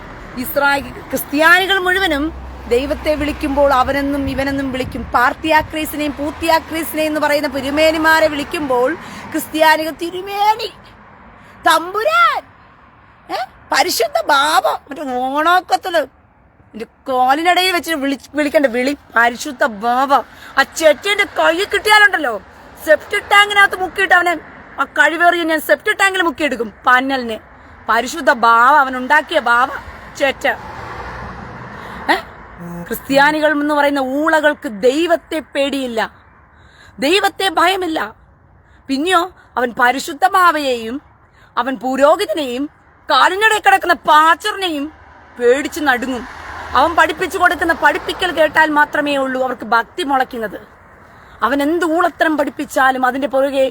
ക്രിസ്ത്യാനികൾ മുഴുവനും ദൈവത്തെ വിളിക്കുമ്പോൾ അവനെന്നും ഇവനെന്നും വിളിക്കും. പാർത്തിയാക്രീസിനെയും പൂത്തിയാക്രീസിനെയും എന്ന് പറയുന്ന തിരുമേനിമാരെ വിളിക്കുമ്പോൾ ക്രിസ്ത്യാനികൾ തിരുമേനി, തമ്പുരാൻ, പരിശുദ്ധ ബാബ, മറ്റേ ഓണാക്കത്തില് കോലിനിടയിൽ വെച്ച് വിളിക്കേണ്ട വിളി പരിശുദ്ധ ബാബ. ആ ചെറ്റന്റെ കൈ കിട്ടിയാലുണ്ടല്ലോ സെപ്റ്റിക് ടാങ്കിനകത്ത് മുക്കിയിട്ട് അവനെ ആ കഴിവേറിയ ഞാൻ സെപ്റ്റിക് ടാങ്കിൽ മുക്കിയെടുക്കും. പന്നലിനെ പരിശുദ്ധ ബാവ, അവനുണ്ടാക്കിയ ബാവ ചേറ്റ. ക്രിസ്ത്യാനികൾ എന്ന് പറയുന്ന ഊളകൾക്ക് ദൈവത്തെ പേടിയില്ല, ദൈവത്തെ ഭയമില്ല. പിന്നെയോ അവൻ പരിശുദ്ധ ബാവയെയും അവൻ പുരോഹിതനെയും കാലിനിടയിൽ കിടക്കുന്ന പാച്ചറിനെയും പേടിച്ച് നടുങ്ങും. അവൻ പഠിപ്പിച്ചു കൊടുക്കുന്ന പഠിപ്പിക്കൽ കേട്ടാൽ മാത്രമേ ഉള്ളൂ അവർക്ക് ഭക്തി മുളയ്ക്കുന്നത്. അവൻ എന്ത് ഊളത്തരം പഠിപ്പിച്ചാലും അതിന്റെ പുറകെ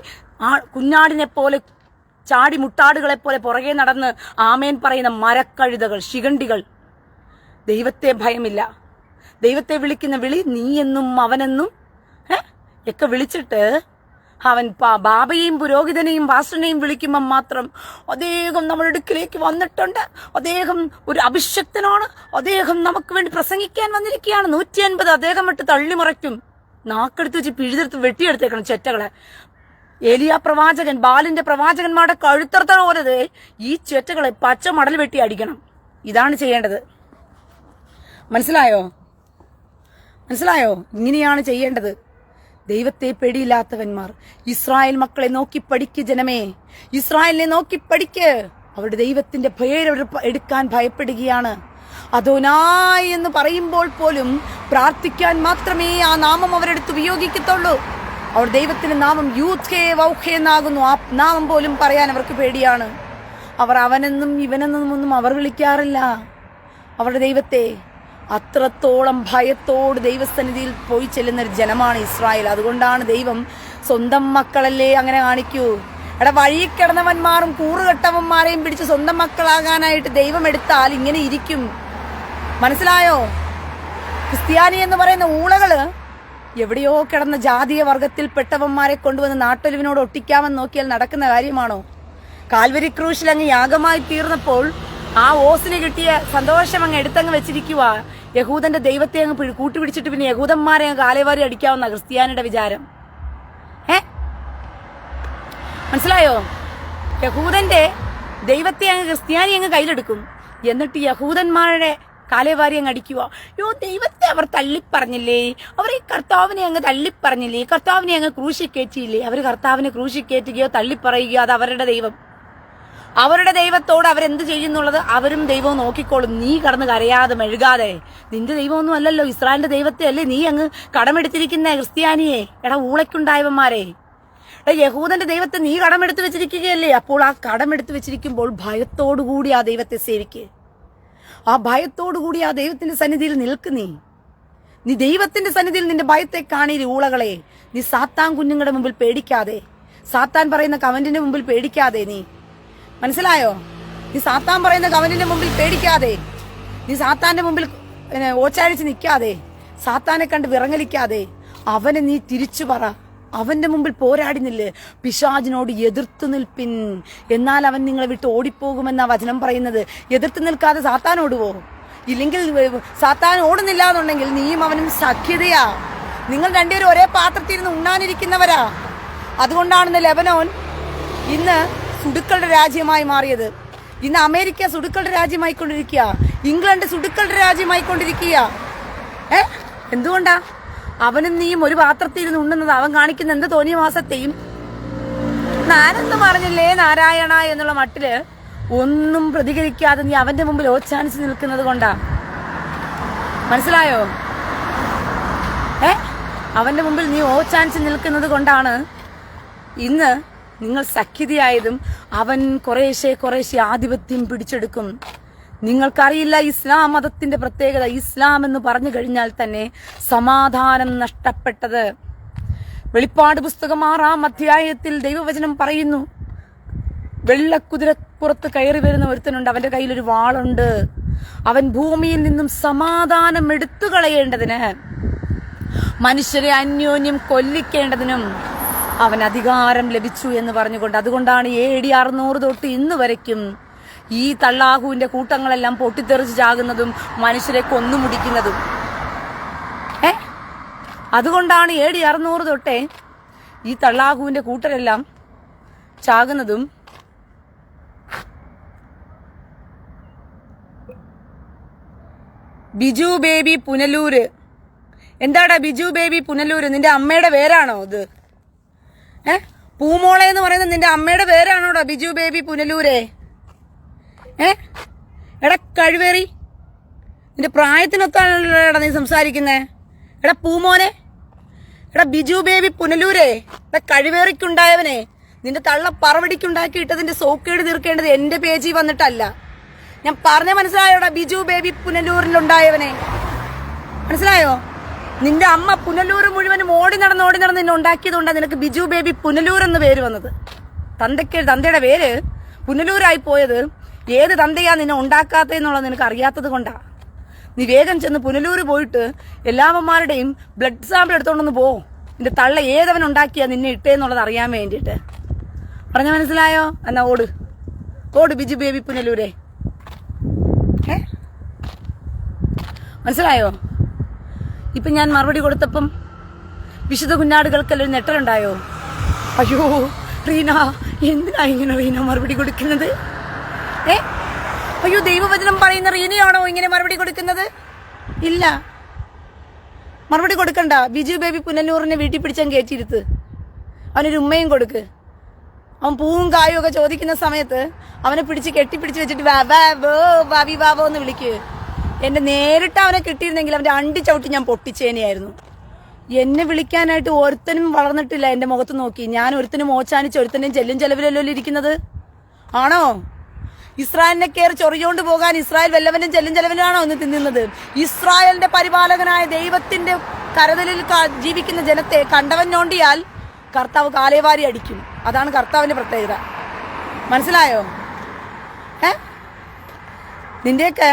കുഞ്ഞാടിനെ പോലെ ചാടി മുട്ടാടുകളെ പോലെ പുറകെ നടന്ന് ആമേൻ പറയുന്ന മരക്കഴുതകൾ, ശിഖണ്ഡികൾ. ദൈവത്തെ ഭയമില്ല. ദൈവത്തെ വിളിക്കുന്ന വിളി നീ എന്നും അവനെന്നും ഒക്കെ വിളിച്ചിട്ട് അവൻ ബാബയെയും പുരോഹിതനെയും പാസ്റ്ററിനെയും വിളിക്കുമ്പം മാത്രം അദ്ദേഹം നമ്മുടെ അടുക്കിലേക്ക് വന്നിട്ടുണ്ട്, അദ്ദേഹം ഒരു അഭിഷക്തനാണ്, അദ്ദേഹം നമുക്ക് വേണ്ടി പ്രസംഗിക്കാൻ വന്നിരിക്കുകയാണ്, 150 അദ്ദേഹം വിട്ട് തള്ളിമറയ്ക്കും. നാക്കെടുത്ത് വെച്ച് പിഴുതെടുത്ത് വെട്ടിയെടുത്തേക്കണം ചെറ്റകളെ. ഏലിയ പ്രവാചകൻ, ബാലിന്റെ പ്രവാചകന്മാരുടെ കഴുത്തറത്ത പോലെ ഈ ചെറ്റകളെ പച്ച മടൽ വെട്ടി അടിക്കണം. ഇതാണ് ചെയ്യേണ്ടത്. മനസ്സിലായോ? ഇങ്ങനെയാണ് ചെയ്യേണ്ടത്. ദൈവത്തെ പേടിയില്ലാത്തവന്മാർ, ഇസ്രായേൽ മക്കളെ നോക്കി പഠിക്ക് ജനമേ, ഇസ്രായേലിനെ നോക്കി പഠിക്ക്. അവരുടെ ദൈവത്തിന്റെ പേര് എടുക്കാൻ ഭയപ്പെടുകയാണ്. അദോനായി എന്ന് പറയുമ്പോൾ പോലും പ്രാർത്ഥിക്കാൻ മാത്രമേ ആ നാമം അവരെടുത്ത് ഉപയോഗിക്കത്തുള്ളൂ. അവർ ദൈവത്തിന്റെ നാമം യൂഥേ വൗഹേ എന്നാകുന്നു. ആ നാമം പോലും പറയാൻ അവർക്ക് പേടിയാണ്. അവർ അവനെന്നും ഇവനെന്നും ഒന്നും അവർ വിളിക്കാറില്ല അവരുടെ ദൈവത്തെ. അത്രത്തോളം ഭയത്തോട് ദൈവസന്നിധിയിൽ പോയി ചെല്ലുന്ന ഒരു ജനമാണ് ഇസ്രായേൽ. അതുകൊണ്ടാണ് ദൈവം സ്വന്തം മക്കളല്ലേ അങ്ങനെ കാണിക്കൂ. വഴി കിടന്നവന്മാരും കൂറുകെട്ടവന്മാരെയും പിടിച്ച് സ്വന്തം മക്കളാകാനായിട്ട് ദൈവം എടുത്താൽ ഇങ്ങനെ ഇരിക്കും. മനസ്സിലായോ? ക്രിസ്ത്യാനി എന്ന് പറയുന്ന ഊളകള് എവിടെയോ കിടന്ന ജാതീയ വർഗത്തിൽപ്പെട്ടവന്മാരെ കൊണ്ടുവന്ന് നാട്ടൊലിവിനോട് ഒട്ടിക്കാമെന്ന് നോക്കിയാൽ നടക്കുന്ന കാര്യമാണോ? കാൽവരി ക്രൂശിൽ അങ്ങ് യാഗമായി തീർന്നപ്പോൾ ആ ഓസിന് കിട്ടിയ സന്തോഷം അങ്ങ് എടുത്തങ്ങ് വെച്ചിരിക്കുക. യഹൂദന്റെ ദൈവത്തെ അങ്ങ് കൂട്ടുപിടിച്ചിട്ട് പിന്നെ യഹൂദന്മാരെ അങ്ങ് കാലേവാരി അടിക്കാവുന്ന ക്രിസ്ത്യാനിയുടെ വിചാരം. മനസ്സിലായോ? യഹൂദന്റെ ദൈവത്തെ അങ്ങ് ക്രിസ്ത്യാനി അങ്ങ് കയ്യിലെടുക്കും. എന്നിട്ട് യഹൂദന്മാരുടെ കാലേവാരി അങ്ങ് അടിക്കുക. ദൈവത്തെ അവർ തള്ളിപ്പറഞ്ഞില്ലേ, അവർ ഈ കർത്താവിനെ അങ്ങ് തള്ളിപ്പറഞ്ഞില്ലേ, കർത്താവിനെ അങ്ങ് ക്രൂശി കയറ്റിയില്ലേ. അവർ കർത്താവിനെ ക്രൂശി കയറ്റുകയോ തള്ളിപ്പറയുകയോ അത് അവരുടെ ദൈവം. അവരുടെ ദൈവത്തോട് അവരെന്ത് ചെയ്യുന്നുള്ളത് അവരും ദൈവവും നോക്കിക്കോളും. നീ കടന്ന് കരയാതെ മെഴുകാതെ. നിന്റെ ദൈവമൊന്നും അല്ലല്ലോ, ഇസ്രായേലിന്റെ ദൈവത്തെ അല്ലേ നീ അങ്ങ് കടമെടുത്തിരിക്കുന്ന ക്രിസ്ത്യാനിയെ. യഹൂദന്മാരെ, യഹൂദന്റെ ദൈവത്തെ നീ കടമെടുത്ത് വെച്ചിരിക്കുകയല്ലേ. അപ്പോൾ ആ കടമെടുത്ത് വെച്ചിരിക്കുമ്പോൾ ഭയത്തോടുകൂടി ആ ദൈവത്തെ സേവിക്ക്. ആ ഭയത്തോടുകൂടി ആ ദൈവത്തിന്റെ സന്നിധിയിൽ നിൽക്ക്. നീ ദൈവത്തിന്റെ സന്നിധിയിൽ നിന്റെ ഭയത്തെ കാണീര് ഊളകളെ. നീ സാത്താൻ കുഞ്ഞുങ്ങളുടെ മുമ്പിൽ പേടിക്കാതെ, സാത്താൻ പറയുന്ന കമന്റിന്റെ മുമ്പിൽ പേടിക്കാതെ. നീ മനസ്സിലായോ? നീ സാത്താൻ പറയുന്ന കമന്റിന്റെ മുമ്പിൽ പേടിക്കാതെ, നീ സാത്താന്റെ മുമ്പിൽ ഓച്ചാഴിച്ച് നിൽക്കാതെ, സാത്താനെ കണ്ട് വിറങ്ങലിക്കാതെ അവനെ നീ തിരിച്ചു പറ. അവന്റെ മുമ്പിൽ പോരാടുന്നില്ലേ? പിശാചിനോട് എതിർത്ത് നിൽപ്പിൻ, എന്നാൽ അവൻ നിങ്ങളെ വിട്ട് ഓടിപ്പോകുമെന്നാ വചനം പറയുന്നത്. എതിർത്ത് നിൽക്കാതെ സാത്താൻ ഓടുവോ? ഇല്ലെങ്കിൽ സാത്താൻ ഓടുന്നില്ല എന്നുണ്ടെങ്കിൽ നീയും അവനും സഖ്യതയാ. നിങ്ങൾ രണ്ടുപേരും ഒരേ പാത്രത്തിൽ നിന്ന് ഉണ്ണാനിരിക്കുന്നവരാ. അതുകൊണ്ടാണ് ലെബനോൻ ഇന്ന് സുടുക്കളുടെ രാജ്യമായി മാറിയത്. ഇന്ന് അമേരിക്ക സുടുക്കളുടെ രാജ്യമായിക്കൊണ്ടിരിക്കുക, ഇംഗ്ലണ്ട് സുടുക്കളുടെ രാജ്യമായിക്കൊണ്ടിരിക്കുക. എന്തുകൊണ്ടാ? അവനും നീയും ഒരു പാത്രത്തിൽ നിന്ന് ഉണ്ണുന്നത്. അവൻ കാണിക്കുന്ന എന്ത് തോന്നിയ മാസത്തെയും നാനെന്ന് പറഞ്ഞില്ലേ നാരായണ എന്നുള്ള മട്ടില് ഒന്നും പ്രതികരിക്കാതെ നീ അവന്റെ മുമ്പിൽ ഓച്ചാനിച്ച് നിൽക്കുന്നത് കൊണ്ടാ. മനസ്സിലായോ? അവന്റെ മുമ്പിൽ നീ ഓച്ചാനിച്ച് നിൽക്കുന്നത് കൊണ്ടാണ് ഇന്ന് നിങ്ങൾ സഖ്യതയായതും. അവൻ കുറേശ്ശെ ആധിപത്യം പിടിച്ചെടുക്കും. നിങ്ങൾക്കറിയില്ല ഇസ്ലാം മതത്തിന്റെ പ്രത്യേകത. ഇസ്ലാം എന്ന് പറഞ്ഞു കഴിഞ്ഞാൽ തന്നെ സമാധാനം നഷ്ടപ്പെട്ടത്. വെളിപ്പാട് പുസ്തകം 6-ാം അധ്യായത്തിൽ ദൈവവചനം പറയുന്നു, വെള്ളക്കുതിരപ്പുറത്ത് കയറി വരുന്ന ഒരുത്തനുണ്ട്, അവന്റെ കയ്യിലൊരു വാളുണ്ട്. അവൻ ഭൂമിയിൽ നിന്നും സമാധാനം എടുത്തു കളയേണ്ടതിന്, മനുഷ്യരെ അന്യോന്യം കൊല്ലിക്കേണ്ടതിനും അവൻ അധികാരം ലഭിച്ചു എന്ന് പറഞ്ഞുകൊണ്ട്. അതുകൊണ്ടാണ് AD 600 തൊട്ട് ഇന്ന് വരയ്ക്കും ഈ തള്ളാഹുവിന്റെ കൂട്ടങ്ങളെല്ലാം പൊട്ടിത്തെറിച്ച് ചാകുന്നതും മനുഷ്യരെ കൊന്നുമുടിക്കുന്നതും. അതുകൊണ്ടാണ് AD 600 തൊട്ടേ ഈ തള്ളാഹുവിന്റെ കൂട്ടരെല്ലാം ചാകുന്നതും. ബിജു ബേബി പുനലൂര്. എന്താടാ ബിജു ബേബി പുനലൂര്? നിന്റെ അമ്മയുടെ പേരാണോ ഇത്? പൂമോളെ എന്ന് പറയുന്നത് നിന്റെ അമ്മയുടെ പേരാണോടാ ബിജു ബേബി പുനലൂരെ? എടാ കഴിവേറി, നിന്റെ പ്രായത്തിനൊത്താണല്ലോടാ നീ സംസാരിക്കുന്നേ. എടാ പൂമോനെ, എടാ ബിജു ബേബി പുനലൂരെ, എടാ കഴിവേറിക്കുണ്ടായവനെ, നിന്റെ തള്ള പറവടിക്കുണ്ടാക്കിയിട്ടതിന്റെ സോക്കേട് തീർക്കേണ്ടത് എന്റെ പേജിൽ വന്നിട്ടല്ല. ഞാൻ പറഞ്ഞ മനസ്സിലായോടാ? ബിജു ബേബി പുനലൂരിലുണ്ടായവനെ മനസ്സിലായോ? നിന്റെ അമ്മ പുനലൂർ മുഴുവനും ഓടി നടന്ന് നിന്നെ ഉണ്ടാക്കിയതുകൊണ്ടാണ് നിനക്ക് ബിജു ബേബി പുനലൂർ എന്ന് പേര് വന്നത്. തന്തയുടെ പേര് പുനലൂരായി പോയത് ഏത് തന്തയാ നിന്നെ ഉണ്ടാക്കാത്തതെന്നുള്ളത് നിനക്ക് അറിയാത്തത് കൊണ്ടാ. നീ വേഗം ചെന്ന് പുനലൂര് പോയിട്ട് എല്ലാവന്മാരുടെയും ബ്ലഡ് സാമ്പിൾ എടുത്തോണ്ടൊന്ന് പോ. നിന്റെ തള്ള ഏതവൻ ഉണ്ടാക്കിയാ നിന്നെ ഇട്ടേന്നുള്ളത് അറിയാൻ വേണ്ടിയിട്ട്. പറഞ്ഞ മനസ്സിലായോ? എന്നാ ഓട് ഓട് ബിജു ബേബി പുനലൂരെ. മനസ്സിലായോ? ഇപ്പൊ ഞാൻ മറുപടി കൊടുത്തപ്പം വിശുദ്ധ കുഞ്ഞാടുകൾക്കെല്ലാം ഒരു നെട്ടലുണ്ടായോ? അയ്യോ റീന, എന്തിനാ ഇങ്ങനെ റീന മറുപടി കൊടുക്കുന്നത്? അയ്യോ, ദൈവവചനം പറയുന്ന റീനയാണോ ഇങ്ങനെ മറുപടി കൊടുക്കുന്നത്? ഇല്ല, മറുപടി കൊടുക്കണ്ട. ബിജു ബേബി പുനലൂറിനെ വീട്ടിൽ പിടിച്ചാൽ കയറ്റിയിരുത്ത്, അവനൊരു ഉമ്മയും കൊടുക്ക്. അവൻ പൂവും കായും ഒക്കെ ചോദിക്കുന്ന സമയത്ത് അവനെ പിടിച്ച് കെട്ടിപ്പിടിച്ച് വെച്ചിട്ട് ഭാവി വാവോ എന്ന് വിളിക്ക്. എന്നെ നേരിട്ട് അവനെ കിട്ടിയിരുന്നെങ്കിൽ അവന്റെ അണ്ടി ചവിട്ടി ഞാൻ പൊട്ടിച്ചേനെയായിരുന്നു. എന്നെ വിളിക്കാനായിട്ട് ഒരുത്തനും വളർന്നിട്ടില്ല. എന്റെ മുഖത്ത് നോക്കി ഞാൻ ഒരുത്തനും മോച്ചാനിച്ച് ഒരുത്തനും ചെല്ലും ചെലവിലല്ലോ ഇരിക്കുന്നത്. ആണോ? ഇസ്രായേലിനെ കയറി ചൊറിയോണ്ട് പോകാൻ ഇസ്രായേൽ വല്ലവനും ചെല്ലും ചെലവിലാണോ ഇന്ന് തിന്നുന്നത്? ഇസ്രായേലിന്റെ പരിപാലകനായ ദൈവത്തിന്റെ കരുതലിൽ ജീവിക്കുന്ന ജനത്തെ കണ്ടവൻ ഞോണ്ടിയാൽ കർത്താവ് കാലേവാരി അടിക്കും. അതാണ് കർത്താവിന്റെ പ്രത്യേകത. മനസ്സിലായോ? നിന്റെയൊക്കെ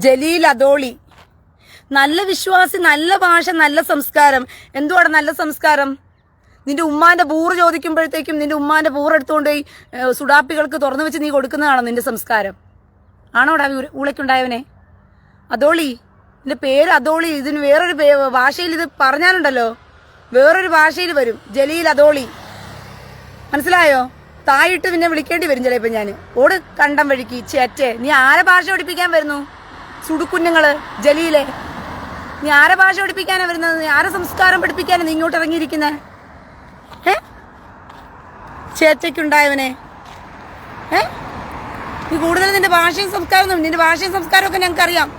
ജലീൽ അദോളി, നല്ല വിശ്വാസി, നല്ല ഭാഷ, നല്ല സംസ്കാരം. എന്തുവാണ് നല്ല സംസ്കാരം? നിന്റെ ഉമ്മാന്റെ ബൂറ് ചോദിക്കുമ്പോഴത്തേക്കും നിന്റെ ഉമ്മാന്റെ ബൂറ് എടുത്തുകൊണ്ട് പോയി സുഡാപ്പികൾക്ക് തുറന്നു വെച്ച് നീ കൊടുക്കുന്നതാണോ നിന്റെ സംസ്കാരം? ആണോടാ ഊളയ്ക്കുണ്ടായവനെ? അദോളി, നിന്റെ പേര് അദോളി. ഇതിന് വേറൊരു ഭാഷയിൽ ഇത് പറഞ്ഞാലുണ്ടല്ലോ, വേറൊരു ഭാഷയിൽ വരും. ജലീൽ അദോളി, മനസ്സിലായോ? തായിട്ട് പിന്നെ വിളിക്കേണ്ടി വരും ചിലപ്പോ ഞാൻ. ഓട് കണ്ടം വഴിക്ക് ചേറ്റേ. നീ ആരെ ഭാഷ പഠിപ്പിക്കാൻ വരുന്നു? സുടുക്കുഞ്ഞുങ്ങള് ജലീലെ, നീ ആരെ ഭാഷ പഠിപ്പിക്കാനാ വരുന്നത്? നീ ആരെ സംസ്കാരം പഠിപ്പിക്കാനാ നീ ഇങ്ങോട്ട് ഇറങ്ങിയിരിക്കുന്നേ? ചേറ്റയ്ക്കുണ്ടായവനെ. നീ കൂടുതൽ നിന്റെ ഭാഷയും സംസ്കാരം, നിന്റെ ഭാഷയും സംസ്കാരമൊക്കെ ഞങ്ങൾക്കറിയാം.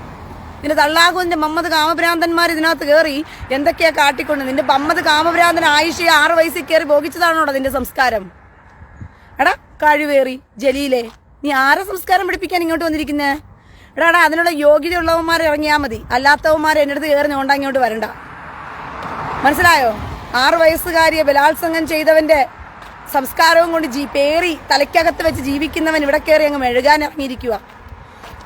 നിന്റെ തള്ളാകുവിന്റെ മമ്മദ് കാമഭ്രാന്തന്മാർ ഇതിനകത്ത് കയറി എന്തൊക്കെയാ കാട്ടിക്കൊണ്ട്. നിന്റെ മമ്മദ് കാമഭ്രാന്തൻ ആയിഷയെ 6 വയസ്സിൽ കയറി ഭോഗിച്ചതാണോടാ നിന്റെ സംസ്കാരം? എടാ കഴിവേറി ജലീലെ, നീ ആരെ സംസ്കാരം പഠിപ്പിക്കാൻ ഇങ്ങോട്ട് വന്നിരിക്കുന്നേ? എടാ, അതിനുള്ള യോഗ്യതയുള്ളവന്മാർ ഇറങ്ങിയാൽ മതി, അല്ലാത്തവന്മാരെ എൻ്റെ അടുത്ത് കയറി നോണ്ടാ ഇങ്ങോട്ട് വരണ്ട. മനസ്സിലായോ? 6 വയസ്സുകാരിയെ ബലാത്സംഗം ചെയ്തവന്റെ സംസ്കാരവും കൊണ്ട് പേറി തലയ്ക്കകത്ത് വെച്ച് ജീവിക്കുന്നവൻ ഇവിടെ കയറി അങ്ങ് മെഴുകാൻ ഇറങ്ങിയിരിക്കുക.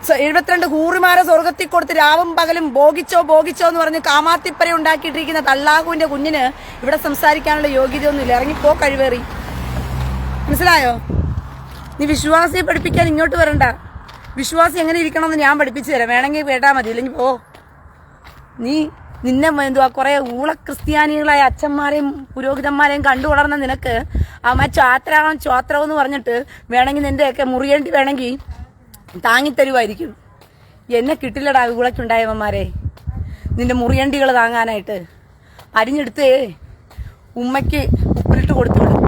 72 ഹൂറിമാരെ സ്വർഗത്തിൽ കൊടുത്ത് രാവും പകലും ഭോഗിച്ചോ എന്ന് പറഞ്ഞ് കാമാത്തിപ്പര ഉണ്ടാക്കിയിട്ടിരിക്കുന്ന തള്ളാഹുവിന്റെ കുഞ്ഞിന് ഇവിടെ സംസാരിക്കാനുള്ള യോഗ്യതയൊന്നുമില്ല. ഇറങ്ങിപ്പോ കഴിവേറി. മനസ്സിലായോ? നീ വിശ്വാസിയെ പഠിപ്പിക്കാൻ ഇങ്ങോട്ട് വരണ്ട. വിശ്വാസി എങ്ങനെ ഇരിക്കണമെന്ന് ഞാൻ പഠിപ്പിച്ചു തരാം. വേണമെങ്കിൽ കേട്ടാ മതി, ഇല്ലെങ്കിൽ പോ. നിന്നെ എന്തുവാ കുറെ ഊള ക്രിസ്ത്യാനികളായ അച്ഛന്മാരെയും പുരോഹിതന്മാരെയും കണ്ടു വളർന്ന നിനക്ക് ചോത്രം എന്ന് പറഞ്ഞിട്ട് വേണമെങ്കിൽ നിന്റെയൊക്കെ മുറിയേണ്ടി വേണമെങ്കിൽ താങ്ങിത്തരുമായിരിക്കും. എന്നെ കിട്ടില്ലടാ ഊളക്കുണ്ടായവന്മാരെ, നിന്റെ മുറിയണ്ടികൾ താങ്ങാനായിട്ട്. അരിഞ്ഞെടുത്തേ ഉമ്മയ്ക്ക് ഉപ്പിലിട്ട് കൊടുത്തുവിടും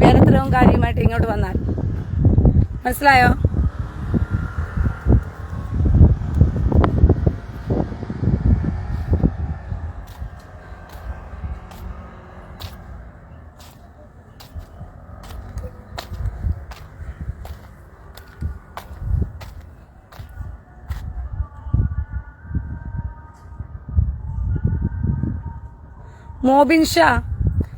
വേലത്തരവും കാര്യമായിട്ട് ഇങ്ങോട്ട് വന്നാൽ. മനസ്സിലായോ? മോബിൻ ഷാ,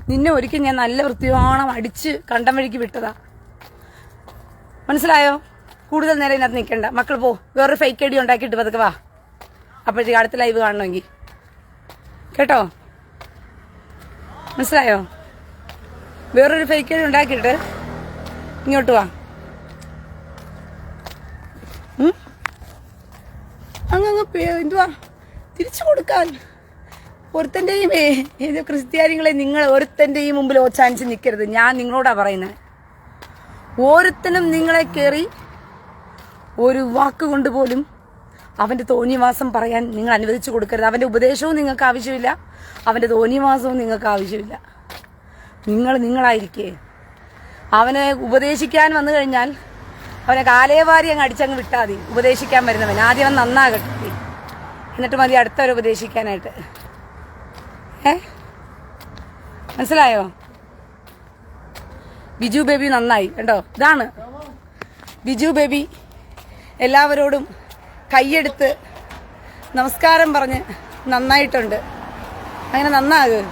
നിന്നെ ഒരിക്കൽ ഞാൻ നല്ല വൃത്തിയോണം അടിച്ച് കണ്ടം വഴിക്ക് വിട്ടതാ. മനസ്സിലായോ? കൂടുതൽ നേരം ഇതിനകത്ത് നിൽക്കണ്ട. മക്കൾ പോ, വേറൊരു ഫേക്ക് ഐഡി ഉണ്ടാക്കിയിട്ട് പതുക്കെ വാ. അപ്പോഴത്തേക്ക് അടുത്ത ലൈവ് കാണണമെങ്കിൽ കേട്ടോ. മനസ്സിലായോ? വേറൊരു ഫേക്ക് ഐഡി ഉണ്ടാക്കിയിട്ട് ഇങ്ങോട്ട് വാ. അങ്ങ് എന്തുവാ തിരിച്ചു കൊടുക്കാൻ ഒരുത്തന്റെയും ക്രിസ്ത്യാനികളെ നിങ്ങൾ ഒരുത്തന്റെയും മുമ്പിൽ ഓച്ചാനിച്ച് നിൽക്കരുത്. ഞാൻ നിങ്ങളോടാ പറയുന്നത്. ഓരോരുത്തനും നിങ്ങളെ കയറി ഒരു വാക്കുകൊണ്ട് പോലും അവന്റെ തോന്നിവാസം പറയാൻ നിങ്ങൾ അനുവദിച്ചു കൊടുക്കരുത്. അവന്റെ ഉപദേശവും നിങ്ങൾക്ക് ആവശ്യമില്ല, അവന്റെ തോന്നിവാസവും നിങ്ങൾക്ക് ആവശ്യമില്ല. നിങ്ങളായിരിക്കേ. അവനെ ഉപദേശിക്കാൻ വന്നു കഴിഞ്ഞാൽ അവനെ കാലേവാരി അങ്ങ് അടിച്ചങ്ങ് വിട്ടാൽ മതി. ഉപദേശിക്കാൻ വരുന്നവൻ ആദ്യം അവൻ നന്നാകട്ടെ, എന്നിട്ട് മതി അടുത്തവരെ ഉപദേശിക്കാനായിട്ട്. മനസ്സിലായോ? ബിജു ബേബി നന്നായി കേട്ടോ. ഇതാണ് ബിജു ബേബി. എല്ലാവരോടും കൈയെടുത്ത് നമസ്കാരം പറഞ്ഞ് നന്നായിട്ടുണ്ട്. അങ്ങനെ നന്നാകുക.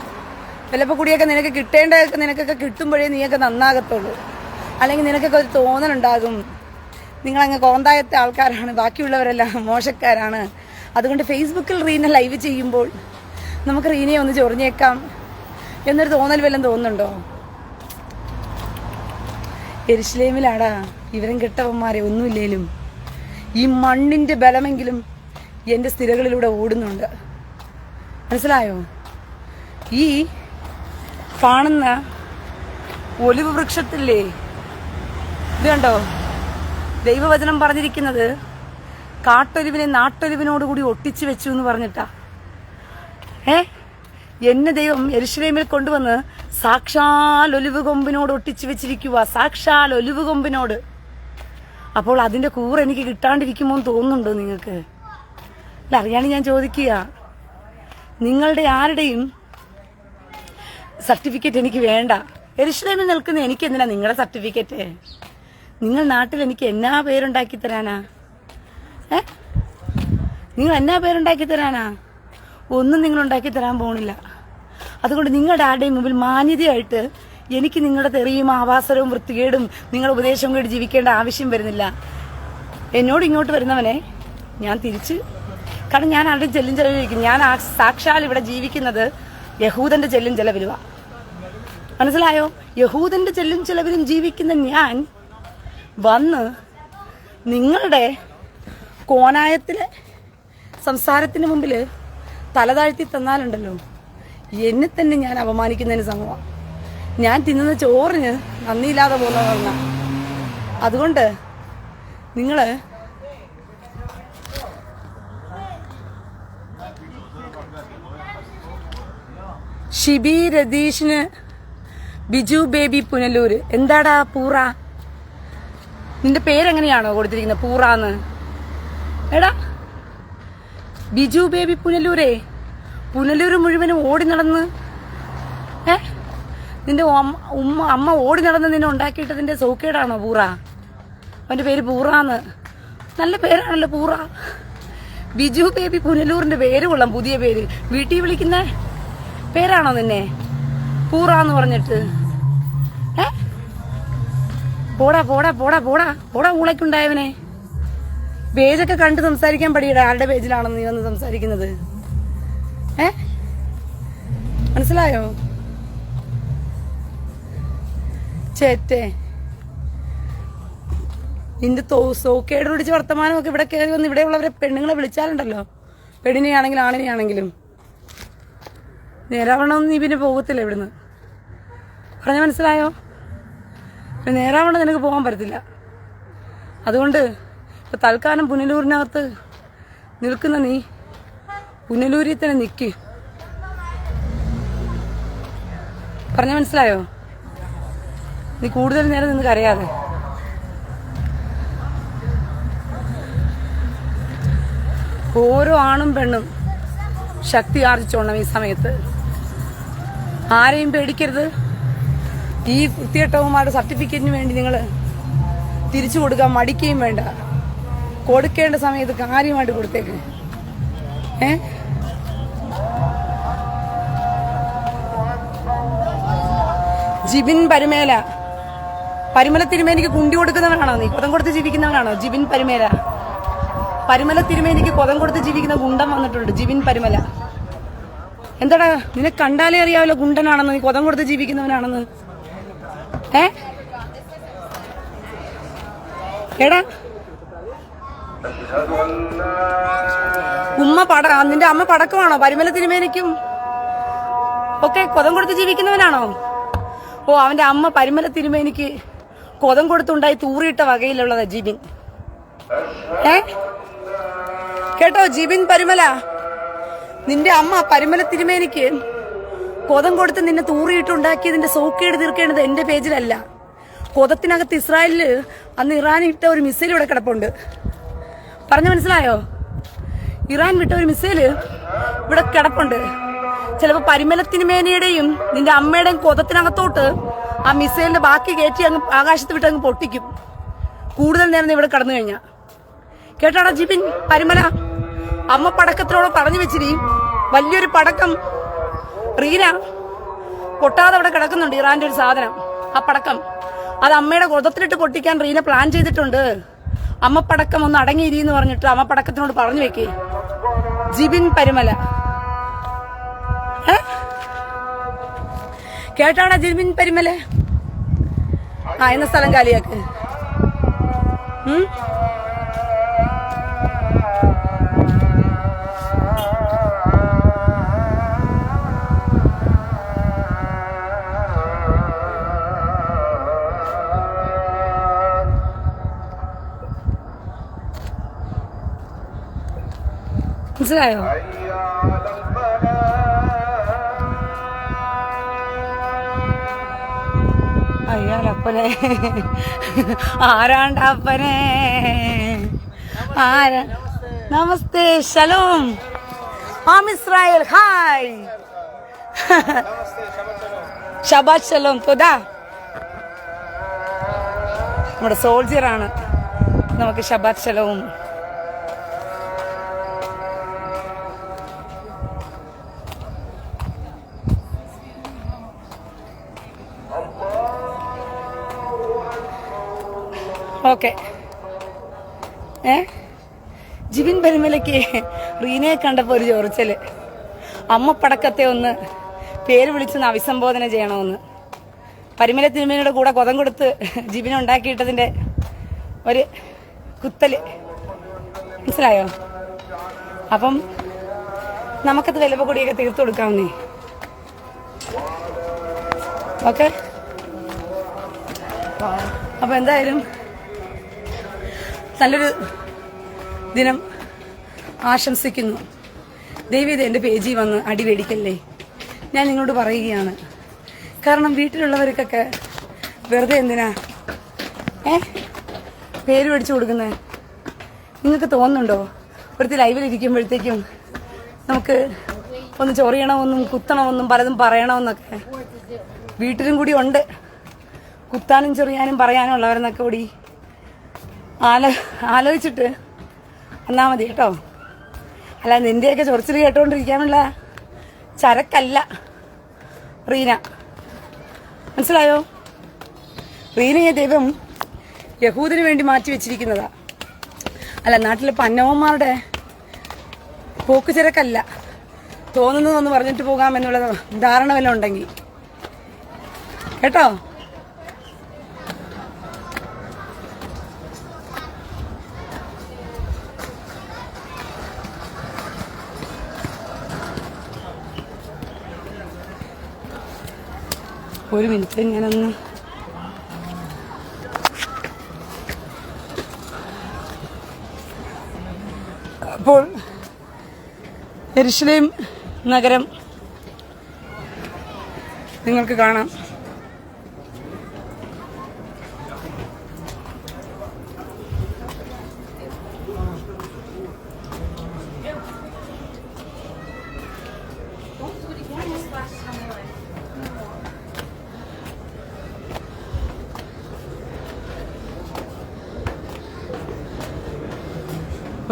വല്ലപ്പോൾ കൂടിയൊക്കെ നിനക്ക് കിട്ടേണ്ടതൊക്കെ നിനക്കൊക്കെ കിട്ടുമ്പോഴേ നീയൊക്കെ നന്നാകത്തുള്ളൂ. അല്ലെങ്കിൽ നിനക്കൊക്കെ ഒരു തോന്നലുണ്ടാകും നിങ്ങളങ്ങ് കോന്തായത്തെ ആൾക്കാരാണ്, ബാക്കിയുള്ളവരെല്ലാം മോശക്കാരാണ്. അതുകൊണ്ട് ഫേസ്ബുക്കിൽ റീന ലൈവ് ചെയ്യുമ്പോൾ നമുക്ക് റീനയെ ഒന്ന് ചൊറിഞ്ഞേക്കാം എന്നൊരു തോന്നൽ വല്ലതും തോന്നുന്നുണ്ടോ? യെരുശലേമിലാടാ ഇവരും കെട്ടവന്മാരെ ഒന്നുമില്ലേലും ഈ മണ്ണിന്റെ ബലമെങ്കിലും എൻ്റെ സ്ഥിരകളിലൂടെ ഓടുന്നുണ്ട്. മനസ്സിലായോ? ഈ കാണുന്ന ഒലിവ് വൃക്ഷത്തില്ലേ, ഇത് കണ്ടോ? ദൈവവചനം പറഞ്ഞിരിക്കുന്നത് കാട്ടൊലിവിനെ നാട്ടൊലിവിനോടുകൂടി ഒട്ടിച്ചു വെച്ചു എന്ന് പറഞ്ഞിട്ടാ. എന്നെ ദൈവം യെരുശലേമിൽ കൊണ്ടുവന്ന് സാക്ഷാൽ ഒലിവ് കൊമ്പിനോട് ഒട്ടിച്ചു വെച്ചിരിക്കുക, സാക്ഷാൽ ഒലിവ് കൊമ്പിനോട്. അപ്പോൾ അതിന്റെ കൂറ് എനിക്ക് കിട്ടാണ്ടിരിക്കുമോ എന്ന് തോന്നുന്നുണ്ടോ നിങ്ങൾക്ക്? അല്ല, അറിയാണ്ട് ഞാൻ ചോദിക്കുക. നിങ്ങളുടെ ആരുടെയും സർട്ടിഫിക്കറ്റ് എനിക്ക് വേണ്ട. യെരുശലേമിൽ നിൽക്കുന്ന എനിക്ക് എന്തിനാ നിങ്ങളുടെ സർട്ടിഫിക്കറ്റ്? നിങ്ങൾ നാട്ടിൽ എനിക്ക് എന്നാ പേരുണ്ടാക്കി തരാനാ? നിങ്ങൾ എന്നാ പേരുണ്ടാക്കി തരാനാ? ഒന്നും നിങ്ങൾ ഉണ്ടാക്കി തരാൻ പോണില്ല. അതുകൊണ്ട് നിങ്ങളുടെ ആരുടെയും മുമ്പിൽ മാന്യതയായിട്ട് എനിക്ക് നിങ്ങളുടെ തെറിയും ആവാസരവും വൃത്തികേടും നിങ്ങളുടെ ഉപദേശവും കേട്ട് ജീവിക്കേണ്ട ആവശ്യം വരുന്നില്ല. എന്നോട് ഇങ്ങോട്ട് വരുന്നവനെ ഞാൻ തിരിച്ച്, കാരണം ഞാൻ ആരുടെയും ചെല്ലും ചെലവിലിരിക്കും. ഞാൻ സാക്ഷാൽ ഇവിടെ ജീവിക്കുന്നത് യഹൂദന്റെ ചെല്ലും ചെലവിലുവാ. മനസ്സിലായോ? യഹൂദന്റെ ചെല്ലും ചെലവിലും ജീവിക്കുന്ന ഞാൻ വന്ന് നിങ്ങളുടെ കോനായത്തിലെ സംസാരത്തിന് മുമ്പിൽ തലതാഴ്ത്തി തന്നാലുണ്ടല്ലോ, എന്നെ തന്നെ ഞാൻ അപമാനിക്കുന്നതിന് സമമാണ്. ഞാൻ തിന്നുന്ന ചോറിന് നന്ദിയില്ലാതെ പോകുന്നതെന്ന. അതുകൊണ്ട് നിങ്ങൾ ഷിബി രതീഷിന് ബിജു ബേബി പുനലൂര്. എന്താടാ പൂറ? നിന്റെ പേരെങ്ങനെയാണോ കൊടുത്തിരിക്കുന്നത് പൂറാന്ന്? എടാ ബിജു ബേബി പുനലൂരേ, പുനലൂര് മുഴുവനും ഓടി നടന്ന് നിന്റെ അമ്മ ഓടി നടന്ന് നിന്നെ ഉണ്ടാക്കിയിട്ടതിന്റെ സൗക്കേടാണോ പൂറ? അവന്റെ പേര് പൂറാന്ന്. നല്ല പേരാണല്ലോ പൂറ. ബിജു ബേബി പുനലൂരിന്റെ പേര് കൊള്ളാം, പുതിയ പേര്. വീട്ടിൽ വിളിക്കുന്ന പേരാണോ നിന്നെ പൂറാന്ന് പറഞ്ഞിട്ട്? പോടാ പോടാ പോടാ പോടാ പോടാ ഊളക്കുണ്ടായവനെ. പേജൊക്കെ കണ്ട് സംസാരിക്കാൻ പഠിയടാ. ആരുടെ പേജിലാണെന്ന് നീ വന്ന് സംസാരിക്കുന്നത്? മനസ്സിലായോ? ചേറ്റേ, നിന്റെ സോക്കേട് പിടിച്ച വർത്തമാനമൊക്കെ ഇവിടെ കയറി വന്ന് ഇവിടെയുള്ളവരെ പെണ്ണുങ്ങളെ വിളിച്ചാലുണ്ടല്ലോ, പെണ്ണിനെയാണെങ്കിലും ആണിനെയാണെങ്കിലും നേരാവണമെന്ന് നീ പിന്നെ പോകത്തില്ല ഇവിടുന്ന്. പറഞ്ഞ മനസ്സിലായോ? നേരാവണ്ണം നിനക്ക് പോകാൻ പറ്റത്തില്ല. അതുകൊണ്ട് ഇപ്പൊ തൽക്കാലം പുനലൂരിനകത്ത് നിൽക്കുന്ന നീ പുനലൂരിൽ തന്നെ നിൽക്ക്. പറഞ്ഞ മനസ്സിലായോ? നീ കൂടുതൽ നേരം നിന്ന് കരയാതെ. ഓരോ ആണും പെണ്ണും ശക്തി ആർജിച്ചോണം ഈ സമയത്ത്. ആരെയും പേടിക്കരുത്. ഈ വൃത്തികെട്ടവന്മാരുടെ സർട്ടിഫിക്കറ്റിന് വേണ്ടി നിങ്ങൾ തിരിച്ചു കൊടുക്കാൻ മടിക്കുകയും വേണ്ട. കൊടുക്കേണ്ട സമയത്ത് കാര്യമായിട്ട് കൊടുത്തേക്ക്. ജിബിൻ പരുമേല, പരിമല തിരുമേനിക്ക് കുണ്ടി കൊടുക്കുന്നവനാണോ നീ? കൊതം കൊടുത്ത് ജീവിക്കുന്നവനാണോ ജിബിൻ പരുമേല? പരിമല തിരുമേനിക്ക് കൊതം കൊടുത്ത് ജീവിക്കുന്ന ഗുണ്ടൻ വന്നിട്ടുണ്ട്, ജിബിൻ പരുമല. എന്താടാ, നിന്നെ കണ്ടാലേ അറിയാമല്ലോ ഗുണ്ടനാണെന്ന്, നീ കൊതം കൊടുത്ത് ജീവിക്കുന്നവനാണെന്ന്. എടാ നിന്റെ അമ്മ പടക്കമാണോ? പരിമല തിരുമേനിക്കും ഒക്കെ കൊതം കൊടുത്ത് ജീവിക്കുന്നവനാണോ? ഓ, അവന്റെ അമ്മ പരിമല തിരുമേനിക്ക് കൊതം കൊടുത്തുണ്ടായി തൂറിയിട്ട വകയിലുള്ളതാ ജിബിൻ. കേട്ടോ ജിബിൻ പരുമല, നിന്റെ അമ്മ പരിമല തിരുമേനിക്ക് കൊതം കൊടുത്ത് നിന്നെ തൂറിയിട്ടുണ്ടാക്കിയതിന്റെ സോക്കേട് തീർക്കേണ്ടത് എന്റെ പേജിലല്ല. കൊതത്തിനകത്ത് ഇസ്രായേലില് അന്ന് ഇറാൻ ഇട്ട ഒരു മിസൈൽ ഇവിടെ കിടപ്പുണ്ട്. പറഞ്ഞു മനസ്സിലായോ? ഇറാൻ വിട്ട ഒരു മിസൈല് ഇവിടെ കിടപ്പുണ്ട്. ചിലപ്പോ പരിമല തിരുമേനിയുടെയും നിന്റെ അമ്മയുടെയും കൊതത്തിനകത്തോട്ട് ആ മിസൈലിന്റെ ബാക്കി കയറ്റി അങ്ങ് ആകാശത്ത് വിട്ട് അങ്ങ് പൊട്ടിക്കും, കൂടുതൽ നേരം ഇവിടെ കടന്നു കഴിഞ്ഞാ. കേട്ടാടാ ജിബിൻ പരിമല, അമ്മ പടക്കത്തിനോട് പറഞ്ഞു വെച്ചിരി വലിയൊരു പടക്കം റീന പൊട്ടാതെ അവിടെ കിടക്കുന്നുണ്ട് ഇറാന്റെ ഒരു സാധനം, ആ പടക്കം. അത് അമ്മയുടെ ഗോതത്തിലിട്ട് പൊട്ടിക്കാൻ റീന പ്ലാൻ ചെയ്തിട്ടുണ്ട്. അമ്മ പടക്കം ഒന്ന് അടങ്ങിയിരിന്ന് പറഞ്ഞിട്ട് അമ്മ പടക്കത്തിനോട് പറഞ്ഞു വെക്കേ. ജിബിൻ പരിമല കേട്ടാടാ ജിബിൻ പരിമല. എന്ന സ്ഥലം കാലിയാക്ക്. മനസ്സിലായോ? അയ്യാലപ്പനെ ആരാണ്ടപ്പനെ ആരാ. നമസ്തേ, ശലോം, ഇസ്രായേൽ, ഹായ്, ഷബാത് ശലോം. തോദാ നമ്മുടെ സോൾജിയറാണ്. നമുക്ക് ഷബാത് ശലോം. ഓക്കെ. ജിബിൻ പരിമലയ്ക്ക് റീനയെ കണ്ടപ്പോൾ ഒരു ചോറിച്ചല്. അമ്മ പടക്കത്തെ ഒന്ന് പേര് വിളിച്ചൊന്ന് അഭിസംബോധന ചെയ്യണമെന്ന്. പരിമല തിരുമേനിയുടെ കൂടെ കൊതം കൊടുത്ത് ജിബിനെ ഉണ്ടാക്കിയിട്ടതിന്റെ ഒരു കുത്തല്. മനസ്സിലായോ? അപ്പം നമുക്കത് വിലപ്പൊടിയൊക്കെ തീർത്തു കൊടുക്കാവുന്നേ. ഓക്കെ. അപ്പൊ എന്തായാലും നല്ലൊരു ദിനം ആശംസിക്കുന്നു. ദയവേത് എൻ്റെ പേജിൽ വന്ന് അടി മേടിക്കല്ലേ, ഞാൻ നിങ്ങളോട് പറയുകയാണ്. കാരണം വീട്ടിലുള്ളവർക്കൊക്കെ വെറുതെ എന്തിനാ പേര് മേടിച്ചു കൊടുക്കുന്നത്? നിങ്ങൾക്ക് തോന്നുന്നുണ്ടോ ഒരുത്തി ലൈവിലിരിക്കുമ്പോഴത്തേക്കും നമുക്ക് ഒന്ന് ചൊറിയണമെന്നും കുത്തണമെന്നും പലതും പറയണമെന്നൊക്കെ? വീട്ടിലും കൂടി ഉണ്ട് കുത്താനും ചൊറിയാനും പറയാനും ഉള്ളവരെന്നൊക്കെ കൂടി ആലോചിച്ചിട്ട് വന്നാ മതി കേട്ടോ. അല്ല, നിന്റെയൊക്കെ ചൊറിച്ചിൽ കേട്ടോണ്ടിരിക്കാനുള്ള ചരക്കല്ല റീന. മനസ്സിലായോ? റീനയെ ദൈവം യഹൂദിന് വേണ്ടി മാറ്റി വെച്ചിരിക്കുന്നതാ. അല്ല, നാട്ടിലെ പന്നവന്മാരുടെ പോക്കുചരക്കല്ല. തോന്നുന്നതൊന്ന് പറഞ്ഞിട്ട് പോകാമെന്നുള്ള ധാരണ വല്ലതും ഉണ്ടെങ്കിൽ കേട്ടോ. ഒരു മിനിറ്റ്, ഞാനൊന്ന് അപ്പോൾ യെരുശലേം നഗരം നിങ്ങൾക്ക് കാണാം.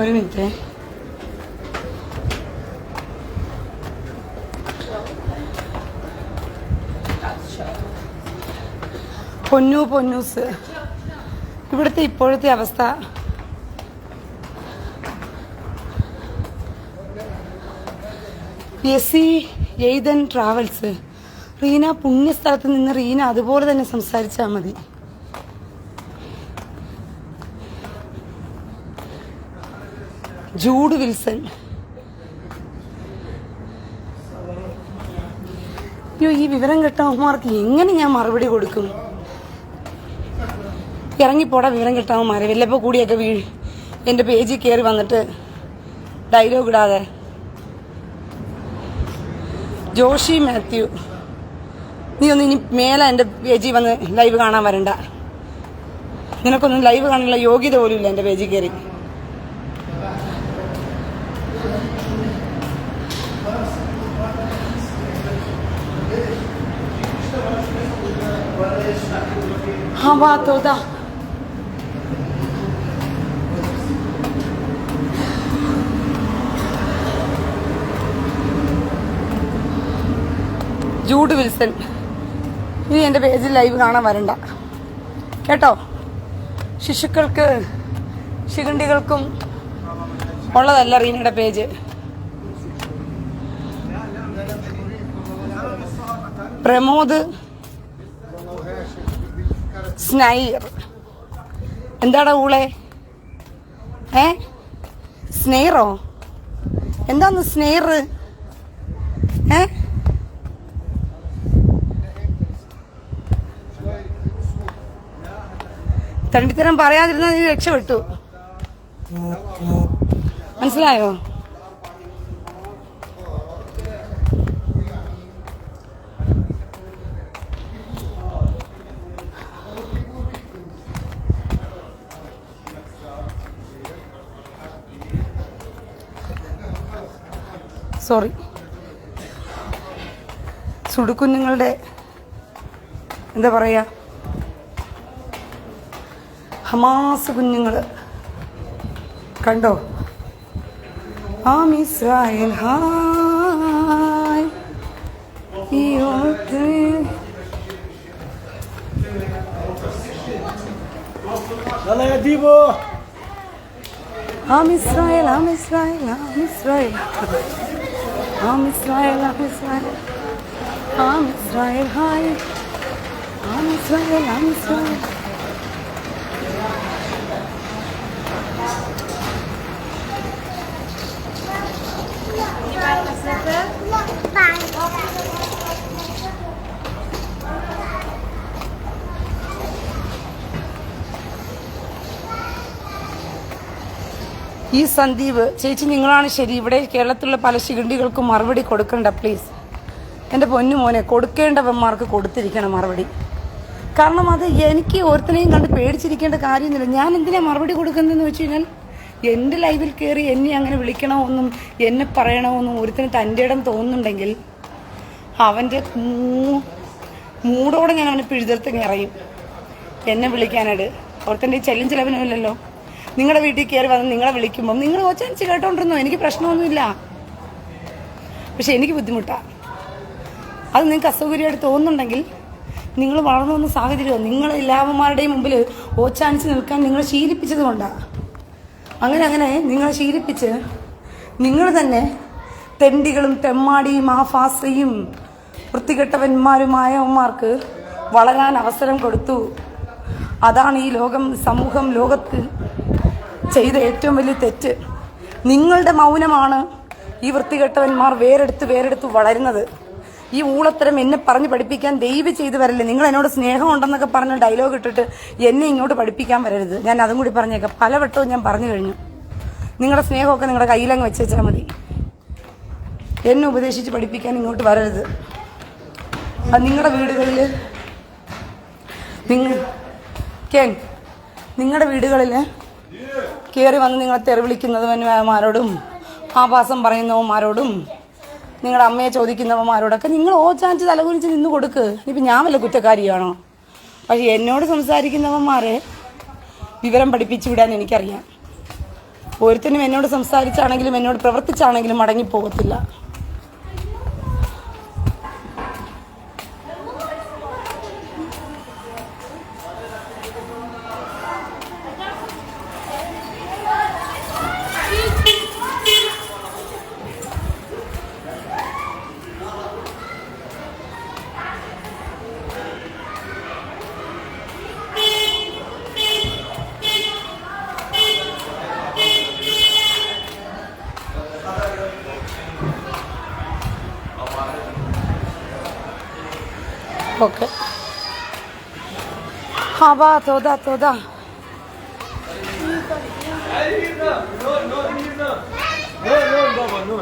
ഒരു മിനിറ്റ്. പൊന്നൂസ് ഇവിടുത്തെ ഇപ്പോഴത്തെ അവസ്ഥ യെസി എയ്തൻ ട്രാവൽസ്. റീന പുണ്യസ്ഥലത്ത് നിന്ന് റീന അതുപോലെ തന്നെ സംസാരിച്ചാൽ മതി. Jude Wilson. അയ്യോ, ഈ വിവരം കെട്ടവന്മാർക്ക് എങ്ങനെ ഞാൻ മറുപടി കൊടുക്കും? ഇറങ്ങിപ്പോടാ വിവരം കെട്ടവന്മാരെ. വല്ലപ്പോൾ കൂടിയൊക്കെ എൻ്റെ പേജിൽ കയറി വന്നിട്ട് ഡയലോഗ് ഇടാതെ. ജോഷി മാത്യു, നീ ഒന്ന് ഇനി മേലെ എൻ്റെ പേജിൽ വന്ന് ലൈവ് കാണാൻ വരണ്ട. നിനക്കൊന്നും ലൈവ് കാണാനുള്ള യോഗ്യത പോലും ഇല്ല എൻ്റെ പേജിൽ കയറി. തോതാ ജൂഡ് വിൽസൺ. ഇനി എൻ്റെ പേജിൽ ലൈവ് കാണാൻ വരണ്ട കേട്ടോ. ശിശുക്കൾക്ക് ശിഖണ്ഡികൾക്കും ഉള്ളതല്ല റീനയുടെ പേജ്. പ്രമോദ് സ്നൈർ എന്താടാ ഊളെ? സ്നെയറോ? എന്താന്ന് സ്നെയർ? തണ്ടിത്തരം പറയാതിരുന്ന നീ രക്ഷപ്പെട്ടു. മനസ്സിലായോ? സോറി. സുടുക്കുഞ്ഞുങ്ങളുടെ എന്താ പറയാ, ഹമാസ് കുഞ്ഞുങ്ങൾ കണ്ടോ? Israel hi Israel Israel Israel Israel Israel Israel hi Israel Israel. ഈ സന്ദീപ് ചേച്ചി നിങ്ങളാണ് ശരി. ഇവിടെ കേരളത്തിലുള്ള പല ശിഖണ്ഡികൾക്കും മറുപടി കൊടുക്കണ്ട പ്ലീസ്. എൻ്റെ പൊന്നു മോനെ, കൊടുക്കേണ്ടവന്മാർക്ക് കൊടുത്തിരിക്കണം മറുപടി. കാരണം അത് എനിക്ക് ഓരോരുത്തരെയും കണ്ട് പേടിച്ചിരിക്കേണ്ട കാര്യമൊന്നുമില്ല. ഞാൻ എന്തിനാ മറുപടി കൊടുക്കുന്നതെന്ന് വെച്ച് കഴിഞ്ഞാൽ എൻ്റെ ലൈവിൽ കയറി എന്നെ അങ്ങനെ വിളിക്കണമെന്നും എന്നെ പറയണമെന്നും ഒരുത്തിന് തൻ്റെ ഇടം തോന്നുന്നുണ്ടെങ്കിൽ അവൻ്റെ മൂടോടെ ഞാൻ അവനെ പിഴുതെടുത്ത് അറിയും എന്നെ വിളിക്കാനായിട്ട്. ഓരോരുത്തൻ്റെ ചെല്ലും ചിലവിനുമില്ലല്ലോ. നിങ്ങളുടെ വീട്ടിൽ കയറി വന്ന് നിങ്ങളെ വിളിക്കുമ്പം നിങ്ങൾ ഓച്ചാനിച്ച് കേട്ടോണ്ടിരുന്നോ, എനിക്ക് പ്രശ്നമൊന്നുമില്ല. പക്ഷെ എനിക്ക് ബുദ്ധിമുട്ടാണ്. അത് നിങ്ങൾക്ക് അസൗകര്യമായിട്ട് തോന്നുന്നുണ്ടെങ്കിൽ നിങ്ങൾ വളർന്നു വന്ന സാഹചര്യം നിങ്ങൾ എല്ലാവന്മാരുടെയും മുമ്പിൽ ഓച്ചാനിച്ച് നിൽക്കാൻ നിങ്ങൾ ശീലിപ്പിച്ചത് കൊണ്ടാണ്. അങ്ങനെ നിങ്ങളെ ശീലിപ്പിച്ച് നിങ്ങൾ തന്നെ തെണ്ടികളും തെമ്മാടിയും ആഫാസയും വൃത്തികെട്ടവന്മാരുമായവന്മാർക്ക് വളരാൻ അവസരം കൊടുത്തു. അതാണ് ഈ സമൂഹം ലോകത്തിൽ ചെയ്ത ഏറ്റവും വലിയ തെറ്റ്. നിങ്ങളുടെ മൗനമാണ് ഈ വൃത്തികെട്ടവന്മാർ വേറെടുത്ത് വളരുന്നത്. ഈ ഊളത്തരം എന്നെ പറഞ്ഞ് പഠിപ്പിക്കാൻ ദയവ് ചെയ്ത് വരല്ലേ. നിങ്ങൾ എന്നോട് സ്നേഹമുണ്ടെന്നൊക്കെ പറഞ്ഞ ഡയലോഗ് ഇട്ടിട്ട് എന്നെ ഇങ്ങോട്ട് പഠിപ്പിക്കാൻ വരരുത്. ഞാൻ അതും കൂടി പറഞ്ഞേക്കാം. പലവട്ടവും ഞാൻ പറഞ്ഞു കഴിഞ്ഞു. നിങ്ങളുടെ സ്നേഹമൊക്കെ നിങ്ങളുടെ കയ്യിലങ്ങ് വെച്ചാൽ മതി. എന്നെ ഉപദേശിച്ച് പഠിപ്പിക്കാൻ ഇങ്ങോട്ട് വരരുത്. അത് നിങ്ങളുടെ വീടുകളിൽ നിങ്ങളുടെ വീടുകളിൽ കയറി വന്ന് നിങ്ങളെ തെറി വിളിക്കുന്നവന്മാരോടും ആഭാസം പറയുന്നവന്മാരോടും നിങ്ങളുടെ അമ്മയെ ചോദിക്കുന്നവന്മാരോടൊക്കെ നിങ്ങൾ ഓച്ചാഞ്ച് തലകുനിച്ച് നിന്ന് കൊടുക്ക്. ഇനിയിപ്പോൾ ഞാൻ വല്ല കുറ്റക്കാരിയാണോ? പക്ഷെ എന്നോട് സംസാരിക്കുന്നവന്മാരെ വിവരം പഠിപ്പിച്ചു വിടാൻ എനിക്കറിയാം. ഒരുത്തനും എന്നോട് സംസാരിച്ചാണെങ്കിലും എന്നോട് പ്രവർത്തിച്ചാണെങ്കിലും മടങ്ങിപ്പോകത്തില്ല. ഓക്കെ, വാ തോതാ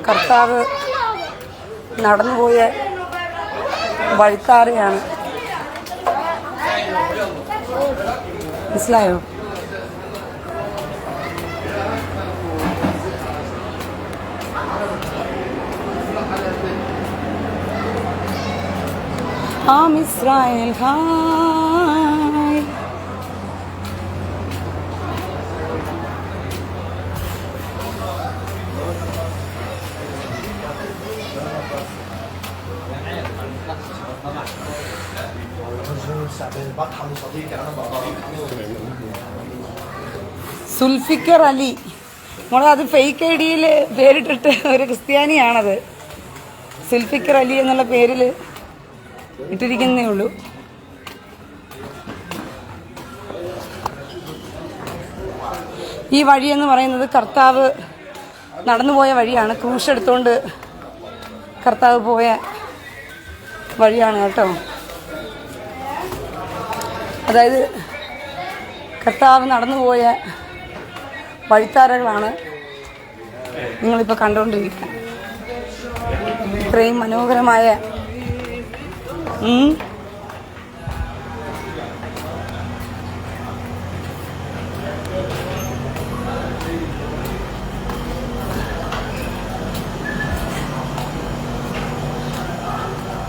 കർത്താവ് നടന്നുപോയ വഴിത്താരയാണ്. മനസ്സിലായോ? Israel hi. സുൽഫിക്കർ അലി മോളെ, അത് ഫേക്ക് ഐ ഡിയിൽ പേരിട്ടിട്ട് ഒരു ക്രിസ്ത്യാനിയാണത്. സുൽഫിക്കർ അലി എന്നുള്ള പേരിൽ ഇട്ടിരിക്കുന്നേ ഉള്ളൂ. ഈ വഴിയെന്ന് പറയുന്നത് കർത്താവ് നടന്നുപോയ വഴിയാണ്. ക്രൂശെടുത്തോണ്ട് കർത്താവ് പോയ വഴിയാണ് കേട്ടോ. അതായത് കർത്താവ് നടന്നുപോയ വഴിത്താരകളാണ് നിങ്ങളിപ്പോൾ കണ്ടുകൊണ്ടിരിക്കുന്നത്. ഇത്രയും മനോഹരമായ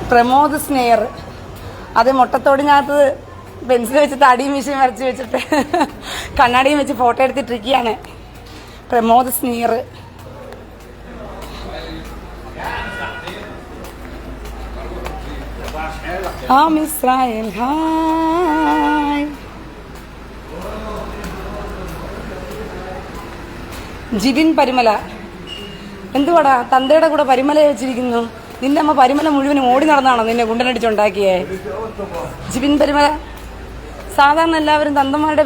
പ്രമോദ് സ്നേയർ, അത് മുട്ടത്തോടിനകത്ത് പെൻസിൽ വെച്ചിട്ട് അടിയും മീശയും വരച്ച് വെച്ചിട്ട് കണ്ണാടിയും വെച്ച് ഫോട്ടോ എടുത്തിട്ടിരിക്കുകയാണ് പ്രമോദ് സ്നേയർ. Israel hi. ജിബിൻ പരിമല, എന്തുവാടാ തന്തയുടെ കൂടെ പരിമല വെച്ചിരിക്കുന്നു? നിന്റെ അമ്മ പരിമല മുഴുവനും ഓടി നടന്നാണോ നിന്നെ ഗുണ്ടനടിച്ചുണ്ടാക്കിയേ? ജിബിൻ പരിമല, സാധാരണ എല്ലാവരും തന്തമാരുടെ